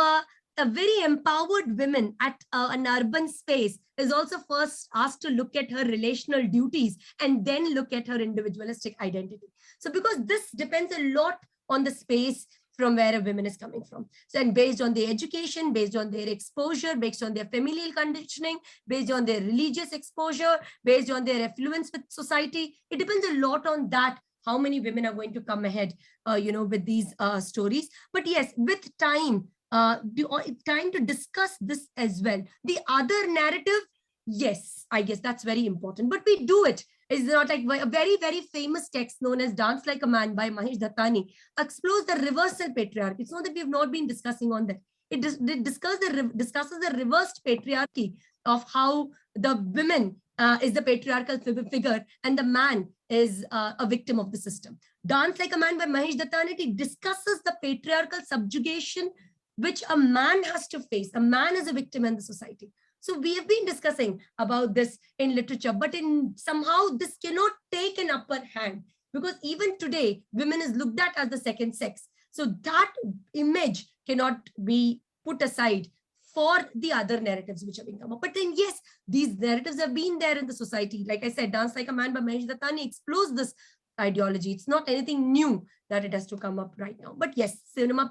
a very empowered woman at an urban space is also first asked to look at her relational duties and then look at her individualistic identity. So because this depends a lot on the space from where a woman is coming from. So, and based on their education, based on their exposure, based on their familial conditioning, based on their religious exposure, based on their affluence with society, it depends a lot on that, how many women are going to come ahead, with these stories. But yes, with time, time to discuss this as well. The other narrative, yes, I guess that's very important, but we do it. It's not like a very, very famous text known as Dance Like a Man by Mahesh Dattani explores the reversal patriarchy. It's not that we have not been discussing on that. It discusses the reversed patriarchy of how the women is the patriarchal figure and the man is a victim of the system. Dance Like a Man by Mahesh Dattani discusses the patriarchal subjugation which a man has to face. A man is a victim in the society. So we have been discussing about this in literature, but somehow this cannot take an upper hand, because even today, women is looked at as the second sex. So that image cannot be put aside for the other narratives which have been come up. But then yes, these narratives have been there in the society. Like I said, Dance Like a Man by Mahesh Dattani explores this ideology. It's not anything new that it has to come up right now. But yes, cinema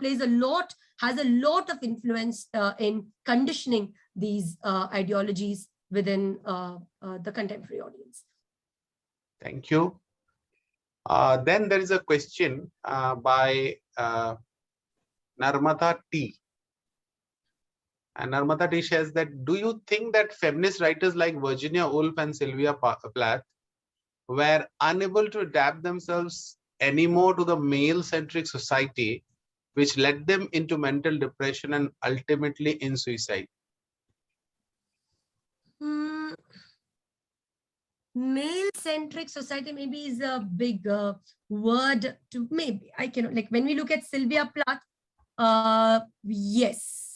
has a lot of influence in conditioning these ideologies within the contemporary audience. Thank you. Then there is a question by Narmata T. And Narmata T says that, do you think that feminist writers like Virginia Woolf and Sylvia Plath were unable to adapt themselves anymore to the male-centric society, which led them into mental depression and ultimately in suicide? Male-centric society maybe is a big word to, maybe I cannot, like when we look at Sylvia Plath, yes,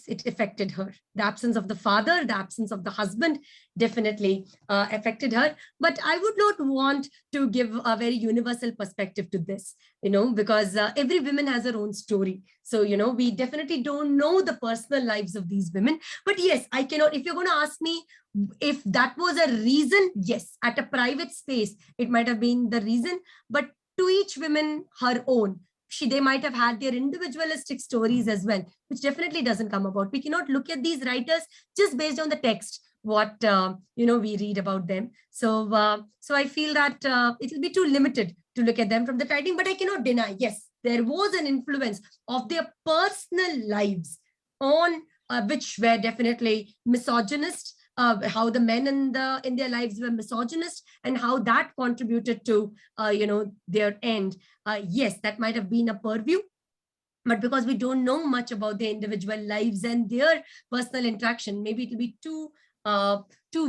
it affected her. The absence of the father, the absence of the husband definitely affected her. But I would not want to give a very universal perspective to this, because every woman has her own story. So, we definitely don't know the personal lives of these women. But yes, I cannot, if you're going to ask me if that was a reason, yes, at a private space, it might have been the reason, but to each woman her own. They might have had their individualistic stories as well, which definitely doesn't come about. We cannot look at these writers just based on the text, what we read about them. So I feel that it will be too limited to look at them from the writing, but I cannot deny, yes, there was an influence of their personal lives on which were definitely misogynist, how the men in their lives were misogynist, and how that contributed to their end. Yes, that might have been a purview, but because we don't know much about their individual lives and their personal interaction, maybe it will be too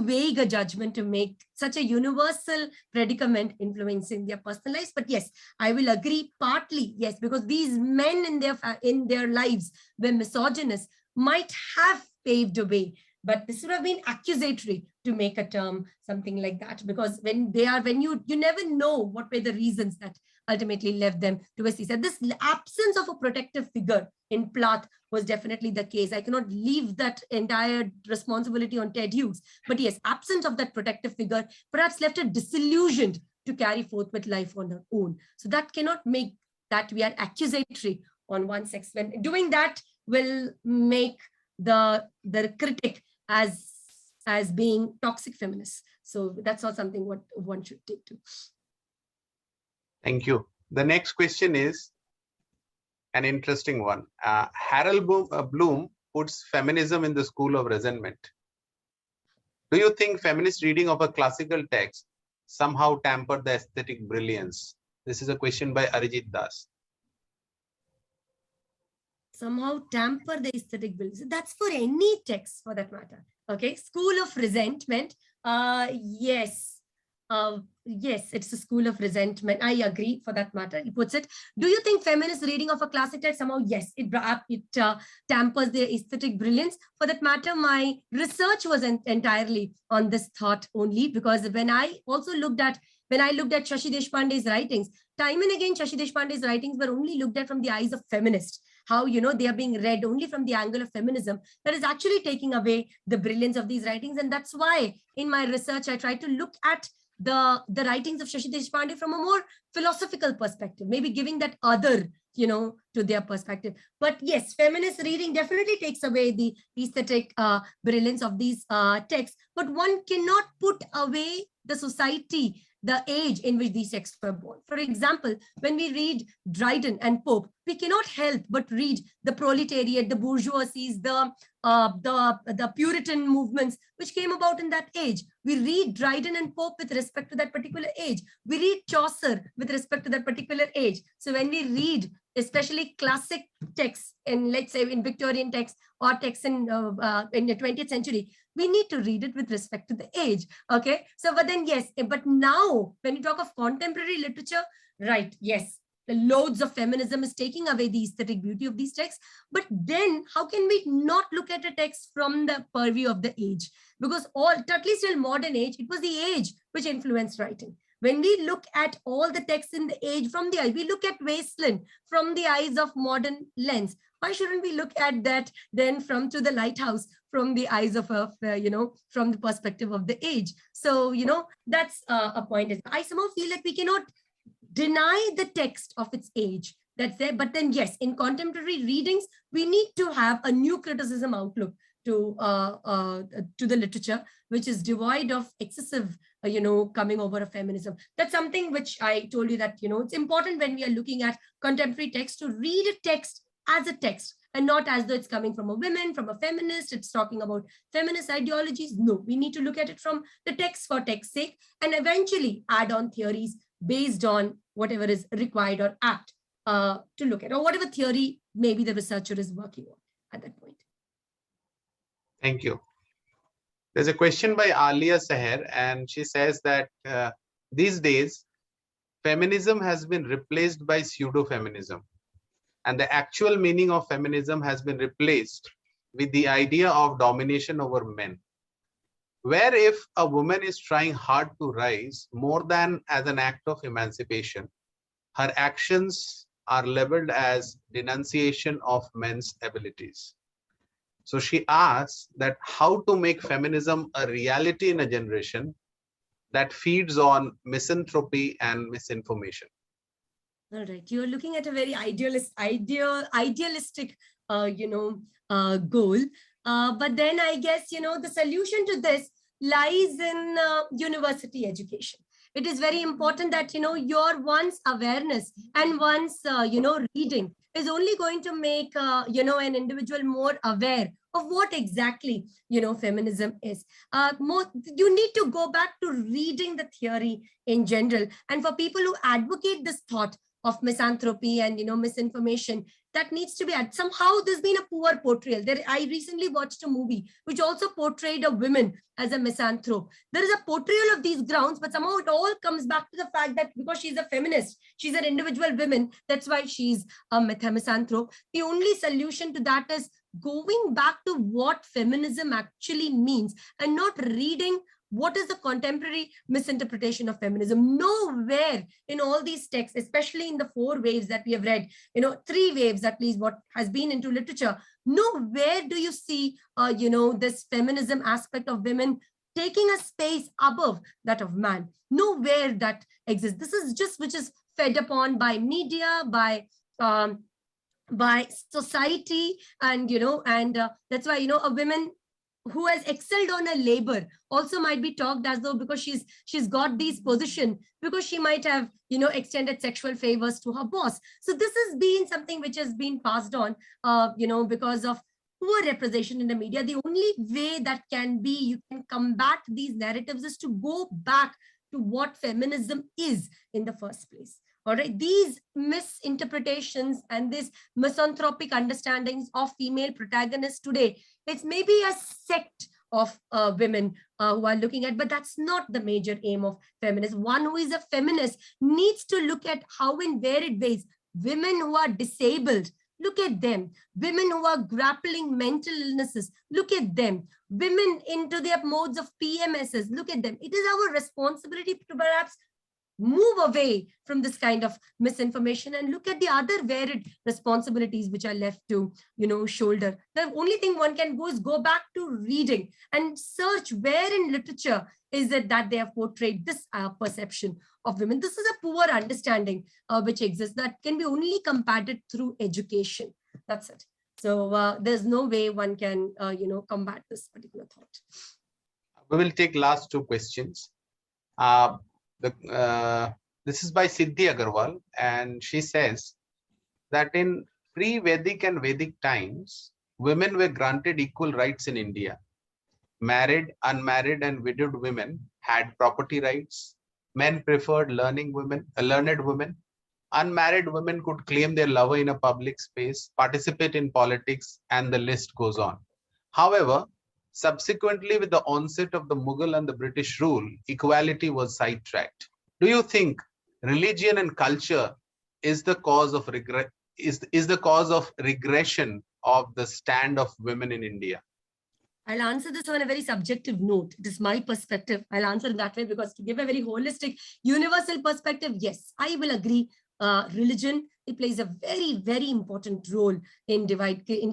vague a judgment to make such a universal predicament influencing their personal lives. But yes, I will agree partly, yes, because these men in their lives were misogynist, might have paved a way. But this would have been accusatory to make a term something like that, because when you never know what were the reasons that ultimately left them to a suicide. This absence of a protective figure in Plath was definitely the case. I cannot leave that entire responsibility on Ted Hughes. But yes, absence of that protective figure perhaps left her disillusioned to carry forth with life on her own. So that cannot make that we are accusatory on one sex. When doing that will make the critic as being toxic feminist. So that's not something what one should take to. Thank you. The next question is an interesting one. Harold Bloom puts feminism in the school of resentment. Do you think feminist reading of a classical text somehow tampered the aesthetic brilliance? This is a question by Arijit Das. Somehow tamper the aesthetic brilliance. That's for any text for that matter. Okay, school of resentment. Yes. Yes, it's a school of resentment. I agree for that matter. He puts it. Do you think feminist reading of a classic text somehow, yes, it tampers their aesthetic brilliance? For that matter, my research was entirely on this thought only, because when I looked at Shashi Deshpande's writings, time and again, Shashi Deshpande's writings were only looked at from the eyes of feminists. How, they are being read only from the angle of feminism. That is actually taking away the brilliance of these writings. And that's why in my research, I try to look at the writings of Shashi Deshpande from a more philosophical perspective, maybe giving that other, to their perspective. But yes, feminist reading definitely takes away the aesthetic brilliance of these texts. But one cannot put away the society, the age in which these texts were born. For example, when we read Dryden and Pope, we cannot help but read the proletariat, the bourgeoisies, the Puritan movements which came about in that age. We read Dryden and Pope with respect to that particular age. We read Chaucer with respect to that particular age. So when we read especially classic texts in, let's say, in Victorian texts or texts in the 20th century, we need to read it with respect to the age. Okay. So, but then, yes, but now when you talk of contemporary literature, right, yes, the loads of feminism is taking away the aesthetic beauty of these texts. But then how can we not look at a text from the purview of the age? Because at least till modern age, it was the age which influenced writing. When we look at all the texts in the age from the eye, we look at Wasteland from the eyes of modern lens. Why shouldn't we look at that then from To the Lighthouse from the eyes of, from the perspective of the age? So, that's a point. I somehow feel like we cannot deny the text of its age. That's there. But then, yes, in contemporary readings, we need to have a new criticism outlook. to the literature, which is devoid of excessive, coming over of feminism. That's something which I told you that, it's important when we are looking at contemporary text to read a text as a text and not as though it's coming from a woman, from a feminist, it's talking about feminist ideologies. No, we need to look at it from the text for text's sake and eventually add on theories based on whatever is required or apt to look at, or whatever theory maybe the researcher is working on at that point. Thank you. There's a question by Alia Seher, and she says that these days, feminism has been replaced by pseudo-feminism. And the actual meaning of feminism has been replaced with the idea of domination over men. Where if a woman is trying hard to rise more than as an act of emancipation, her actions are labeled as denunciation of men's abilities. So she asks that how to make feminism a reality in a generation that feeds on misanthropy and misinformation. All right, you're looking at a very idealistic, goal. But then I guess, the solution to this lies in university education. It is very important that, your one's awareness and one's, reading is only going to make, an individual more aware of what exactly, feminism is. You need to go back to reading the theory in general. And for people who advocate this thought of misanthropy and, misinformation, that needs to be somehow there's been a poor portrayal. I recently watched a movie which also portrayed a woman as a misanthrope. There is a portrayal of these grounds, but somehow it all comes back to the fact that because she's a feminist, she's an individual woman, that's why she's a misanthrope. The only solution to that is going back to what feminism actually means and not reading what is the contemporary misinterpretation of feminism. Nowhere in all these texts, especially in the 4 waves that we have read, 3 waves at least, what has been into literature, nowhere do you see, this feminism aspect of women taking a space above that of man. Nowhere that exists. This is just which is fed upon by media, by society, and that's why a woman who has excelled on her labor also might be talked as though because she's got these position because she might have extended sexual favors to her boss. So this has been something which has been passed on because of poor representation in the media. The only way that you can combat these narratives is to go back to what feminism is in the first place. All right, these misinterpretations and these misanthropic understandings of female protagonists today, it's maybe a sect of women who are looking at, but that's not the major aim of feminism. One who is a feminist needs to look at how in varied ways women who are disabled, look at them. Women who are grappling mental illnesses, look at them. Women into their modes of PMSs, look at them. It is our responsibility to perhaps move away from this kind of misinformation and look at the other varied responsibilities which are left to, shoulder. The only thing one can go is go back to reading and search where in literature is it that they have portrayed this perception of women. This is a poor understanding which exists that can be only combated through education. That's it. So there's no way one can, combat this particular thought. We will take last 2 questions. This is by Siddhi Agarwal, and she says that in pre-Vedic and Vedic times, women were granted equal rights in India. Married, unmarried, and widowed women had property rights. Men preferred learned women. Unmarried women could claim their lover in a public space, participate in politics, and the list goes on. However, subsequently, with the onset of the Mughal and the British rule, equality was sidetracked. Do you think religion and culture is the cause of regression of the stand of women in India? I'll answer this on a very subjective note. It is my perspective. I'll answer it that way because to give a very holistic, universal perspective, yes, I will agree. Religion, it plays a very, very important role in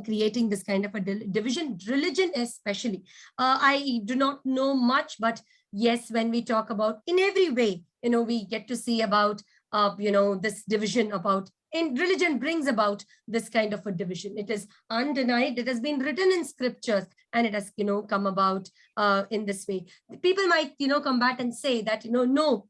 creating this kind of a division. Religion especially. I do not know much, but yes, when we talk about in every way, we get to see about this division about, in religion brings about this kind of a division. It is undenied. It has been written in scriptures, and it has, come about in this way. People might, come back and say that, no,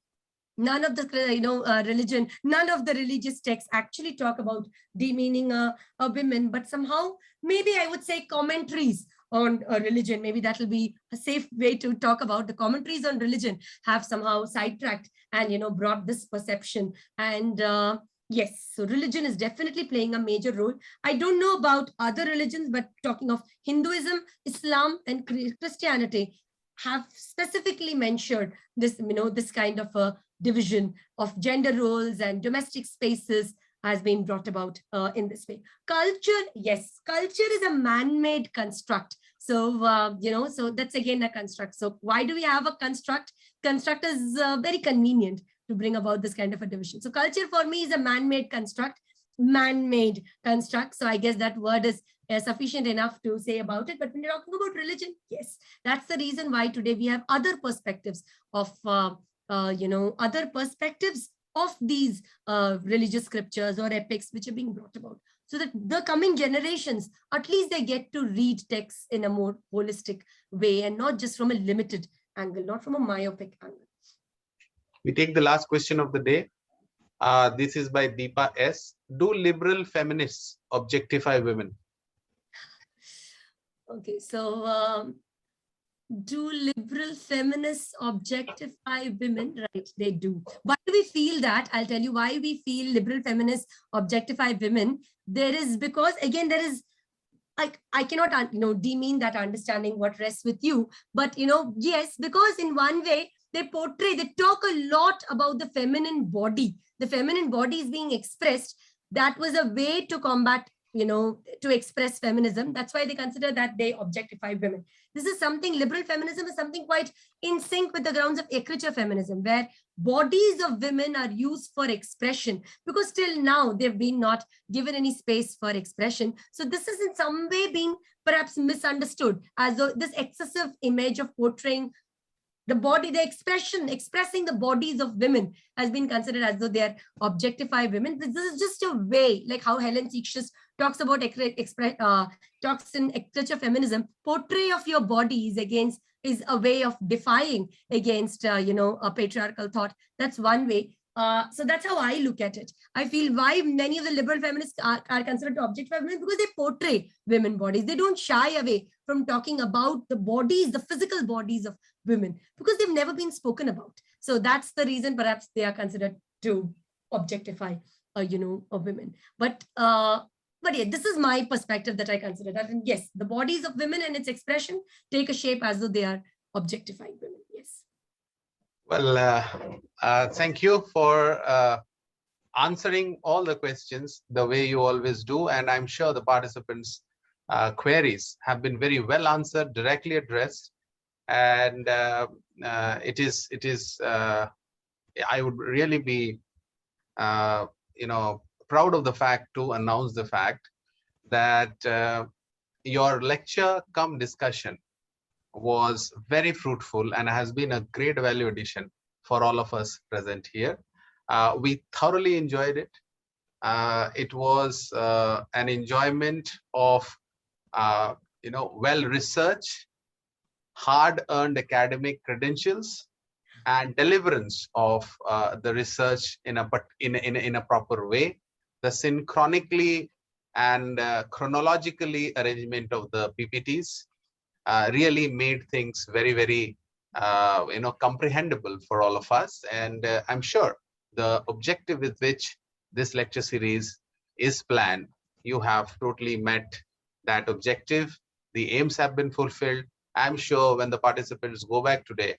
none of the religion, none of the religious texts actually talk about demeaning a women, but somehow maybe I would say commentaries on religion, maybe that will be a safe way to talk about. The commentaries on religion have somehow sidetracked and brought this perception. And yes, so religion is definitely playing a major role. I don't know about other religions, but talking of Hinduism, Islam, and Christianity have specifically mentioned this, this kind of a division of gender roles and domestic spaces has been brought about in this way. Culture, yes, culture is a man-made construct. So, so that's again a construct. So why do we have a construct? Construct is very convenient to bring about this kind of a division. So culture for me is a man-made construct, man-made construct. So I guess that word is sufficient enough to say about it. But when you're talking about religion, yes, that's the reason why today we have other perspectives of, other perspectives of these religious scriptures or epics which are being brought about, so that the coming generations, at least they get to read texts in a more holistic way and not just from a limited angle, not from a myopic angle. We take the last question of the day. This is by Deepa S. Do liberal feminists objectify women? Okay, so do liberal feminists objectify women? Right, they do. Why do we feel that? I'll tell you why we feel liberal feminists objectify women. There is, because again, there is, I cannot, demean that understanding what rests with you, but, yes, because in one way, they talk a lot about the feminine body. The feminine body is being expressed. That was a way to combat, to express feminism. That's why they consider that they objectify women. This is something, liberal feminism is something quite in sync with the grounds of écriture feminism, where bodies of women are used for expression, because till now they've been not given any space for expression. So this is in some way being perhaps misunderstood, as though this excessive image of portraying the body, the expressing the bodies of women has been considered as though they are objectify women. This is just a way, like how Helen Seixas talks about talks in écriture feminism. Portray of your body is a way of defying against a patriarchal thought. That's one way. So that's how I look at it. I feel why many of the liberal feminists are considered to objectify women, because they portray women bodies. They don't shy away from talking about the bodies, the physical bodies of women, because they've never been spoken about. So that's the reason perhaps they are considered to objectify, a women. But yeah, this is my perspective that I consider that. And yes, the bodies of women and its expression take a shape as though they are objectifying women. Yes. Well, thank you for answering all the questions the way you always do. And I'm sure the participants' queries have been very well answered, directly addressed. And it is I would really be, proud of the fact to announce the fact that your lecture cum discussion was very fruitful and has been a great value addition for all of us present here. We thoroughly enjoyed it. It was an enjoyment of, well-researched, hard-earned academic credentials and deliverance of the research in a proper way. The synchronically and chronologically arrangement of the PPTs really made things very, very, comprehensible for all of us. And I'm sure the objective with which this lecture series is planned, you have totally met that objective. The aims have been fulfilled. I'm sure when the participants go back today,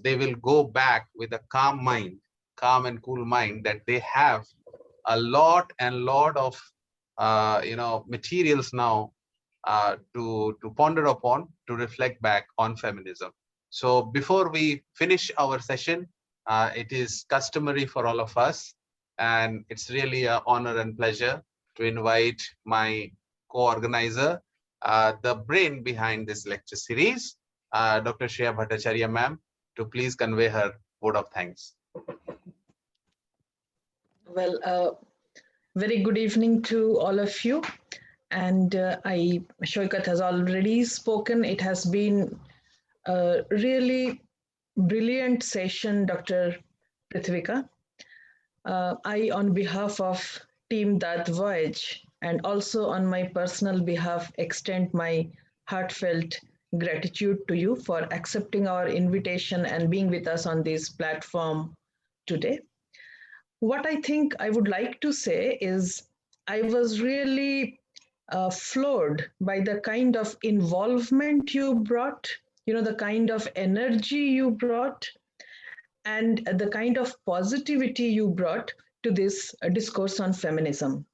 they will go back with a calm and cool mind, that they have a lot of materials now to ponder upon, to reflect back on feminism. So before we finish our session, it is customary for all of us, and it's really an honor and pleasure to invite my co-organizer, the brain behind this lecture series, Dr. Shreya Bhattacharya ma'am, to please convey her vote of thanks. Well, very good evening to all of you. And Shoikat has already spoken. It has been a really brilliant session, Dr. Prithvika. On behalf of Team DAATH Voyage, and also on my personal behalf, extend my heartfelt gratitude to you for accepting our invitation and being with us on this platform today. What I think I would like to say is I was really floored by the kind of involvement you brought, the kind of energy you brought, and the kind of positivity you brought to this discourse on feminism.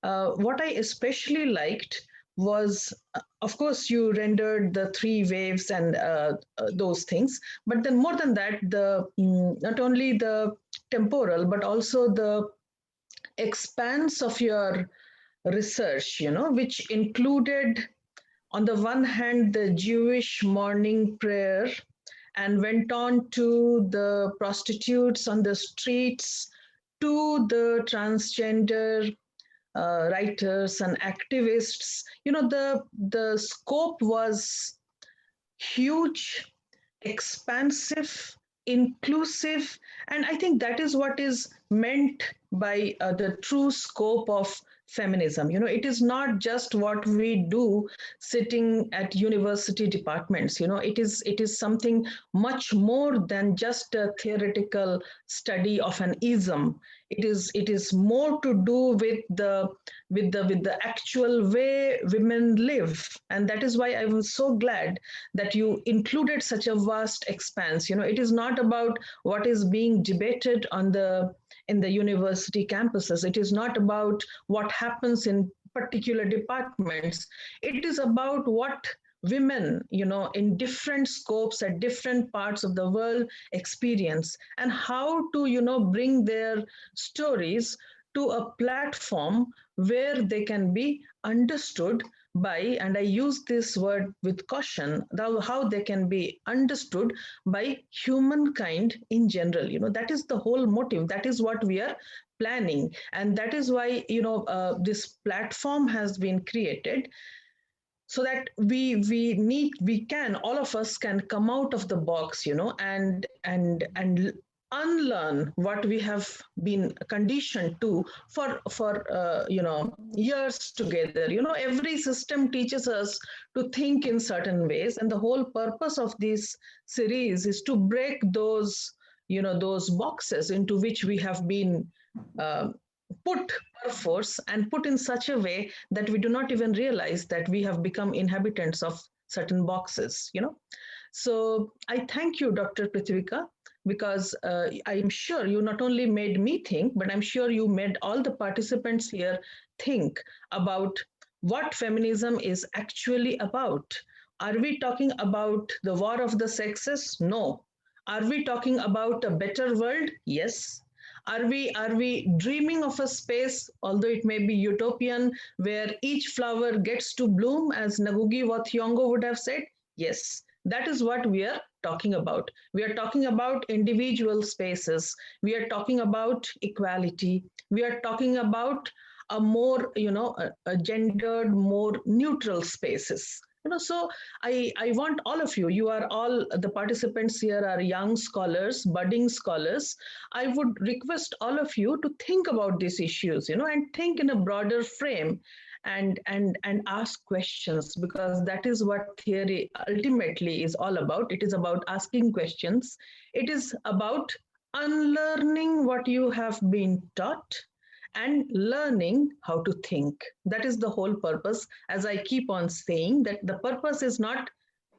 What I especially liked was, of course, you rendered the three waves and those things, but then more than that, the not only the temporal but also the expanse of your research, which included, on the one hand, the Jewish morning prayer and went on to the prostitutes on the streets, to the transgender writers and activists. The scope was huge, expansive, inclusive, and I think that is what is meant by the true scope of feminism. It is not just what we do sitting at university departments. It is something much more than just a theoretical study of an ism. It is more to do with the actual way women live, and that is why I was so glad that you included such a vast expanse. It is not about what is being debated in the university campuses. It is not about what happens in particular departments. It is about what women, in different scopes at different parts of the world experience, and how to, bring their stories to a platform where they can be understood by, and I use this word with caution, how they can be understood by humankind in general. That is the whole motive. That is what we are planning, and that is why this platform has been created, so that all of us can come out of the box, and unlearn what we have been conditioned to for years together. Every system teaches us to think in certain ways, and the whole purpose of this series is to break those boxes into which we have been uh, put per force, and put in such a way that we do not even realize that we have become inhabitants of certain boxes. So I thank you, Dr. Prithvika, because I'm sure you not only made me think, but I'm sure you made all the participants here think about what feminism is actually about. Are we talking about the war of the sexes? No. Are we talking about a better world? Yes. Are we dreaming of a space, although it may be utopian, where each flower gets to bloom, as Ngugi wa Thiong'o would have said? Yes, that is what we are talking about. We are talking about individual spaces. We are talking about equality. We are talking about a more, a gendered, more neutral spaces. So I want all of you. You are all, the participants here are young scholars, budding scholars. I would request all of you to think about these issues, and think in a broader frame, and ask questions, because that is what theory ultimately is all about. It is about asking questions. It is about unlearning what you have been taught and learning how to think. That is the whole purpose. As I keep on saying, that the purpose is not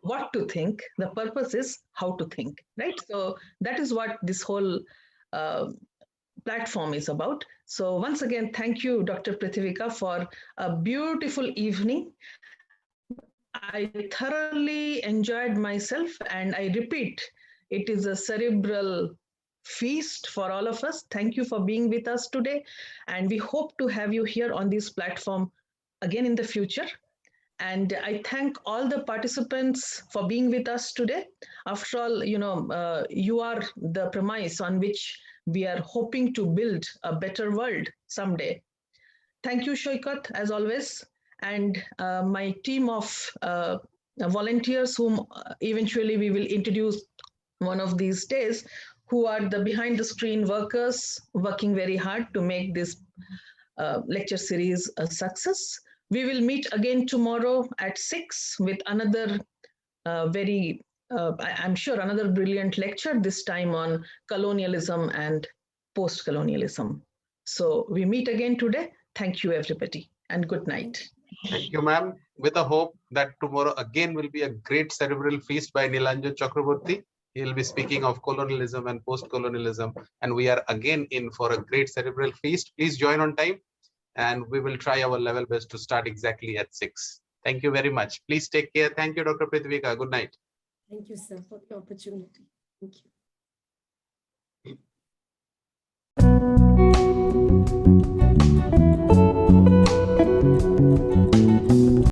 what to think, the purpose is how to think, right? So that is what this whole uh, platform is about. So once again, thank you, Dr. Prithvika, for a beautiful evening. I thoroughly enjoyed myself, and I repeat, it is a cerebral feast for all of us. Thank you for being with us today, and we hope to have you here on this platform again in the future. And I thank all the participants for being with us today. After all, you are the premise on which we are hoping to build a better world someday. Thank you, Shoikat, as always, and my team of volunteers whom eventually we will introduce one of these days, who are the behind the screen workers working very hard to make this lecture series a success. We will meet again tomorrow at 6 with another I'm sure, another brilliant lecture, this time on colonialism and post-colonialism. So we meet again today. Thank you, everybody, and good night. Thank you, ma'am. With a hope that tomorrow again will be a great cerebral feast by Nilanjan Chakraborty. He will be speaking of colonialism and post-colonialism, and we are again in for a great cerebral feast. Please join on time, and we will try our level best to start exactly at 6. Thank you very much. Please take care. Thank you, Dr. Prithvika. Good night. Thank you, sir, for the opportunity. Thank you.